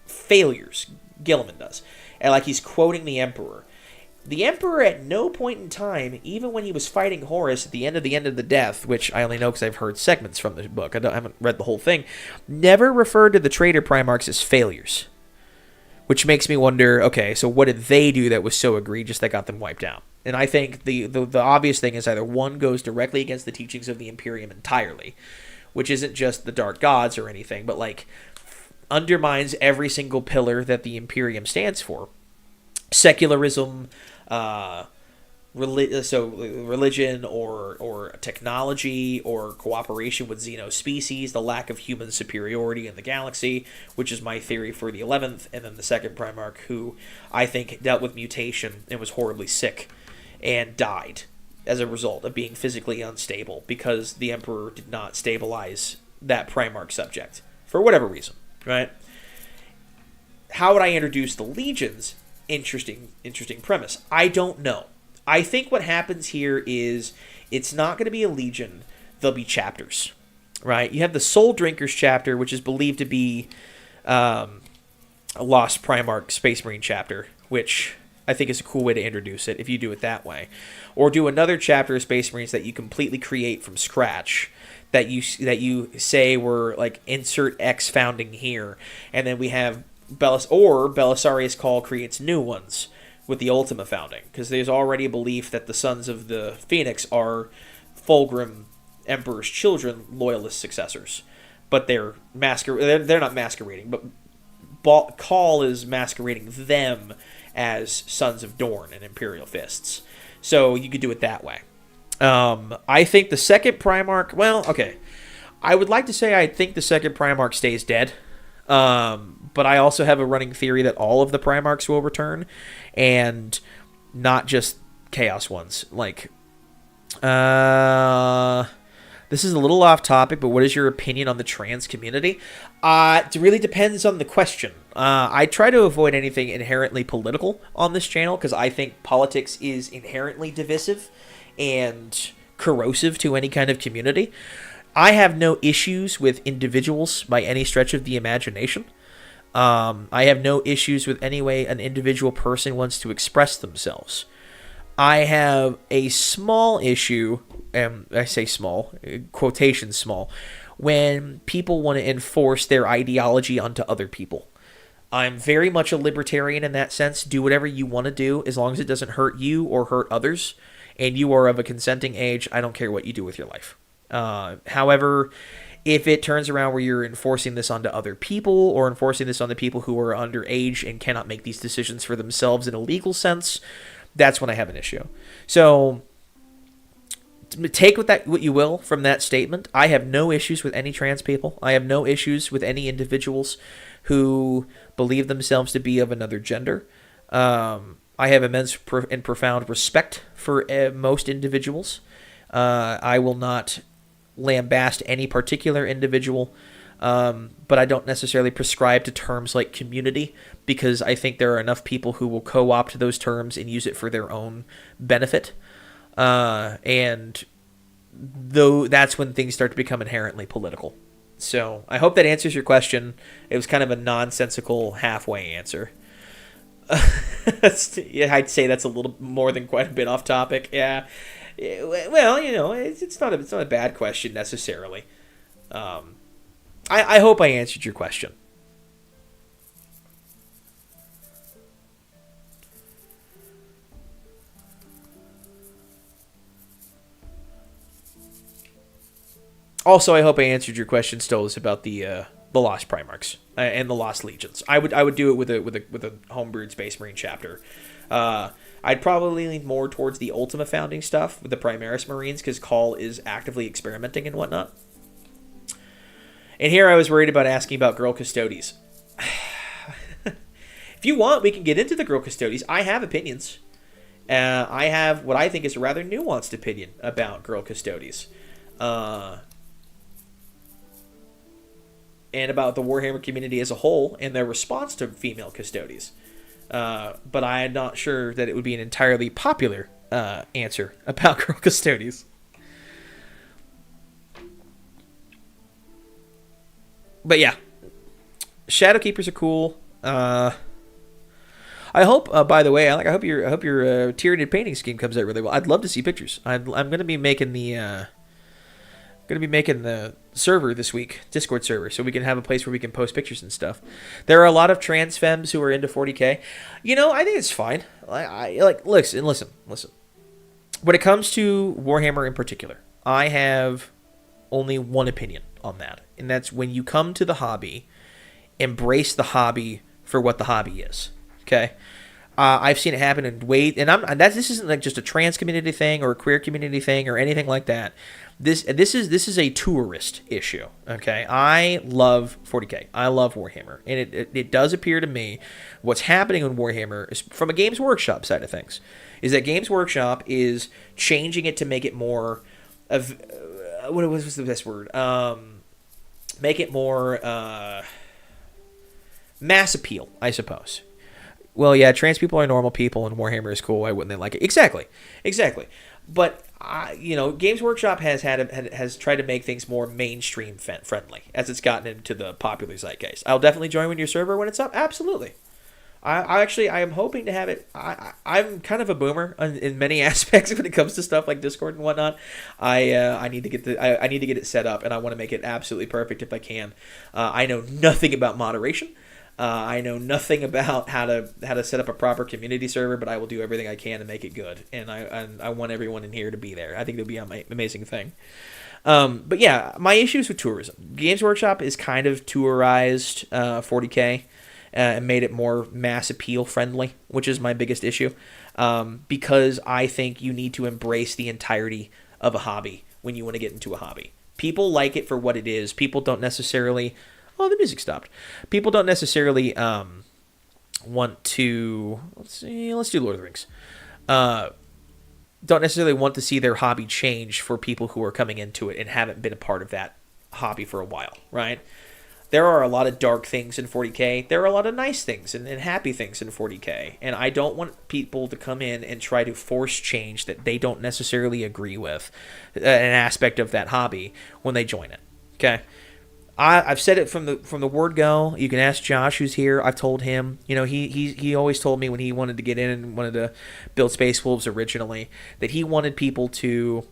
failures. Gilliman does, and like he's quoting the Emperor. The Emperor at no point in time, even when he was fighting Horus at the end of the Death, which I only know because I've heard segments from the book, I haven't read the whole thing, never referred to the traitor Primarchs as failures. Which makes me wonder, okay, so what did they do that was so egregious that got them wiped out? And I think the obvious thing is either one goes directly against the teachings of the Imperium entirely, which isn't just the Dark Gods or anything, but like undermines every single pillar that the Imperium stands for. Secularism, religion or technology or cooperation with xenospecies, the lack of human superiority in the galaxy, which is my theory for the 11th, and then the second Primarch, who I think dealt with mutation and was horribly sick and died as a result of being physically unstable because the Emperor did not stabilize that Primarch subject for whatever reason. Right? How would I introduce the legions? Interesting premise. I don't know. I think what happens here is it's not going to be a legion. There'll be chapters. Right? You have the Soul Drinkers chapter, which is believed to be a Lost Primarch Space Marine chapter, which I think is a cool way to introduce it if you do it that way. Or do another chapter of Space Marines that you completely create from scratch. That you say were like insert X founding here, and then we have Belisarius Call creates new ones with the Ultima founding, because there's already a belief that the Sons of the Phoenix are Fulgrim Emperor's children, loyalist successors, but they're not masquerading, but Call is masquerading them as Sons of Dorn and Imperial Fists, so you could do it that way. I think the second Primarch... Well, okay. I would like to say I think the second Primarch stays dead. But I also have a running theory that all of the Primarchs will return. And not just Chaos ones. Like... This is a little off topic, but what is your opinion on the trans community? It really depends on the question. I try to avoid anything inherently political on this channel, because I think politics is inherently divisive and corrosive to any kind of community. I have no issues with individuals by any stretch of the imagination. I have no issues with any way an individual person wants to express themselves. I have a small issue, and I say small, quotation small, when people want to enforce their ideology onto other people. I'm very much a libertarian in that sense. Do whatever you want to do as long as it doesn't hurt you or hurt others, and you are of a consenting age. I don't care what you do with your life. However, if it turns around where you're enforcing this onto other people or enforcing this on the people who are underage and cannot make these decisions for themselves in a legal sense, that's when I have an issue. So take what you will from that statement. I have no issues with any trans people. I have no issues with any individuals who believe themselves to be of another gender. I have immense and profound respect for most individuals. I will not lambast any particular individual, but I don't necessarily prescribe to terms like community, because I think there are enough people who will co-opt those terms and use it for their own benefit. And though that's when things start to become inherently political. So I hope that answers your question. It was kind of a nonsensical halfway answer. I'd say that's a little more than quite a bit off topic. Yeah. Well, it's not a bad question necessarily. I hope I answered your question. Also, I hope I answered your question, Stolas, about the Lost Primarchs and the Lost Legions. I would do it with a homebrewed Space Marine chapter. I'd probably lean more towards the Ultima founding stuff with the Primaris Marines, because Call is actively experimenting and whatnot. And here I was worried about asking about girl custodies. If you want, we can get into the Girl Custodies. I have opinions. I have what I think is a rather nuanced opinion about Girl Custodies. And about the Warhammer community as a whole and their response to female custodies. But I am not sure that it would be an entirely popular answer about Girl Custodies. But yeah, Shadow Keepers are cool. I hope. By the way, I hope your Tyranid painting scheme comes out really well. I'd love to see pictures. I'm going to be making the server this week, Discord server, so we can have a place where we can post pictures and stuff. There are a lot of trans femmes who are into 40k. I think it's fine. Listen. When it comes to Warhammer in particular, I have only one opinion on that, and that's when you come to the hobby, embrace the hobby for what the hobby is. Okay, I've seen it happen in ways, and this isn't like just a trans community thing or a queer community thing or anything like that. This is a tourist issue. Okay, I love 40k. I love Warhammer, and it does appear to me what's happening in Warhammer is, from a Games Workshop side of things, is that Games Workshop is changing it to make it more of what was the best word? Make it more mass appeal, I suppose. Well, yeah, trans people are normal people, and Warhammer is cool. Why wouldn't they like it? Exactly. But Games Workshop has tried to make things more mainstream friendly as it's gotten into the popular zeitgeist. I'll definitely join your server when it's up. Absolutely. I am hoping to have it. I'm kind of a boomer in many aspects when it comes to stuff like Discord and whatnot. I need to get it set up, and I want to make it absolutely perfect if I can. I know nothing about moderation. I know nothing about how to set up a proper community server, but I will do everything I can to make it good. And I want everyone in here to be there. I think it'll be an amazing thing. But yeah, my issues with tourism. Games Workshop is kind of tourized 40k. And made it more mass appeal friendly, which is my biggest issue. Because I think you need to embrace the entirety of a hobby when you want to get into a hobby. People like it for what it is. People don't necessarily... Oh, the music stopped. People don't necessarily want to... Let's do Lord of the Rings. Don't necessarily want to see their hobby change for people who are coming into it and haven't been a part of that hobby for a while, right? There are a lot of dark things in 40k. There are a lot of nice things and happy things in 40k. And I don't want people to come in and try to force change that they don't necessarily agree with an aspect of that hobby when they join it. Okay? I've said it from the word go. You can ask Josh, who's here. I've told him. He always told me when he wanted to get in and wanted to build Space Wolves originally that he wanted people to...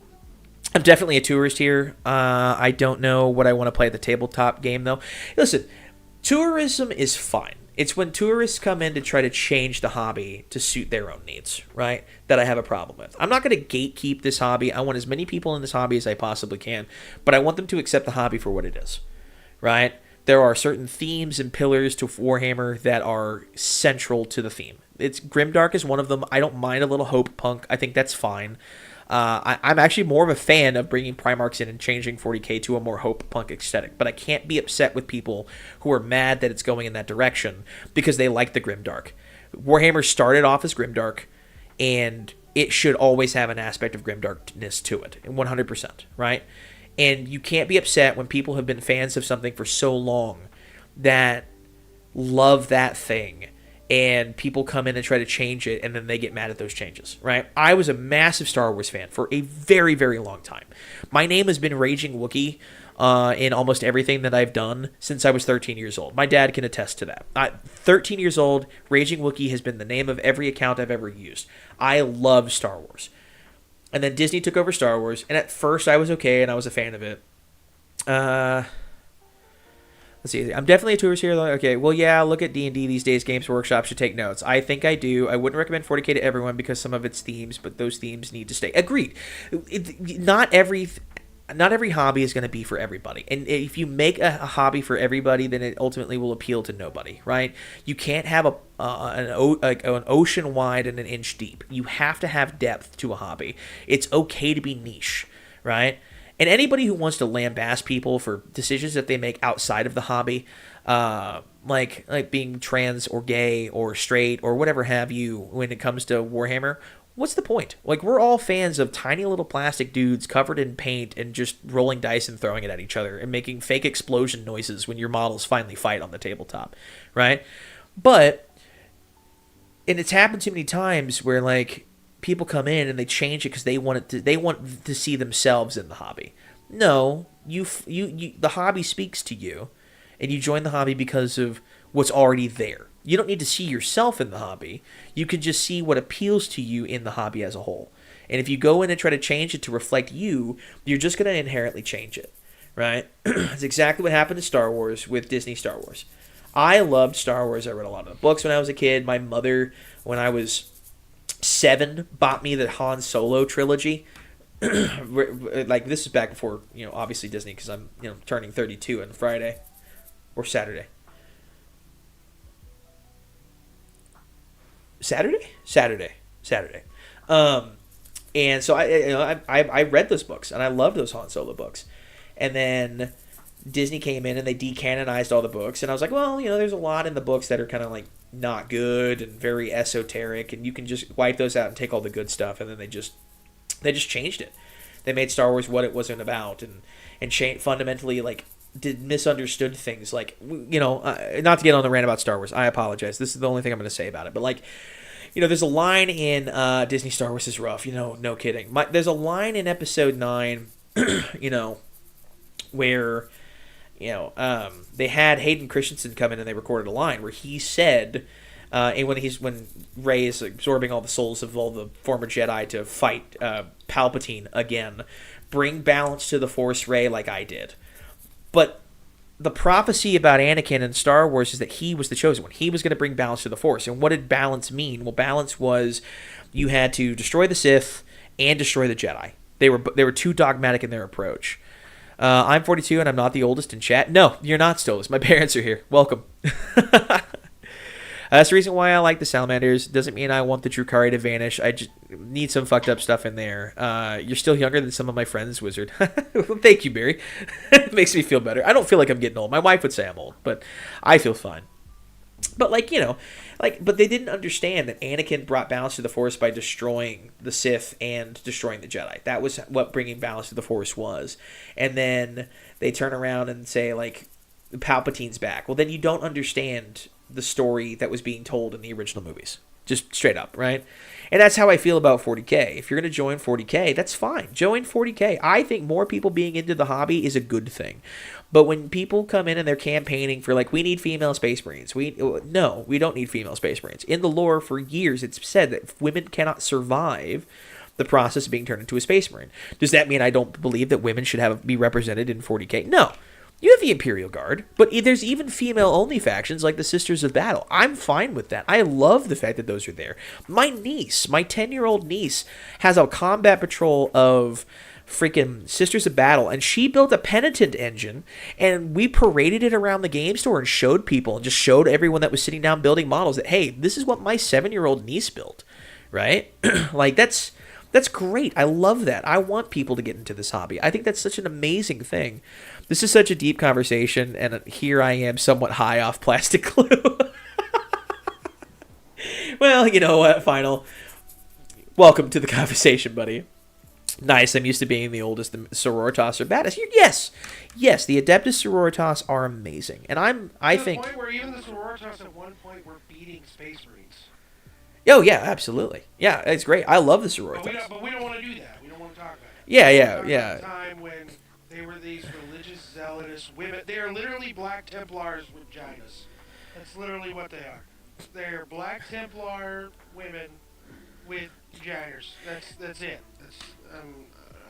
I'm definitely a tourist here. I don't know what I want to play at the tabletop game, though. Listen, tourism is fine. It's when tourists come in to try to change the hobby to suit their own needs, right, that I have a problem with. I'm not going to gatekeep this hobby. I want as many people in this hobby as I possibly can, but I want them to accept the hobby for what it is, right? There are certain themes and pillars to Warhammer that are central to the theme. Grimdark is one of them. I don't mind a little hope punk. I think that's fine. I'm actually more of a fan of bringing Primarchs in and changing 40k to a more hope punk aesthetic, but I can't be upset with people who are mad that it's going in that direction because they like the Grimdark. Warhammer started off as Grimdark, and it should always have an aspect of Grimdarkness to it, 100%, right? And you can't be upset when people have been fans of something for so long that love that thing, and people come in and try to change it, and then they get mad at those changes, right? I was a massive Star Wars fan for a very, very long time. My name has been Raging Wookiee in almost everything that I've done since I was 13 years old. My dad can attest to that. 13 years old, Raging Wookiee has been the name of every account I've ever used. I love Star Wars. And then Disney took over Star Wars, and at first I was okay, and I was a fan of it. Let's see. I'm definitely a tourist here. Okay, well, yeah, look at D&D these days. Games Workshop should take notes. I think I do. I wouldn't recommend 40k to everyone because some of its themes, but those themes need to stay. Agreed. Not every hobby is going to be for everybody. And if you make a hobby for everybody, then it ultimately will appeal to nobody, right? You can't have an ocean wide and an inch deep. You have to have depth to a hobby. It's okay to be niche, right? And anybody who wants to lambaste people for decisions that they make outside of the hobby, like being trans or gay or straight or whatever have you when it comes to Warhammer, what's the point? Like, we're all fans of tiny little plastic dudes covered in paint and just rolling dice and throwing it at each other and making fake explosion noises when your models finally fight on the tabletop, right? But, and it's happened too many times where, like, people come in and they change it because they want to see themselves in the hobby. No, you the hobby speaks to you, and you join the hobby because of what's already there. You don't need to see yourself in the hobby. You can just see what appeals to you in the hobby as a whole. And if you go in and try to change it to reflect you, you're just going to inherently change it, right? That's exactly what happened to Star Wars with Disney Star Wars. I loved Star Wars. I read a lot of the books when I was a kid. My mother, when I was 7, bought me the Han Solo trilogy. Like, this is back before, obviously Disney, because I'm, turning 32 on Friday or Saturday. Saturday. And so I read those books and I loved those Han Solo books. And then Disney came in and they decanonized all the books, and I was like, well, there's a lot in the books that are kind of like not good and very esoteric, and you can just wipe those out and take all the good stuff. And then they just changed it. They made Star Wars what it wasn't about, and fundamentally like did misunderstood things, like, not to get on the rant about Star Wars. I apologize. This is the only thing I'm going to say about it. But, like, there's a line in Disney Star Wars is rough. No kidding. There's a line in Episode 9, where, they had Hayden Christensen come in and they recorded a line where he said, and when Rey is absorbing all the souls of all the former Jedi to fight Palpatine again, bring balance to the Force, Rey, like I did. But the prophecy about Anakin in Star Wars is that he was the chosen one. He was going to bring balance to the Force. And what did balance mean? Well, balance was you had to destroy the Sith and destroy the Jedi. They were too dogmatic in their approach. I'm 42 and I'm not the oldest in chat. No, you're not, Stolas. My parents are here. Welcome. That's the reason why I like the Salamanders. Doesn't mean I want the Drukhari to vanish. I just need some fucked up stuff in there. You're still younger than some of my friends, Wizard. Thank you, Barry. It makes me feel better. I don't feel like I'm getting old. My wife would say I'm old, but I feel fine. But, but they didn't understand that Anakin brought balance to the Force by destroying the Sith and destroying the Jedi. That was what bringing balance to the Force was. And then they turn around and say, like, Palpatine's back. Well, then you don't understand the story that was being told in the original movies. Just straight up, right? And that's how I feel about 40K. If you're going to join 40K, that's fine. Join 40K. I think more people being into the hobby is a good thing. But when people come in and they're campaigning for, like, we need female Space Marines. No, we don't need female Space Marines. In the lore, for years, it's said that women cannot survive the process of being turned into a Space Marine. Does that mean I don't believe that women should be represented in 40K? No. You have the Imperial Guard, but there's even female-only factions like the Sisters of Battle. I'm fine with that. I love the fact that those are there. My 10-year-old niece, has a combat patrol of freaking Sisters of Battle, and she built a penitent engine, and we paraded it around the game store and showed people, and just showed everyone that was sitting down building models that, hey, this is what my 7-year-old niece built, right? Like, that's great. I love that. I want people to get into this hobby. I think that's such an amazing thing. This is such a deep conversation, and here I am somewhat high off plastic glue. Well, you know what, Final? Welcome to the conversation, buddy. Nice, I'm used to being the oldest. The Sororitas are badass. Yes, the Adeptus Sororitas are amazing. And I think... To the point where even the Sororitas at one point were beating Space Marines. Oh, yeah, absolutely. Yeah, it's great. I love the Sororitas. But we don't want to do that. We don't want to talk about it. Yeah. The time when they were these religious, zealous women. They are literally Black Templars with vaginas. That's literally what they are. They're Black Templar women with vaginas. That's it.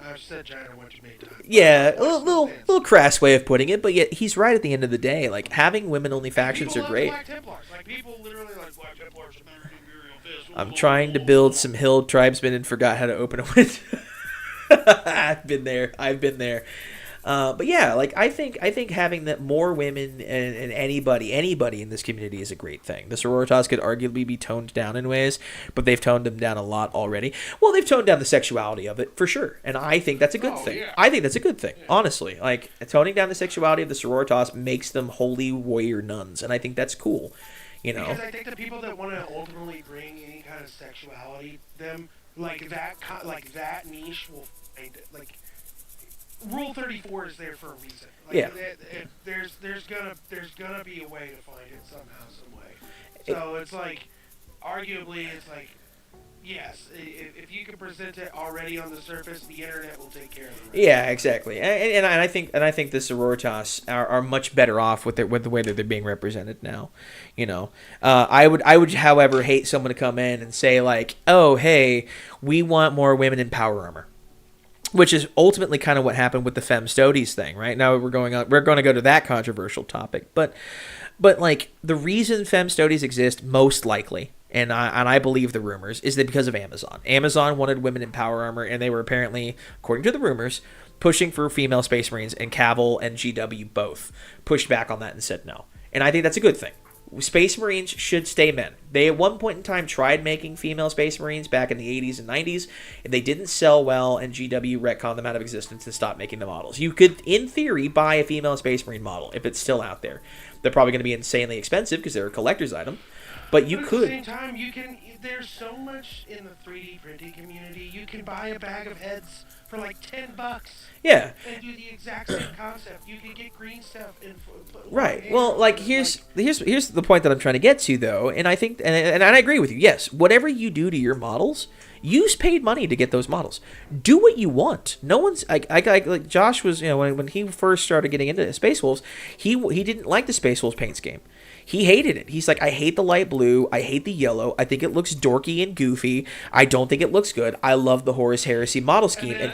I've said vagina one too many times. Yeah, a little crass way of putting it, but yet he's right at the end of the day. Like, having women-only factions are great. Black Templars. Like, people literally like Black Templars. I'm trying to build some hill tribesmen and forgot how to open a window. I've been there. But yeah, like I think having that more women and anybody in this community is a great thing. The sororitas could arguably be toned down in ways, but they've toned them down a lot already. Well, they've toned down the sexuality of it for sure, and I think that's a good thing. Yeah. I think that's a good thing, honestly. Like toning down the sexuality of the sororitas makes them holy warrior nuns, and I think that's cool. You know, because I think the people that want to ultimately bring any kind of sexuality, them like that niche will find it. Like Rule 34 is there for a reason. Like, yeah. There's gonna be a way to find it somehow, some way. So it's like, arguably, it's like, yes, if you can present it already on the surface, the internet will take care of it. Yeah, exactly. And I think the sororitas are much better off with the way that they're being represented now. You know, I would, however, hate someone to come in and say like, oh, hey, we want more women in power armor. Which is ultimately kind of what happened with the Femstodes thing, right? Now we're going to go to that controversial topic, but like the reason Femstodes exist most likely, and I believe the rumors, is that because of Amazon. Amazon wanted women in power armor, and they were apparently, according to the rumors, pushing for female Space Marines, and Cavill and GW both pushed back on that and said no. And I think that's a good thing. Space Marines should stay men. They at one point in time tried making female Space Marines back in the 80s and 90s, and they didn't sell well, and GW retconned them out of existence and stopped making the models. You could, in theory, buy a female Space Marine model if it's still out there. They're probably going to be insanely expensive because they're a collector's item, but you could. At the same time, you can. There's so much in the 3D printing community. You can buy a bag of heads for like $10. Yeah. And do the exact same concept. You can get green stuff in. Right. Well, like here's the point that I'm trying to get to though, and I think and I agree with you. Yes, whatever you do to your models, use paid money to get those models. Do what you want. No one's like Josh was, you know, when he first started getting into Space Wolves, he didn't like the Space Wolves paint scheme. He hated it. He's like, I hate the light blue. I hate the yellow. I think it looks dorky and goofy. I don't think it looks good. I love the Horus Heresy model scheme.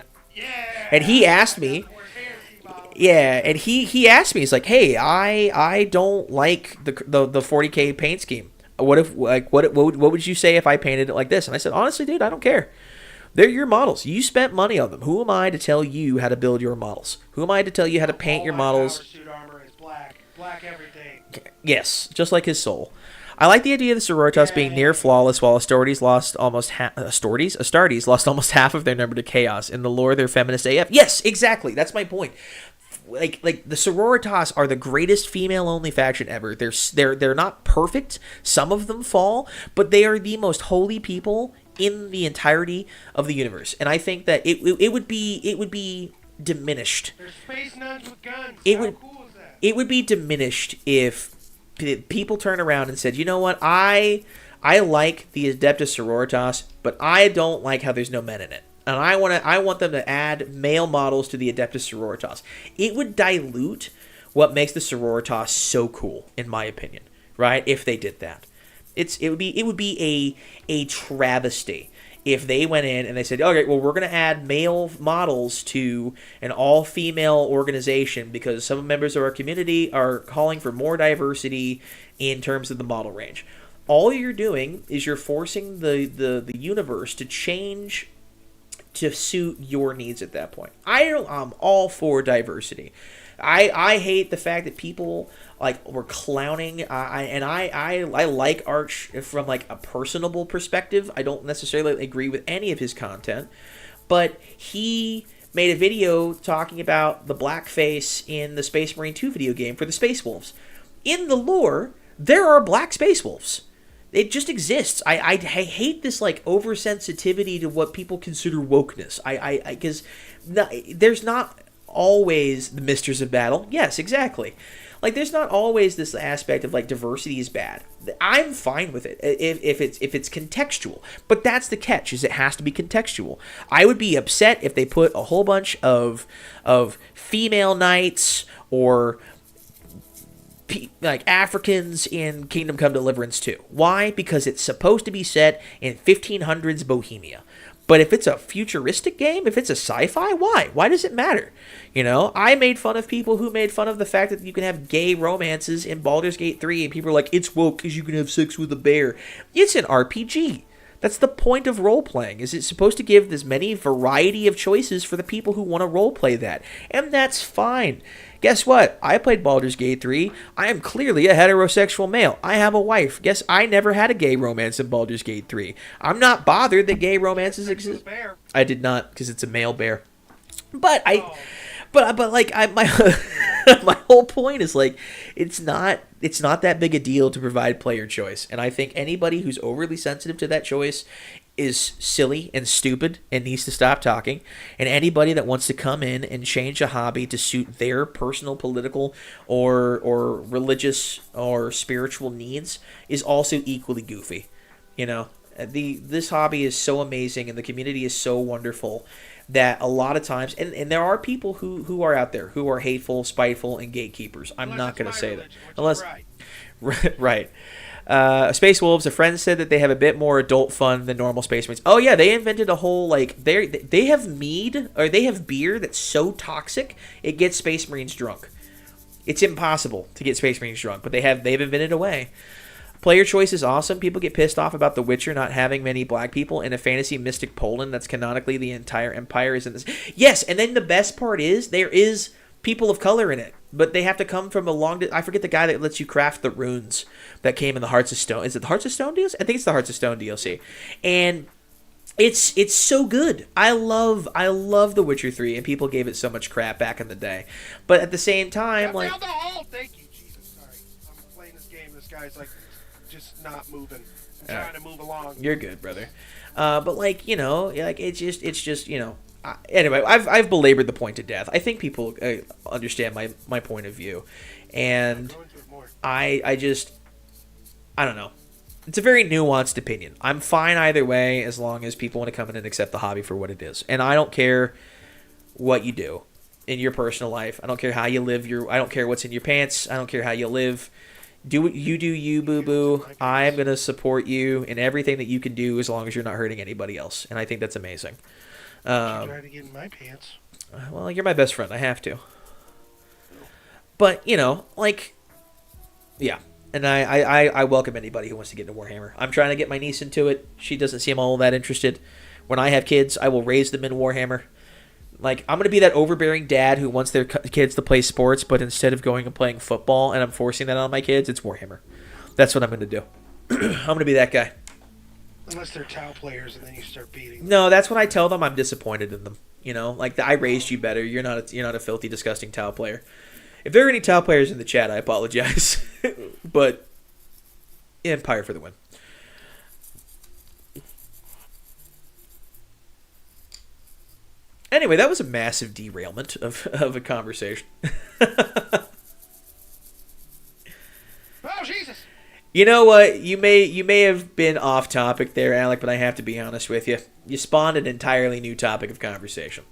And he asked me, yeah, and he asked me, he's like, hey, I don't like the 40K paint scheme. What would you say if I painted it like this? And I said, honestly, dude, I don't care. They're your models. You spent money on them. Who am I to tell you how to build your models? Who am I to tell you how to paint your models? Suit armor is black everything. Yes, just like his soul. I like the idea of the sororitas being near flawless, while Astartes lost almost half of their number to chaos. In the lore, they're feminist AF. Yes, exactly. That's my point. Like the sororitas are the greatest female-only faction ever. They're not perfect. Some of them fall, but they are the most holy people in the entirety of the universe. And I think that it would be diminished. They're space nuns with guns. How cool is that? It would be diminished if people turn around and said, you know what, I like the Adeptus Sororitas, but I don't like how there's no men in it. And I want them to add male models to the Adeptus Sororitas. It would dilute what makes the Sororitas so cool, in my opinion, right? If they did that. It would be a travesty if they went in and they said, okay, well, we're going to add male models to an all-female organization because some members of our community are calling for more diversity in terms of the model range. All you're doing is you're forcing the universe to change to suit your needs at that point. I'm all for diversity. I hate the fact that people were clowning. I like Arch from like a personable perspective. I don't necessarily agree with any of his content, but he made a video talking about the blackface in the Space Marine 2 video game for the Space Wolves. In the lore, there are black Space Wolves. It just exists. I hate this like oversensitivity to what people consider wokeness. Because there's not always the misters of battle. Yes, exactly. Like there's not always this aspect of like diversity is bad. I'm fine with it if it's contextual. But that's the catch, is it has to be contextual. I would be upset if they put a whole bunch of female knights or like Africans in Kingdom Come Deliverance 2. Why? Because it's supposed to be set in 1500s Bohemia. But if it's a futuristic game, if it's a sci-fi, why? Why does it matter? You know, I made fun of people who made fun of the fact that you can have gay romances in Baldur's Gate 3, and people are like, it's woke because you can have sex with a bear. It's an RPG. That's the point of role-playing. Is it's supposed to give as many variety of choices for the people who want to role-play that. And that's fine. Guess what? I played Baldur's Gate 3. I am clearly a heterosexual male. I have a wife. Guess I never had a gay romance in Baldur's Gate 3. I'm not bothered that gay romances exist. I did not, because it's a male bear. But my my whole point is like it's not that big a deal to provide player choice, and I think anybody who's overly sensitive to that choice is silly and stupid and needs to stop talking. And anybody that wants to come in and change a hobby to suit their personal political or religious or spiritual needs is also equally goofy. You know, this hobby is so amazing and the community is so wonderful that a lot of times, and there are people who are out there who are hateful, spiteful, and gatekeepers. I'm not going to say that. Unless, right. Space Wolves, a friend said that they have a bit more adult fun than normal Space Marines. Oh yeah, they invented a whole, like, they have mead, or they have beer that's so toxic, it gets Space Marines drunk. It's impossible to get Space Marines drunk, but they've invented a way. Player choice is awesome. People get pissed off about The Witcher not having many black people in a fantasy mystic Poland that's canonically the entire empire is in this. Yes, and then the best part is there is people of color in it, but they have to come from a long... I forget the guy that lets you craft the runes that came in the Hearts of Stone. Is it the Hearts of Stone DLC? I think it's the Hearts of Stone DLC. And it's so good. I love The Witcher 3, and people gave it so much crap back in the day. But at the same time, like... Thank you, Jesus. Sorry. I'm playing this game. This guy's like... just not moving. I'm trying to move along. You're good, brother. But like, you know, like it's just you know. Anyway, I've belabored the point to death. I think people understand my point of view, and I don't know. It's a very nuanced opinion. I'm fine either way as long as people want to come in and accept the hobby for what it is, and I don't care what you do in your personal life. I don't care how you live I don't care what's in your pants. I don't care how you live. Do what you do, you boo-boo. I'm going to support you in everything that you can do as long as you're not hurting anybody else. And I think that's amazing. Try to get in my pants. Well, you're my best friend. I have to. But, you know, like, yeah. And I welcome anybody who wants to get into Warhammer. I'm trying to get my niece into it. She doesn't seem all that interested. When I have kids, I will raise them in Warhammer. Like, I'm going to be that overbearing dad who wants their kids to play sports, but instead of going and playing football and I'm forcing that on my kids, it's Warhammer. That's what I'm going to do. I'm going to be that guy. Unless they're Tau players and then you start beating them. No, that's when I tell them I'm disappointed in them. You know, like, I raised you better. You're not a filthy, disgusting Tau player. If there are any Tau players in the chat, I apologize. But Empire for the win. Anyway, that was a massive derailment of a conversation. Oh, Jesus! You know what? You may have been off topic there, Alec, but I have to be honest with you. You spawned an entirely new topic of conversation.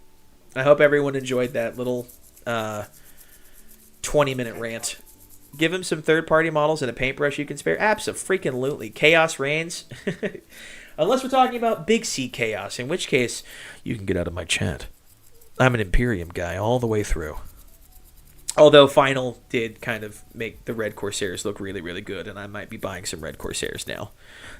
I hope everyone enjoyed that little 20-minute rant. Give him some third-party models and a paintbrush you can spare. Abso-freaking-lutely. Chaos reigns. Unless we're talking about Big C Chaos, in which case you can get out of my chat. I'm an Imperium guy all the way through. Although Final did kind of make the Red Corsairs look really, really good, and I might be buying some Red Corsairs now.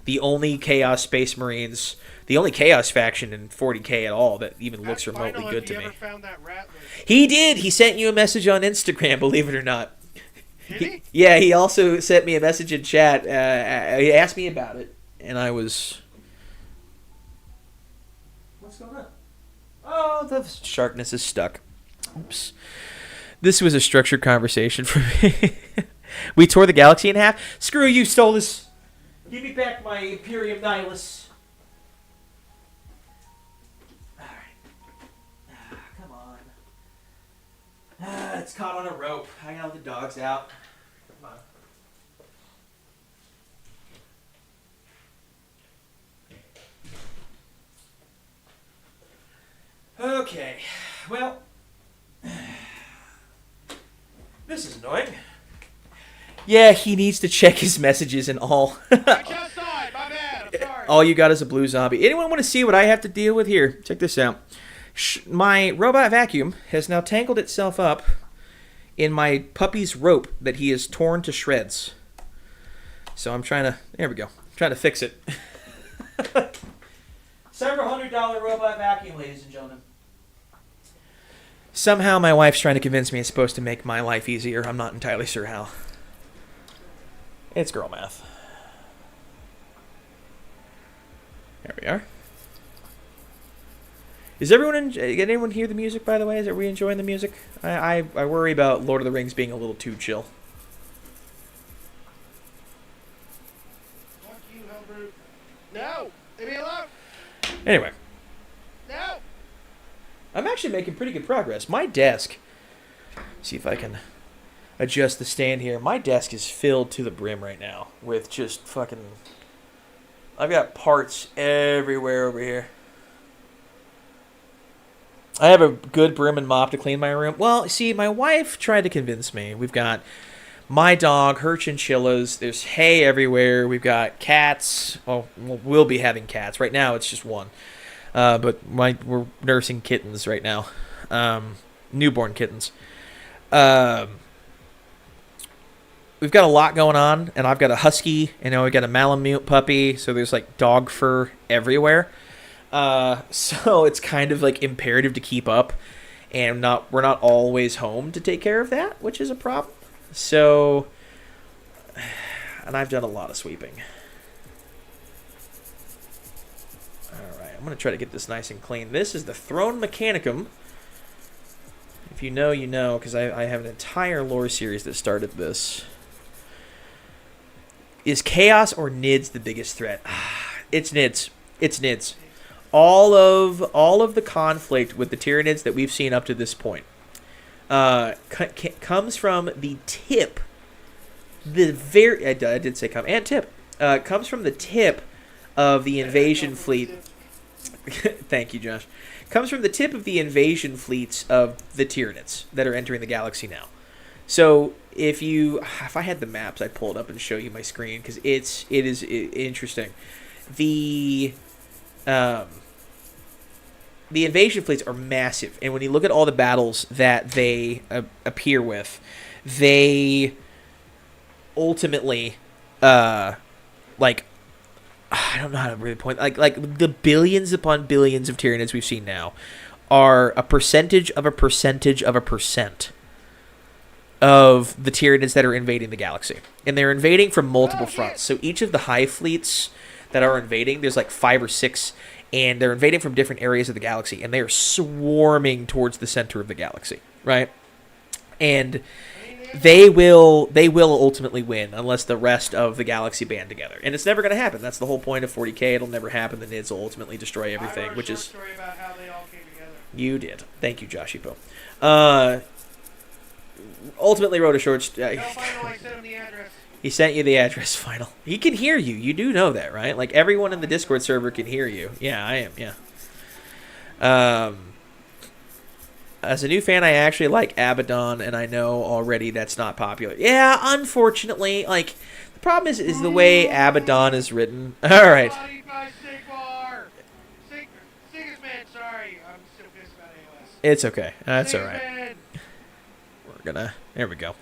The only Chaos Space Marines, the only Chaos faction in 40k at all that even looks remotely good to me. Found that rat He did! He sent you a message on Instagram, believe it or not. Did he? Yeah, he also sent me a message in chat. He asked me about it, and I was... What's going on? Oh, the sharkness is stuck. Oops. This was a structured conversation for me. We tore the galaxy in half. Screw you, Stolas. Give me back my Imperium Nihilus. Alright. Come on. It's caught on a rope. I gotta let the dogs out. Come on. Okay. Well... This is annoying. Yeah, he needs to check his messages and all. I just saw it. My bad. I'm sorry. All you got is a blue zombie. Anyone want to see what I have to deal with here? Check this out. My robot vacuum has now tangled itself up in my puppy's rope that he has torn to shreds. So I'm trying to... There we go. I'm trying to fix it. Several $100 robot vacuum, ladies and gentlemen. Somehow my wife's trying to convince me it's supposed to make my life easier. I'm not entirely sure how. It's girl math. There we are. Is everyone can anyone hear the music, by the way? Are we enjoying the music? I worry about Lord of the Rings being a little too chill. Fuck you, Hellbrute. No! Leave me alone! Anyway. No! I'm actually making pretty good progress. My desk, see if I can adjust the stand here. My desk is filled to the brim right now with just fucking... I've got parts everywhere over here. I have a good broom and mop to clean my room. Well, see, my wife tried to convince me. We've got my dog, her chinchillas. There's hay everywhere. We've got cats. Oh, we'll be having cats. Right now, it's just one. But we're nursing kittens right now. Newborn kittens. We've got a lot going on, and I've got a husky, and we've got a Malamute puppy, so there's like dog fur everywhere. So it's kind of like imperative to keep up, and we're not always home to take care of that, which is a problem. So, and I've done a lot of sweeping. All right, I'm gonna try to get this nice and clean. This is the Throne Mechanicum. If you know, you know, because I have an entire lore series that started this. Is Chaos or Nids the biggest threat? It's Nids. It's Nids. All of the conflict with the Tyranids that we've seen up to this point comes from the tip. I did say come and tip. Comes from the tip of the invasion fleet. Thank you, Josh. Comes from the tip of the invasion fleets of the Tyranids that are entering the galaxy now. So if I had the maps, I'd pull it up and show you my screen because it is interesting. The invasion fleets are massive, and when you look at all the battles that they appear with, they ultimately, I don't know how to really point, like the billions upon billions of Tyranids we've seen now are a percentage of a percentage of a percent of the Tyranids that are invading the galaxy, and they're invading from multiple fronts. So each of the hive fleets that are invading, there's like 5 or 6. And they're invading from different areas of the galaxy, and they are swarming towards the center of the galaxy, right? And they will ultimately win unless the rest of the galaxy band together. And it's never going to happen. That's the whole point of 40K. It'll never happen. The Nids will ultimately destroy everything, I wrote a short story about how they all came together. You did. Thank you, Josh Epo. Ultimately wrote a short story. Tell Final I sent him the address. He sent you the address, Final. He can hear you. You do know that, right? Like, everyone in the Discord server can hear you. Yeah, I am, yeah. As a new fan, I actually like Abaddon, and I know already that's not popular. Yeah, unfortunately, like, the problem is the way Abaddon is written. All right. Sorry, I'm still pissed about AOS. It's okay. That's all right. We're gonna... There we go.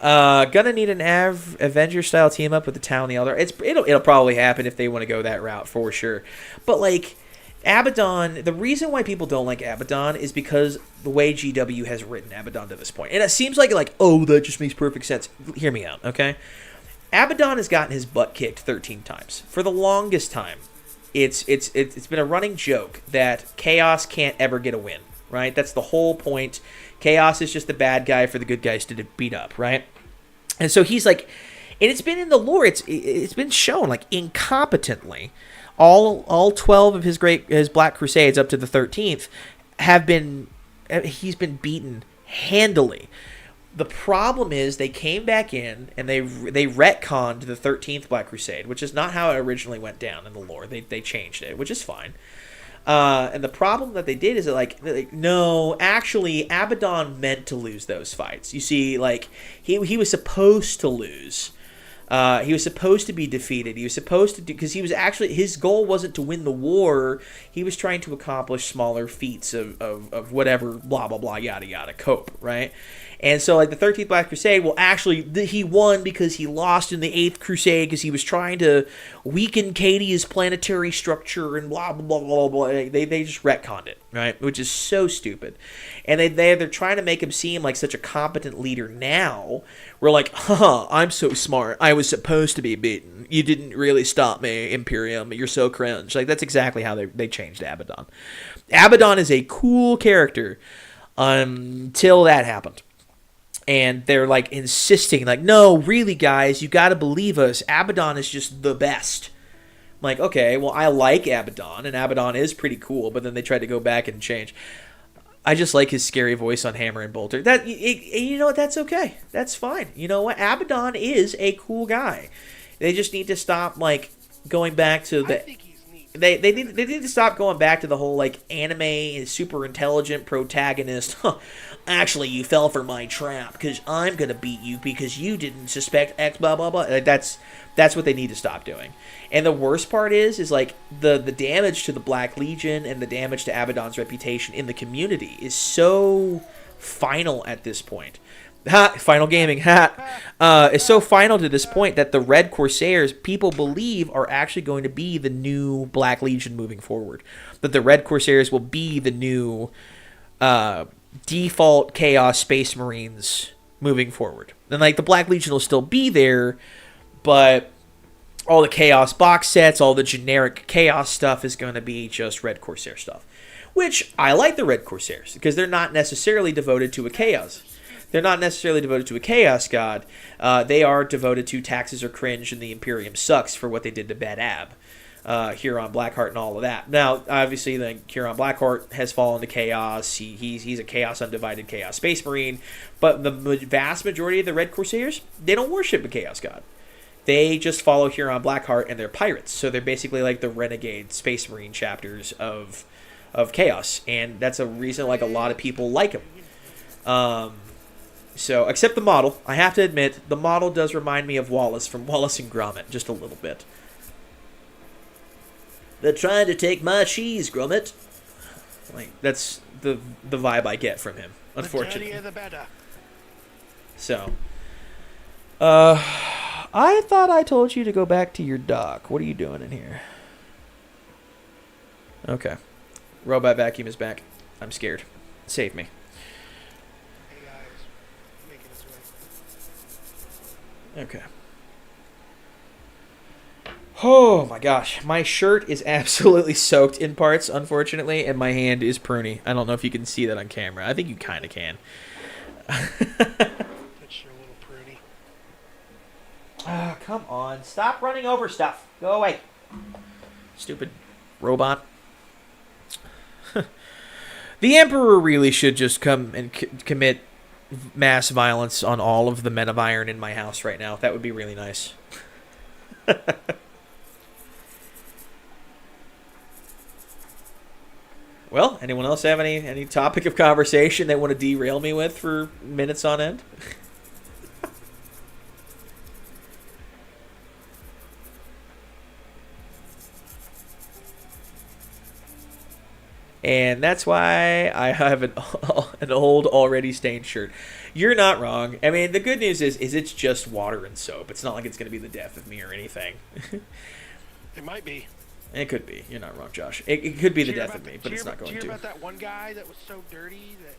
Gonna need an Avenger style team up with the Town and the Elder. It'll probably happen if they want to go that route for sure. But like Abaddon, the reason why people don't like Abaddon is because the way GW has written Abaddon to this point. And it seems like oh, that just makes perfect sense. Hear me out, okay? Abaddon has gotten his butt kicked 13 times. For the longest time, it's been a running joke that Chaos can't ever get a win, right? That's the whole point. Chaos is just the bad guy for the good guys to beat up, right? And so he's like, and it's been in the lore, it's been shown like incompetently. All 12 of his Black Crusades up to the 13th he's been beaten handily. The problem is they came back in and they retconned the 13th Black Crusade, which is not how it originally went down in the lore. They changed it, which is fine. And the problem that they did is that no, actually Abaddon meant to lose those fights. You see, like he was supposed to lose He was supposed to be defeated. He was supposed to do, because he was actually, his goal wasn't to win the war. He was trying to accomplish smaller feats of whatever, blah, blah, blah, yada, yada, cope, right? And so, like, the 13th Black Crusade, well, actually, he won because he lost in the 8th Crusade because he was trying to weaken Cadia's planetary structure and blah, blah, blah, blah, blah. They just retconned it, right? Which is so stupid. And they're trying to make him seem like such a competent leader now. We're like, I'm so smart. I was supposed to be beaten. You didn't really stop me, Imperium. You're so cringe. Like, that's exactly how they changed Abaddon. Abaddon is a cool character until that happened. And they're, like, insisting, like, no, really, guys, you got to believe us. Abaddon is just the best. I'm like, okay, well, I like Abaddon, and Abaddon is pretty cool, but then they tried to go back and change. I just like his scary voice on Hammer and Bolter. You know what? That's okay. That's fine. You know what? Abaddon is a cool guy. They just need to stop, like, going back to the... I think he's neat. They need to stop going back to the whole, like, anime super intelligent protagonist. Actually, you fell for my trap because I'm going to beat you because you didn't suspect X, blah, blah, blah. Like, that's what they need to stop doing. And the worst part is like, the damage to the Black Legion and the damage to Abaddon's reputation in the community is so final at this point. Final gaming, is so final to this point that the Red Corsairs, people believe, are actually going to be the new Black Legion moving forward. That the Red Corsairs will be the new default Chaos Space Marines moving forward. And, like, the Black Legion will still be there, but all the Chaos box sets, all the generic Chaos stuff is going to be just Red Corsair stuff. Which, I like the Red Corsairs, because they're not necessarily devoted to a Chaos. They're not necessarily devoted to a Chaos God. They are devoted to taxes or cringe, and the Imperium sucks for what they did to Bad Ab. Huron Blackheart and all of that. Now, obviously, the Huron Blackheart has fallen to Chaos. He's a Chaos Undivided Chaos Space Marine. But the vast majority of the Red Corsairs, they don't worship a Chaos God. They just follow Huron Blackheart, and they're pirates. So they're basically like the Renegade Space Marine chapters of Chaos. And that's a reason, like, a lot of people like them. So, except the model. I have to admit, the model does remind me of Wallace from Wallace and Gromit, just a little bit. They're trying to take my cheese, Gromit. Like, that's the vibe I get from him, unfortunately. The dirtier the better. So, I thought I told you to go back to your dock. What are you doing in here? Okay. Robot vacuum is back. I'm scared. Save me. Okay. Oh my gosh. My shirt is absolutely soaked in parts, unfortunately, and my hand is pruny. I don't know if you can see that on camera. I think you kind of can. That's your little pruny. Ah, come on. Stop running over stuff. Go away. Stupid robot. The Emperor really should just come and commit mass violence on all of the Men of Iron in my house right now. That would be really nice. Well, anyone else have any topic of conversation they want to derail me with for minutes on end? And that's why I have an old, already stained shirt. You're not wrong. I mean, the good news is it's just water and soap. It's not like it's going to be the death of me or anything. It might be. It could be. You're not wrong, Josh. It could be the death of me, but it's not going to. Did you hear about that one guy that was so dirty that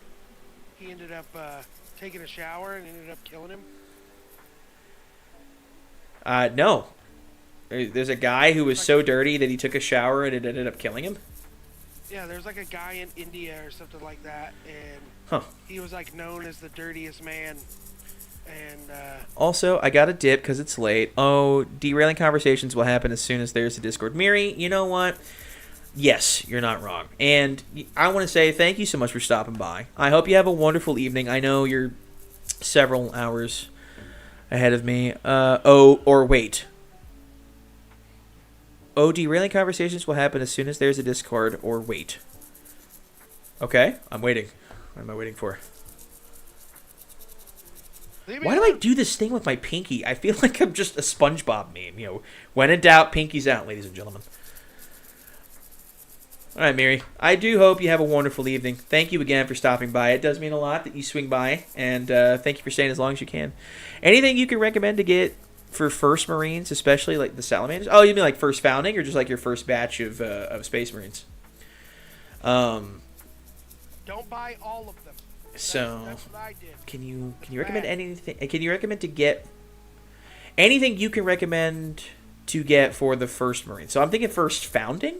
he ended up taking a shower and ended up killing him? No. There's a guy who was so dirty that he took a shower and it ended up killing him? Yeah, there's like a guy in India or something like that, and he was like known as the dirtiest man. And also, I got a dip because it's late. Oh, derailing conversations will happen as soon as there's a Discord. Miri, you know what? Yes, you're not wrong. And I want to say thank you so much for stopping by. I hope you have a wonderful evening. I know you're several hours ahead of me. Wait. Oh, derailing conversations will happen as soon as there's a Discord, or wait. Okay, I'm waiting. What am I waiting for? Leave me Why do I alone. do this thing with my pinky? I feel like I'm just a SpongeBob meme. You know, when in doubt, pinky's out, ladies and gentlemen. All right, Mary. I do hope you have a wonderful evening. Thank you again for stopping by. It does mean a lot that you swing by, and thank you for staying as long as you can. Anything you can recommend to get for first Marines, especially like the Salamanders? Oh, you mean like first founding, or just like your first batch of Space Marines? Don't buy all of them. So, That's what I did. can you recommend anything? Can you recommend to get anything you can recommend to get for the first Marine? So I'm thinking first founding.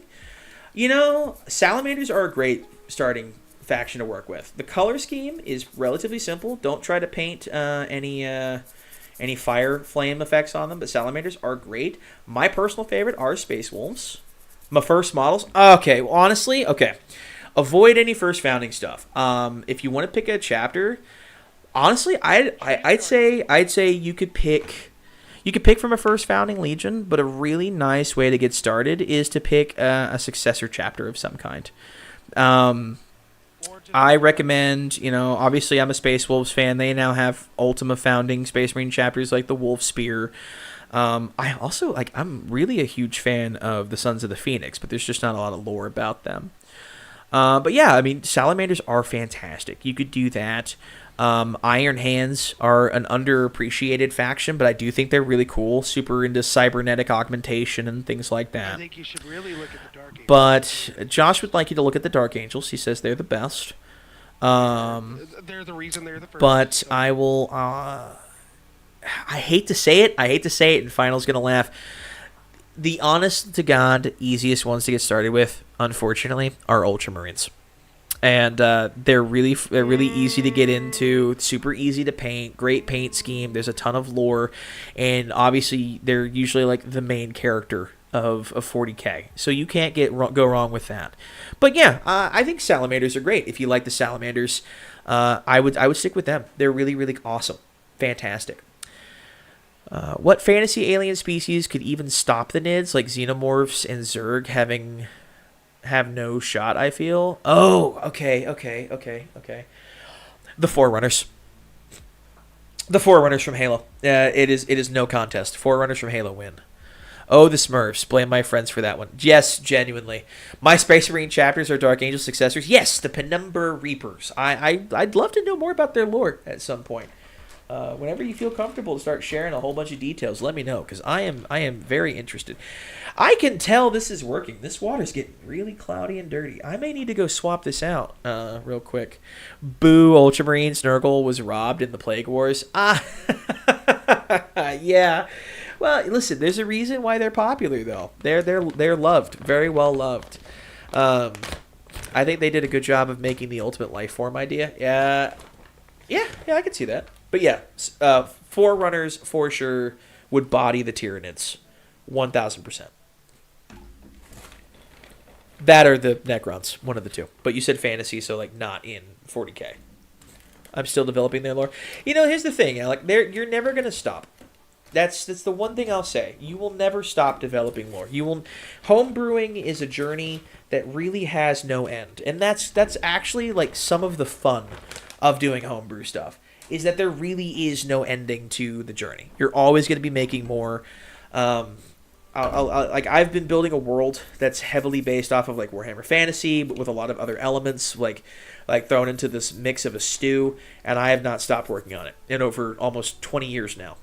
You know, Salamanders are a great starting faction to work with. The color scheme is relatively simple. Don't try to paint any fire flame effects on them, but Salamanders are great. My personal favorite are Space Wolves. My first models. Okay, well, honestly, okay. Avoid any first founding stuff. If you want to pick a chapter, honestly, I'd say you could pick. You could pick from a first founding legion, but a really nice way to get started is to pick a successor chapter of some kind. I recommend, you know, obviously I'm a Space Wolves fan. They now have Ultima founding Space Marine chapters like the Wolf Spear. I also, like, I'm really a huge fan of the Sons of the Phoenix, but there's just not a lot of lore about them. But yeah, I mean, Salamanders are fantastic. You could do that. Iron Hands are an underappreciated faction, but I do think they're really cool. Super into cybernetic augmentation and things like that. I think you should really look at the Dark Angels. But Josh would like you to look at the Dark Angels. He says they're the best. They're the reason they're the first. But so. I will... I hate to say it. And Final's going to laugh. The honest-to-God easiest ones to get started with, unfortunately, are Ultramarines. And they're really easy to get into, super easy to paint, great paint scheme. There's a ton of lore, and obviously they're usually like the main character of 40k, so you can't go wrong with that. But yeah, I think Salamanders are great. If you like the Salamanders, I would stick with them. They're really awesome, fantastic. What fantasy alien species could even stop the Nids, like Xenomorphs and Zerg have no shot, I feel? Oh, okay. The Forerunners. The Forerunners from Halo. It is no contest. Forerunners from Halo win. Oh, the Smurfs. Blame my friends for that one. Yes, genuinely. My Space Marine chapters are Dark Angel successors. Yes, the Penumbra Reapers. I'd love to know more about their lore at some point. Whenever you feel comfortable to start sharing a whole bunch of details, let me know, because I am very interested. I can tell this is working. This water's getting really cloudy and dirty. I may need to go swap this out real quick. Boo, Ultramarine Snurgle was robbed in the Plague Wars. Yeah. Well, listen, there's a reason why they're popular, though. They're loved, very well loved. I think they did a good job of making the ultimate life form idea. Yeah, I can see that. But yeah, Forerunners for sure would body the Tyranids, 1,000%. That or the Necrons, one of the two. But you said fantasy, so like not in 40k. I'm still developing their lore. You know, here's the thing, Alec. You're never gonna stop. That's the one thing I'll say. You will never stop developing lore. Homebrewing is a journey that really has no end, and that's actually like some of the fun of doing homebrew stuff. Is that there really is no ending to the journey. You're always going to be making more. I've been building a world that's heavily based off of like Warhammer Fantasy, but with a lot of other elements, like thrown into this mix of a stew. And I have not stopped working on it. And over almost 20 years now,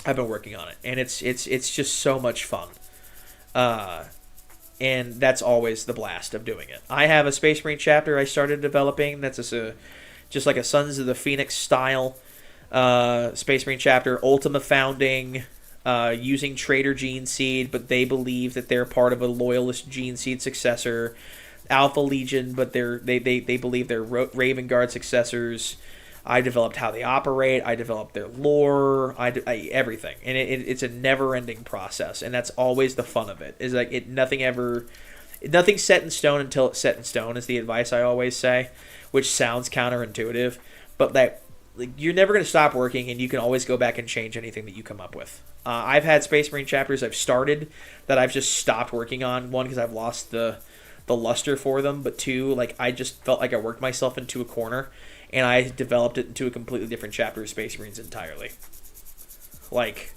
I've been working on it, and it's just so much fun. And that's always the blast of doing it. I have a Space Marine chapter I started developing. That's just like a Sons of the Phoenix style Space Marine chapter, Ultima founding, using Traitor Gene Seed, but they believe that they're part of a Loyalist Gene Seed successor, Alpha Legion, but they believe they're Raven Guard successors. I developed how they operate. I developed their lore. Everything, and it's a never-ending process, and that's always the fun of it. Is like nothing's set in stone until it's set in stone. Is the advice I always say, which sounds counterintuitive, but that you're never going to stop working, and you can always go back and change anything that you come up with. I've had Space Marine chapters I've started that I've just stopped working on. One, because I've lost the luster for them, but two, like I just felt like I worked myself into a corner. and I developed it into a completely different chapter of Space Marines entirely. Like,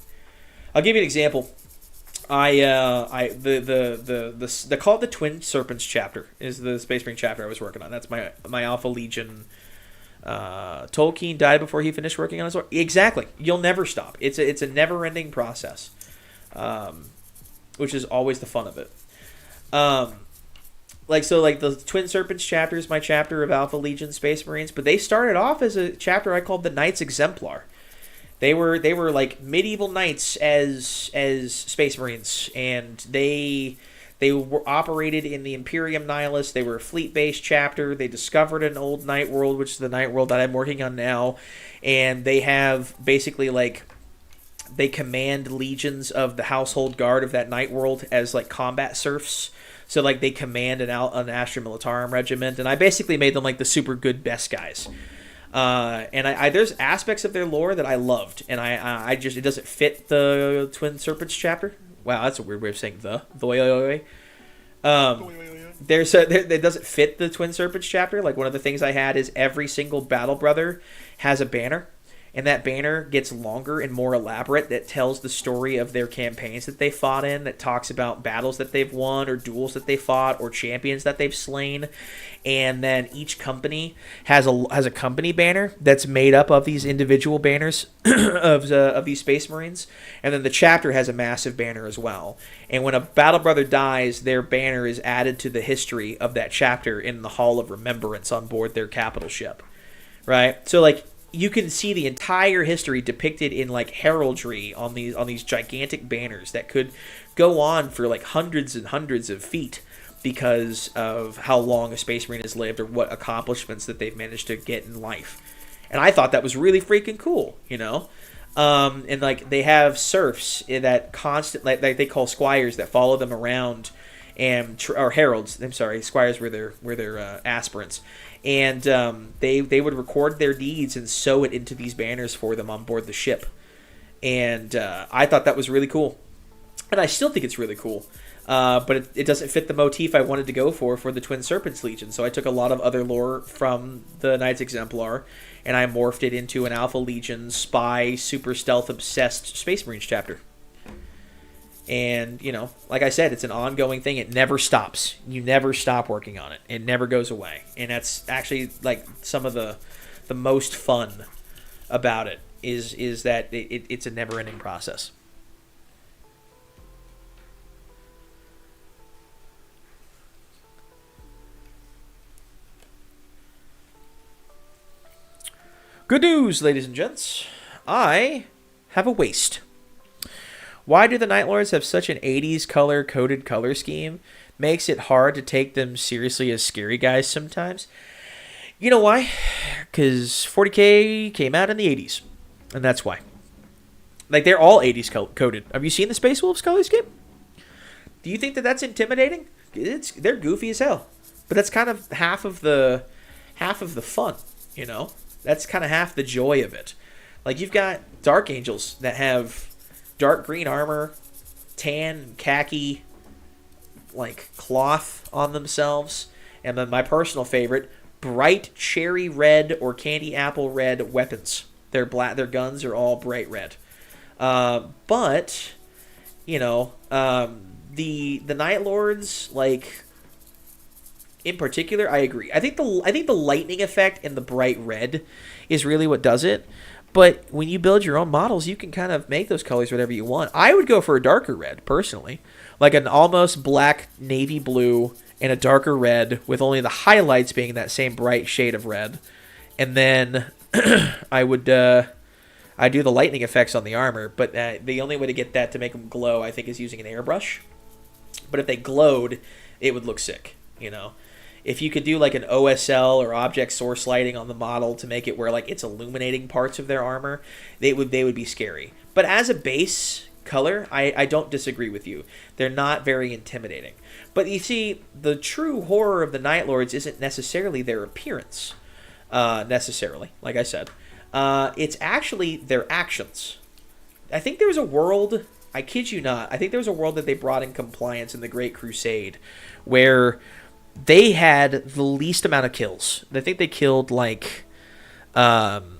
I'll give you an example. They call it the Twin Serpents chapter is the Space Marine chapter I was working on. That's my Alpha Legion. Tolkien died before he finished working on his work. Exactly. You'll never stop. It's a never-ending process, which is always the fun of it. Like the Twin Serpents chapter is my chapter of Alpha Legion Space Marines, but they started off as a chapter I called the Knights Exemplar. They were like medieval knights as Space Marines, and they were operated in the Imperium Nihilus. They were a fleet-based chapter. They discovered an old night world, which is the night world that I'm working on now, and they have basically like they command legions of the household guard of that night world as like combat serfs. So like they command an Astra Militarum regiment, and I basically made them like the super good best guys. And I there's aspects of their lore that I loved, and I just it doesn't fit the Twin Serpents chapter. Wow, that's a weird way of saying the way. It doesn't fit the Twin Serpents chapter. Like one of the things I had is every single battle brother has a banner, and that banner gets longer and more elaborate. That tells the story of their campaigns that they fought in. That talks about battles that they've won, or duels that they fought, or champions that they've slain. And then each company has a company banner that's made up of these individual banners of these Space Marines. And then the chapter has a massive banner as well. And when a battle brother dies, their banner is added to the history of that chapter in the Hall of Remembrance on board their capital ship. Right? So like you can see the entire history depicted in like heraldry on these gigantic banners that could go on for like hundreds and hundreds of feet because of how long a Space Marine has lived or what accomplishments that they've managed to get in life. And I thought that was really freaking cool, you know? And like they have serfs that constant, like they call squires that follow them around, and or heralds. I'm sorry, squires were their aspirants, and they would record their deeds and sew it into these banners for them on board the ship. And I thought that was really cool, and I still think it's really cool. But it doesn't fit the motif I wanted to go for the Twin Serpents Legion. So I took a lot of other lore from the Knights Exemplar, and I morphed it into an Alpha Legion spy, super stealth obsessed Space Marines chapter. And, you know, like I said, it's an ongoing thing. It never stops. You never stop working on it. It never goes away. And that's actually like some of the most fun about it is that it's a never ending process. Good news, ladies and gents. I have a waist. Why do the Night Lords have such an 80s color-coded color scheme? Makes it hard to take them seriously as scary guys sometimes. You know why? Because 40K came out in the 80s. And that's why. Like, they're all 80s coded. Have you seen the Space Wolves color scheme? Do you think that that's intimidating? They're goofy as hell. But that's kind of half of the fun, you know? That's kind of half the joy of it. Like, you've got Dark Angels that have dark green armor, tan, khaki, like, cloth on themselves. And then my personal favorite, bright cherry red or candy apple red weapons. Their guns are all bright red. But, you know, the Night Lords, like, in particular, I agree. I think the lightning effect and the bright red is really what does it. But when you build your own models, you can kind of make those colors whatever you want. I would go for a darker red, personally. Like an almost black navy blue and a darker red with only the highlights being that same bright shade of red. And then I do the lightning effects on the armor. But the only way to get that to make them glow, I think, is using an airbrush. But if they glowed, it would look sick, you know? If you could do like an OSL or object source lighting on the model to make it where like it's illuminating parts of their armor, they would be scary. But as a base color, I don't disagree with you. They're not very intimidating. But you see, the true horror of the Night Lords isn't necessarily their appearance, necessarily, like I said. It's actually their actions. I think there was a world, I kid you not, I think there was a world that they brought in compliance in the Great Crusade where they had the least amount of kills. I think they killed like um,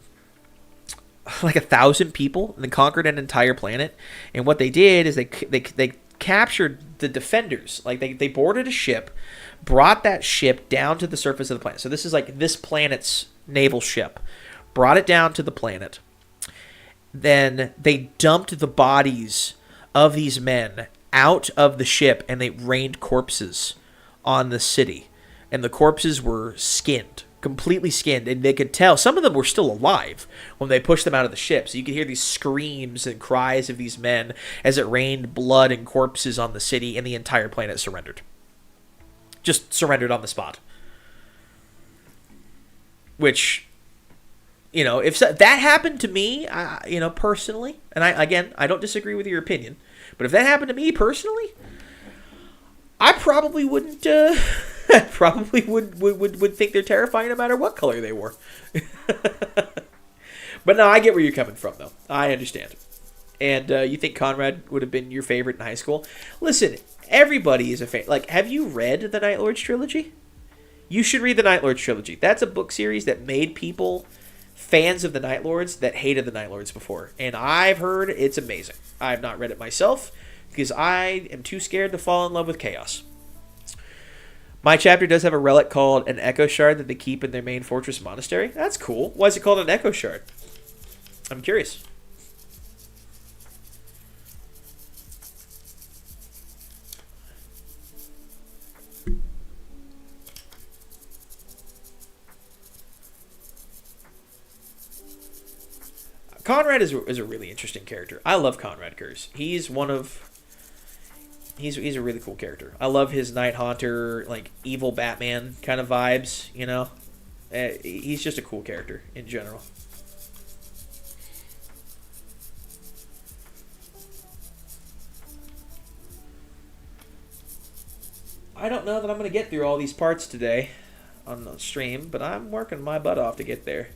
like 1,000 people and conquered an entire planet. And what they did is they captured the defenders. Like they boarded a ship, brought that ship down to the surface of the planet. So this is like this planet's naval ship. Brought it down to the planet. Then they dumped the bodies of these men out of the ship and they rained corpses on the city. And the corpses were skinned, completely skinned, and they could tell some of them were still alive when they pushed them out of the ship. So you could hear these screams and cries of these men as it rained blood and corpses on the city, and the entire planet surrendered. Just surrendered on the spot. Which, you know, if that happened to me, you know, personally, and I don't disagree with your opinion, but if that happened to me personally, I probably wouldn't. Probably would think they're terrifying no matter what color they wore. But no, I get where you're coming from, though. I understand. And you think Conrad would have been your favorite in high school? Listen, everybody is a fan. Like, have you read the Night Lords trilogy? You should read the Night Lords trilogy. That's a book series that made people fans of the Night Lords that hated the Night Lords before. And I've heard it's amazing. I've not read it myself because I am too scared to fall in love with chaos. My chapter does have a relic called an Echo Shard that they keep in their main fortress monastery. That's cool. Why is it called an Echo Shard? I'm curious. Conrad is a really interesting character. I love Conrad Kurz. He's a really cool character. I love his Night Haunter, like evil Batman kind of vibes, you know? He's just a cool character in general. I don't know that I'm going to get through all these parts today on the stream, but I'm working my butt off to get there.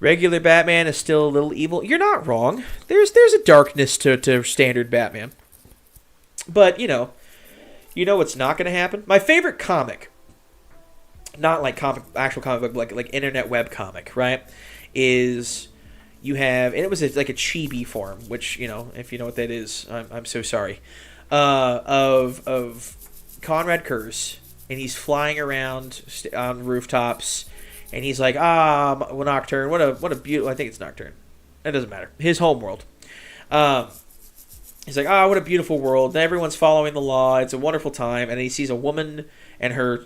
Regular Batman is still a little evil. You're not wrong. There's a darkness to standard Batman. But, you know what's not going to happen? My favorite comic, not like actual comic book, like internet web comic, right? Is you have, and it was like a chibi form, which, you know, if you know what that is, I'm so sorry. Of Conrad Kurz, and he's flying around on rooftops. And he's like, Nocturne, what a beautiful, I think it's Nocturne. It doesn't matter. His home world. He's like, what a beautiful world. And everyone's following the law. It's a wonderful time. And he sees a woman and her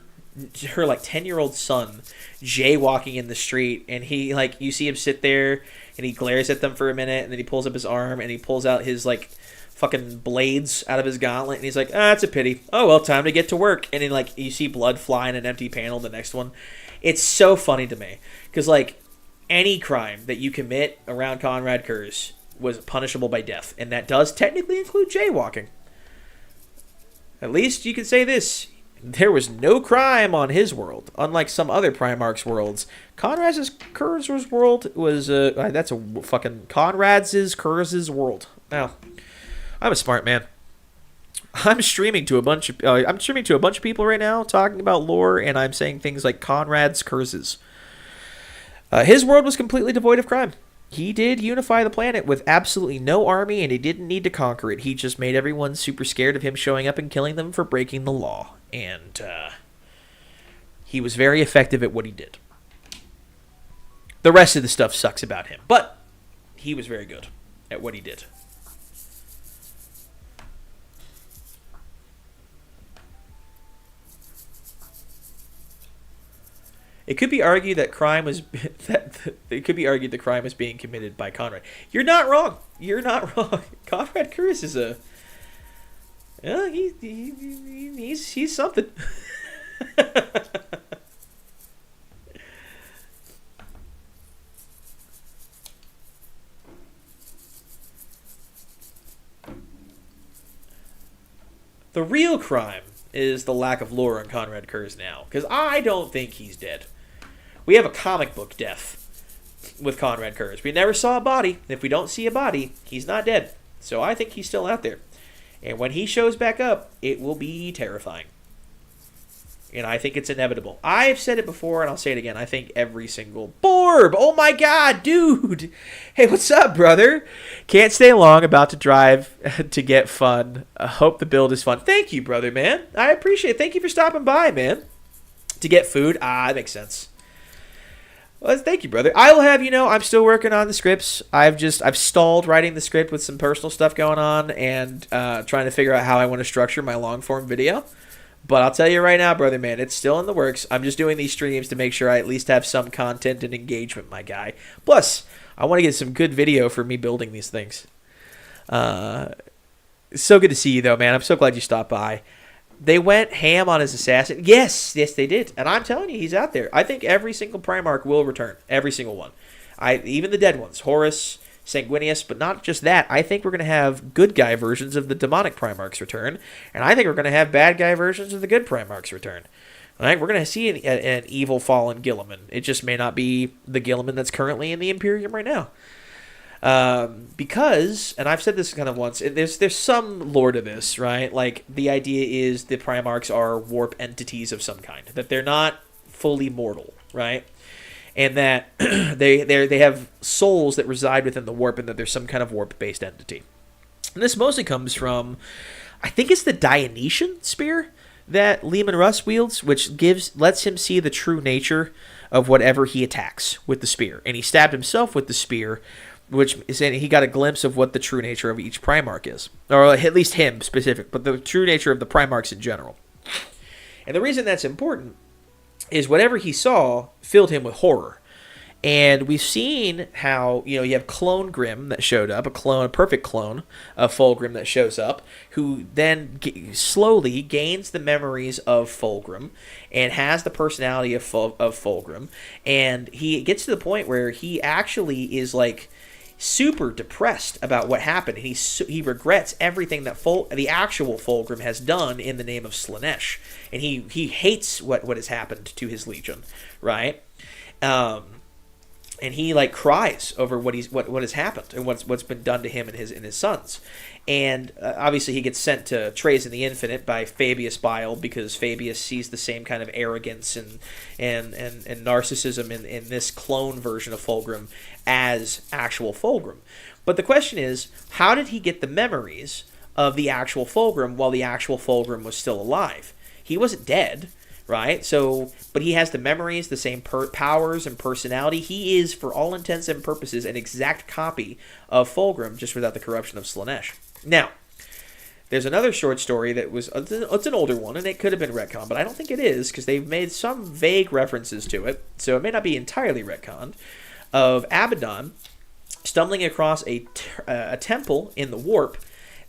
like 10-year-old son jaywalking in the street. And he, like, you see him sit there and he glares at them for a minute. And then he pulls up his arm and he pulls out his, like, fucking blades out of his gauntlet. And he's like, it's a pity. Oh, well, time to get to work. And then, like, you see blood fly in an empty panel the next one. It's so funny to me because, like, any crime that you commit around Conrad Kurz was punishable by death, and that does technically include jaywalking. At least you can say this: there was no crime on his world, unlike some other Primarch's worlds. Conrad's Kurz's world was that's a fucking Conrad's Kurz's world. Now, I'm a smart man. I'm streaming to a bunch of people right now talking about lore, and I'm saying things like Conrad's curses. His world was completely devoid of crime. He did unify the planet with absolutely no army, and he didn't need to conquer it. He just made everyone super scared of him showing up and killing them for breaking the law. And he was very effective at what he did. The rest of the stuff sucks about him, but he was very good at what he did. It could be argued that crime was the crime was being committed by Conrad. You're not wrong. Conrad Kurz is he's something. The real crime is the lack of lore on Conrad Kurz now, because I don't think he's dead. We have a comic book death with Conrad Kurz. We never saw a body. If we don't see a body, he's not dead. So I think he's still out there. And when he shows back up, it will be terrifying. And I think it's inevitable. I've said it before, and I'll say it again. I think every single... Borb! Oh my god, dude! Hey, what's up, brother? Can't stay long. About to drive to get fun. Hope the build is fun. Thank you, brother, man. I appreciate it. Thank you for stopping by, man. To get food? That makes sense. Well, thank you, brother. I will have I'm still working on the scripts. I've stalled writing the script with some personal stuff going on and trying to figure out how I want to structure my long-form video. But I'll tell you right now, brother, man, it's still in the works. I'm just doing these streams to make sure I at least have some content and engagement, my guy. Plus, I want to get some good video for me building these things. It's so good to see you, though, man. I'm so glad you stopped by. They went ham on his assassin. Yes, they did. And I'm telling you, he's out there. I think every single Primarch will return. Every single one. Even the dead ones. Horus, Sanguinius, but not just that. I think we're going to have good guy versions of the demonic Primarchs return. And I think we're going to have bad guy versions of the good Primarchs return. All right, we're going to see an evil fallen Guilliman. It just may not be the Guilliman that's currently in the Imperium right now. Because, and I've said this kind of once, there's some lore to this, right? Like, the idea is the Primarchs are warp entities of some kind. That they're not fully mortal, right? And that they have souls that reside within the warp, and that there's some kind of warp-based entity. And this mostly comes from, I think it's the Dionysian spear that Leman Russ wields, which lets him see the true nature of whatever he attacks with the spear. And he stabbed himself with the spear, which is saying he got a glimpse of what the true nature of each Primarch is. Or at least him specific, but the true nature of the Primarchs in general. And the reason that's important is whatever he saw filled him with horror. And we've seen how, you have Clone Grim that showed up, a perfect clone of Fulgrim that shows up, who then slowly gains the memories of Fulgrim and has the personality of Fulgrim. And he gets to the point where he actually is like super depressed about what happened. And he regrets everything that the actual Fulgrim has done in the name of Slaanesh. And he hates what has happened to his legion, right? And he cries over what has happened and what's been done to him and his sons. And obviously he gets sent to Trazen the Infinite by Fabius Bile, because Fabius sees the same kind of arrogance and narcissism in this clone version of Fulgrim as actual Fulgrim. But the question is, how did he get the memories of the actual Fulgrim while the actual Fulgrim was still alive? He wasn't dead, right? So, but he has the memories, the same powers and personality. He is, for all intents and purposes, an exact copy of Fulgrim, just without the corruption of Slaanesh. Now, there's another short story that it's an older one, and it could have been retconned, but I don't think it is, because they've made some vague references to it, so it may not be entirely retconned, of Abaddon stumbling across a temple in the warp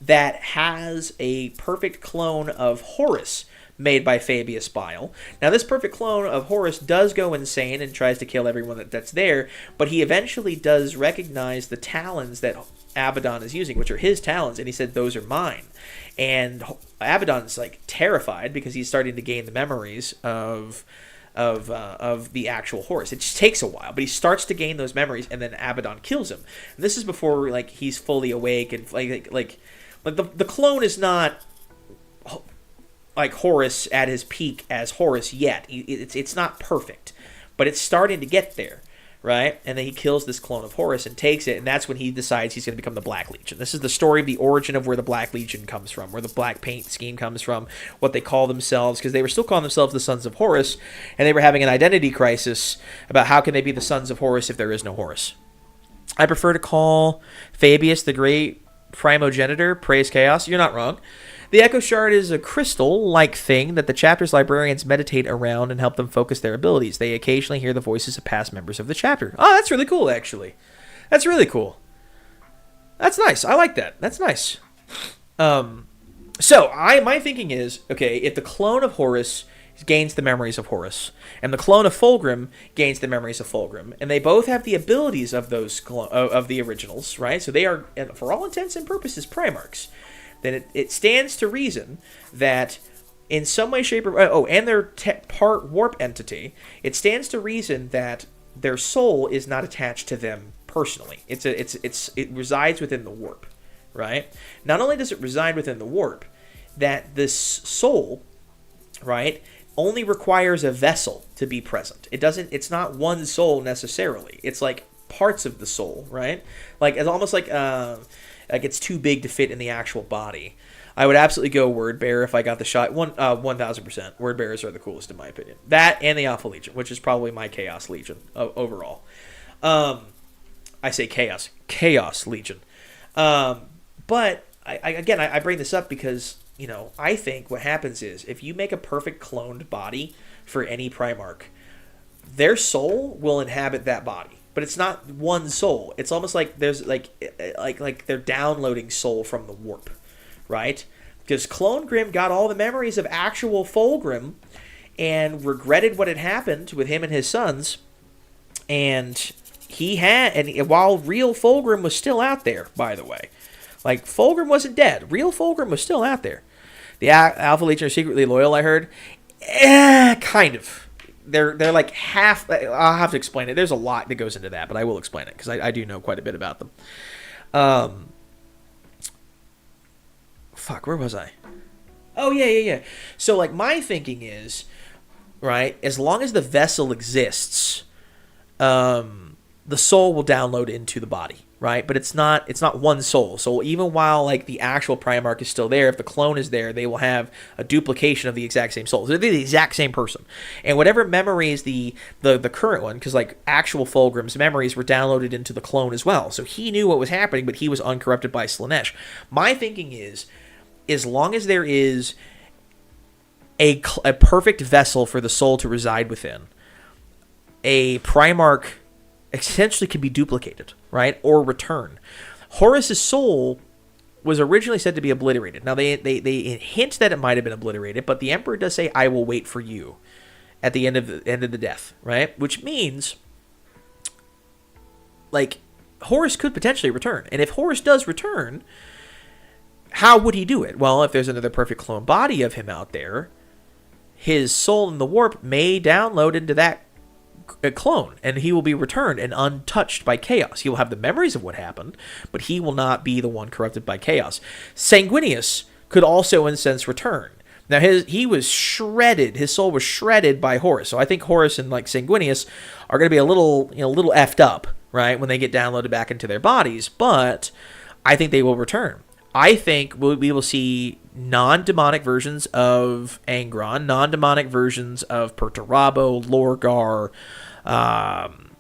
that has a perfect clone of Horus, made by Fabius Bile. Now, this perfect clone of Horus does go insane and tries to kill everyone that's there, but he eventually does recognize the talons that Abaddon is using, which are his talons, and he said, those are mine. And Abaddon's terrified, because he's starting to gain the memories of the actual Horus. It just takes a while, but he starts to gain those memories, and then Abaddon kills him. And this is before he's fully awake, and the clone is not Horus at his peak as Horus yet. It's not perfect, but it's starting to get there, right? And then he kills this clone of Horus and takes it, and that's when he decides he's going to become the Black Legion. This is the story of the origin of where the Black Legion comes from, where the black paint scheme comes from, what they call themselves, because they were still calling themselves the Sons of Horus, and they were having an identity crisis about how can they be the Sons of Horus if there is no Horus. I prefer to call Fabius the Great Primogenitor, praise chaos. You're not wrong. The Echo Shard is a crystal-like thing that the chapter's librarians meditate around and help them focus their abilities. They occasionally hear the voices of past members of the chapter. Oh, that's really cool, actually. That's really cool. That's nice. I like that. That's nice. So, my thinking is, okay, if the clone of Horus gains the memories of Horus, and the clone of Fulgrim gains the memories of Fulgrim, and they both have the abilities of those of the originals, right? So they are, for all intents and purposes, Primarchs. Then it stands to reason that in some way, shape, or and they're part warp entity, it stands to reason that their soul is not attached to them personally. It resides within the warp, right? Not only does it reside within the warp, that this soul, right, only requires a vessel to be present. It's not one soul necessarily. It's like parts of the soul, right? Like it's almost like it's too big to fit in the actual body. I would absolutely go Word Bearer if I got the shot. 1,000%. Word Bearers are the coolest in my opinion. That and the Alpha Legion, which is probably my Chaos Legion overall. I say Chaos Legion. But I bring this up because, I think what happens is if you make a perfect cloned body for any Primarch, their soul will inhabit that body. But it's not one soul. It's almost like there's like they're downloading soul from the warp, right? Because Clone Grim got all the memories of actual Fulgrim and regretted what had happened with him and his sons. And while real Fulgrim was still out there, by the way. Like, Fulgrim wasn't dead. Real Fulgrim was still out there. The Alpha Legion are secretly loyal, I heard. Kind of. They're like half... I'll have to explain it. There's a lot that goes into that, but I will explain it, because I do know quite a bit about them. Fuck, where was I? Oh, yeah. So, like, my thinking is, right, as long as the vessel exists, the soul will download into the body, right? But it's not one soul. So even while like the actual Primarch is still there, if the clone is there, they will have a duplication of the exact same soul. So they're the exact same person. And whatever memories the current one, because like actual Fulgrim's memories were downloaded into the clone as well. So he knew what was happening, but he was uncorrupted by Slaanesh. My thinking is, as long as there is a perfect vessel for the soul to reside within, a Primarch essentially can be duplicated, right? Or return. Horus's soul was originally said to be obliterated. Now, they hint that it might have been obliterated, but the Emperor does say, I will wait for you at the end of the death, right? Which means, like, Horus could potentially return. And if Horus does return, how would he do it? Well, if there's another perfect clone body of him out there, his soul in the warp may download into that clone, and he will be returned and untouched by chaos. He will have the memories of what happened, but he will not be the one corrupted by chaos. Sanguinius could also, in a sense, return. Now, he was shredded. His soul was shredded by Horus. So I think Horus and like Sanguinius are going to be a little effed up, right, when they get downloaded back into their bodies. But I think they will return. I think we will see non-demonic versions of Angron, non-demonic versions of Perturabo, Lorgar,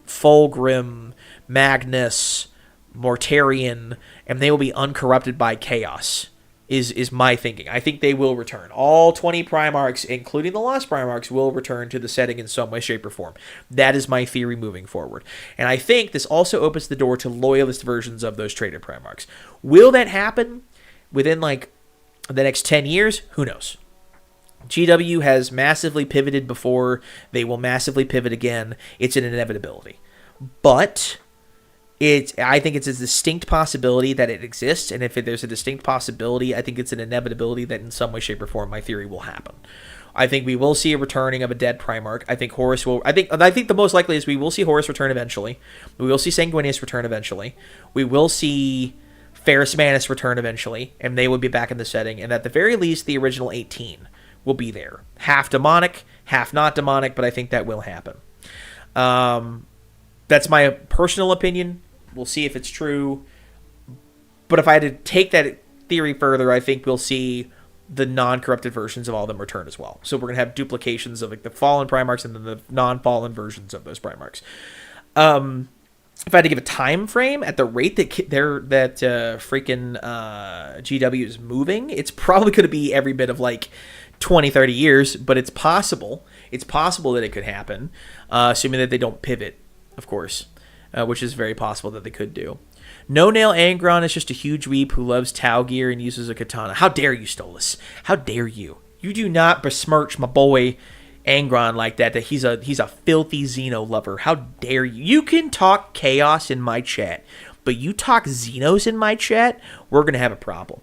Fulgrim, Magnus, Mortarion, and they will be uncorrupted by chaos, is my thinking. I think they will return. All 20 Primarchs, including the Lost Primarchs, will return to the setting in some way, shape, or form. That is my theory moving forward. And I think this also opens the door to loyalist versions of those traded Primarchs. Will that happen within, like, the next 10 years? Who knows? GW has massively pivoted before. They will massively pivot again. It's an inevitability. But I think it's a distinct possibility that it exists, and if there's a distinct possibility, I think it's an inevitability that in some way, shape, or form, my theory will happen. I think we will see a returning of a dead Primarch. I think Horus will... I think the most likely is we will see Horus return eventually. We will see Sanguinius return eventually. We will see Ferrus Manus return eventually, and they will be back in the setting, and at the very least, the original 18 will be there. Half demonic, half not demonic, but I think that will happen. That's my personal opinion. We'll see if it's true. But if I had to take that theory further, I think we'll see the non-corrupted versions of all of them return as well. So we're going to have duplications of like the fallen Primarchs and then the non-fallen versions of those Primarchs. If I had to give a time frame at the rate that freaking GW is moving, it's probably going to be every bit of like 20, 30 years, but it's possible. It's possible that it could happen, assuming that they don't pivot, of course, which is very possible that they could do. No Nail Angron is just a huge weep who loves Tau gear and uses a katana. How dare you, Stolas? How dare you? You do not besmirch my boy Angron like that he's a filthy Xeno lover. How dare you? You can talk chaos in my chat, but you talk Xenos in my chat, we're going to have a problem.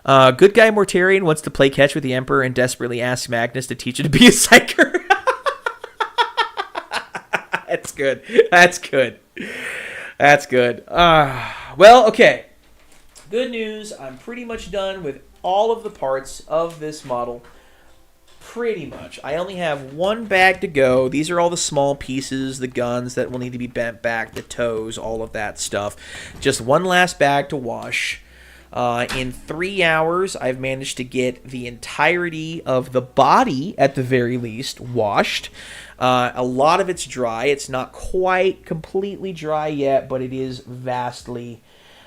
Good guy Mortarion wants to play catch with the Emperor and desperately asks Magnus to teach him to be a psyker. That's good. That's good. That's good. Well, okay. Good news. I'm pretty much done with all of the parts of this model. Pretty much. I only have one bag to go. These are all the small pieces, the guns that will need to be bent back, the toes, all of that stuff. Just one last bag to wash. In 3 hours, I've managed to get the entirety of the body, at the very least, washed. A lot of it's dry. It's not quite completely dry yet, but it is vastly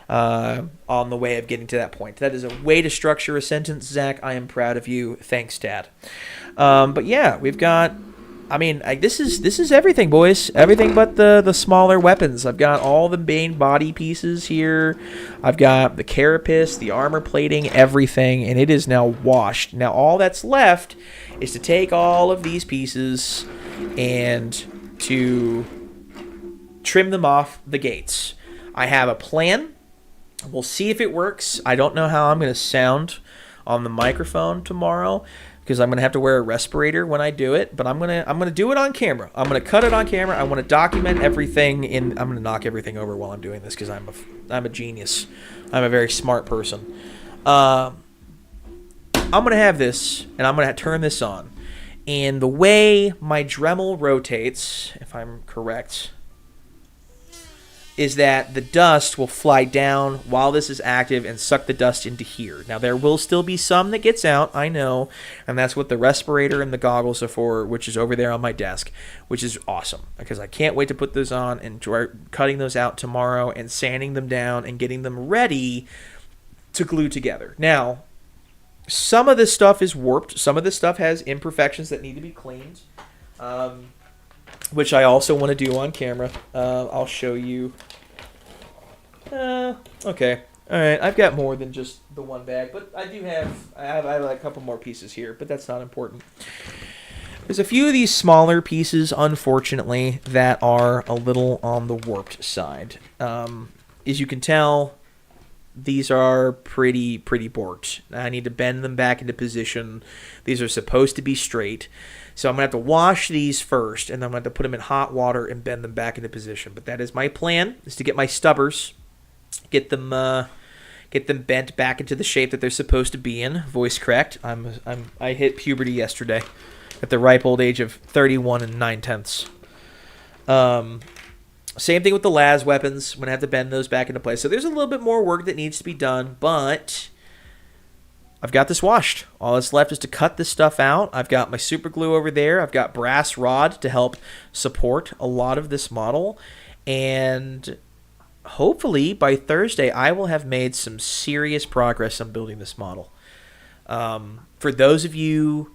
on the way of getting to that point. That is a way to structure a sentence, Zach. I am proud of you. Thanks, Dad. But yeah, we've got... I mean, this is everything, boys. Everything but the smaller weapons. I've got all the main body pieces here. I've got the carapace, the armor plating, everything, and it is now washed. Now, all that's left is to take all of these pieces and to trim them off the gates. I have a plan. We'll see if it works. I don't know how I'm going to sound on the microphone tomorrow, because I'm going to have to wear a respirator when I do it, but I'm going to do it on camera. I'm going to cut it on camera. I want to document everything, and I'm going to knock everything over while I'm doing this, because I'm a genius. I'm a very smart person. I'm going to have this, and I'm going to turn this on. And the way my Dremel rotates, if I'm correct, is that the dust will fly down while this is active and suck the dust into here. Now, there will still be some that gets out, I know, and that's what the respirator and the goggles are for, which is over there on my desk, which is awesome, because I can't wait to put those on and start cutting those out tomorrow and sanding them down and getting them ready to glue together. Now, some of this stuff is warped. Some of this stuff has imperfections that need to be cleaned, which I also want to do on camera. I'll show you. Okay. All right. I've got more than just the one bag, but I have a couple more pieces here, but that's not important. There's a few of these smaller pieces, unfortunately, that are a little on the warped side. As you can tell, these are pretty borked. I need to bend them back into position. These are supposed to be straight. So I'm going to have to wash these first, and then I'm going to have to put them in hot water and bend them back into position. But that is my plan, is to get my stubbers, get them bent back into the shape that they're supposed to be in. Voice cracked. I hit puberty yesterday at the ripe old age of 31 and 9/10. Same thing with the las weapons. I'm going to have to bend those back into place. So there's a little bit more work that needs to be done, but I've got this washed. All that's left is to cut this stuff out. I've got my super glue over there. I've got brass rod to help support a lot of this model. And hopefully by Thursday, I will have made some serious progress on building this model. For those of you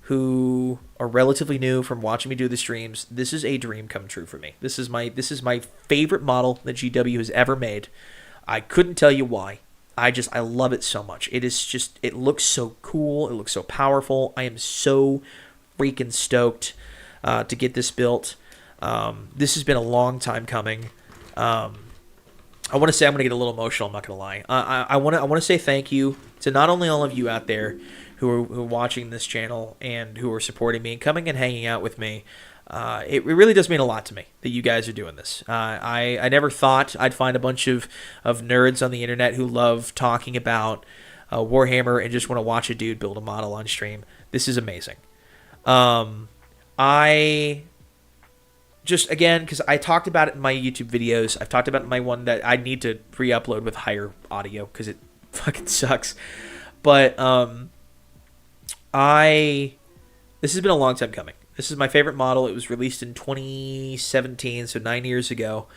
who are relatively new from watching me do the streams, this is a dream come true for me. This is my favorite model that GW has ever made. I couldn't tell you why. I love it so much. It looks so cool. It looks so powerful. I am so freaking stoked to get this built. This has been a long time coming. I want to say, I'm going to get a little emotional, I'm not going to lie. I want to say thank you to not only all of you out there who are watching this channel and who are supporting me and coming and hanging out with me. It really does mean a lot to me that you guys are doing this. I never thought I'd find a bunch of nerds on the internet who love talking about Warhammer and just want to watch a dude build a model on stream. This is amazing. I just, again, because I talked about it in my YouTube videos. I've talked about it in my one that I need to re-upload with higher audio because it fucking sucks. But this has been a long time coming. This is my favorite model. It was released in 2017, so 9 years ago.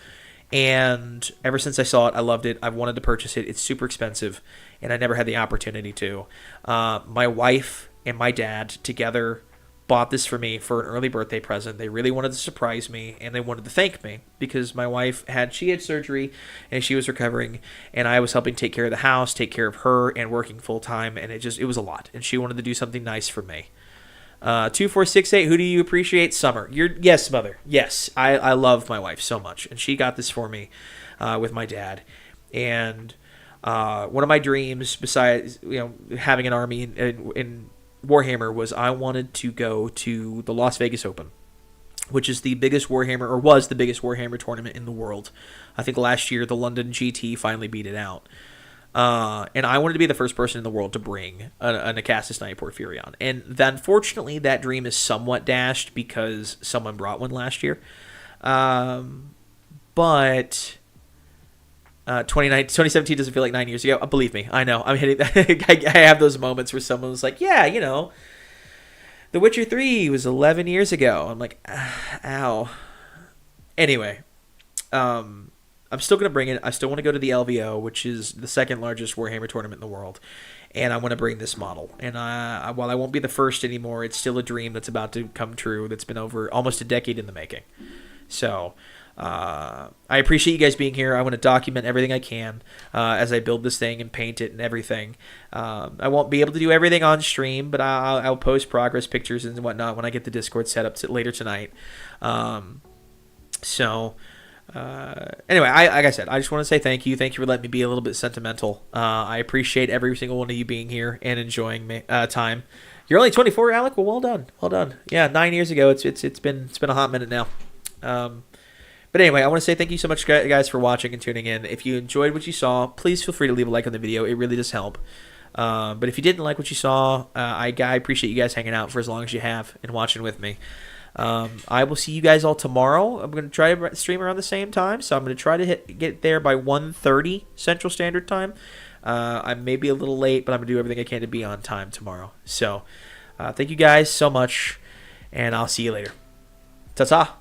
And ever since I saw it, I loved it. I've wanted to purchase it. It's super expensive, and I never had the opportunity to. My wife and my dad together bought this for me for an early birthday present. They really wanted to surprise me, and they wanted to thank me because my wife had surgery, and she was recovering, and I was helping take care of the house, take care of her, and working full-time, and it was a lot. And she wanted to do something nice for me. 2468, who do you appreciate? Summer. Yes, mother. Yes, I love my wife so much, and she got this for me with my dad. And One of my dreams, besides having an army in Warhammer, was I wanted to go to the Las Vegas Open, which is the biggest Warhammer, or was the biggest Warhammer tournament in the world. I think last year the London GT finally beat it out. And I wanted to be the first person in the world to bring an Acasus Knight Porphyrion. And unfortunately, that dream is somewhat dashed because someone brought one last year. But 2017 doesn't feel like 9 years ago. Believe me, I know. I'm hitting. I have those moments where someone was like, "Yeah, The Witcher 3 was 11 years ago." I'm like, "Ow." Anyway, I'm still going to bring it. I still want to go to the LVO, which is the second largest Warhammer tournament in the world, and I want to bring this model. And while I won't be the first anymore, it's still a dream that's about to come true. That's been over almost a decade in the making. So I appreciate you guys being here. I want to document everything I can as I build this thing and paint it and everything. I won't be able to do everything on stream, but I'll post progress pictures and whatnot when I get the Discord set up later tonight. Anyway, like I said, I just want to say thank you. Thank you for letting me be a little bit sentimental. I appreciate every single one of you being here and enjoying time. You're only 24, Alec? Well, well done. Yeah, 9 years ago. It's been a hot minute now. But anyway, I want to say thank you so much, guys, for watching and tuning in. If you enjoyed what you saw, please feel free to leave a like on the video. It really does help. But if you didn't like what you saw, I appreciate you guys hanging out for as long as you have and watching with me. I will see you guys all tomorrow. I'm going to try to stream around the same time, so I'm going to try to get there by 1:30 Central Standard Time. I may be a little late, but I'm going to do everything I can to be on time tomorrow. So thank you guys so much, and I'll see you later. Ta-ta!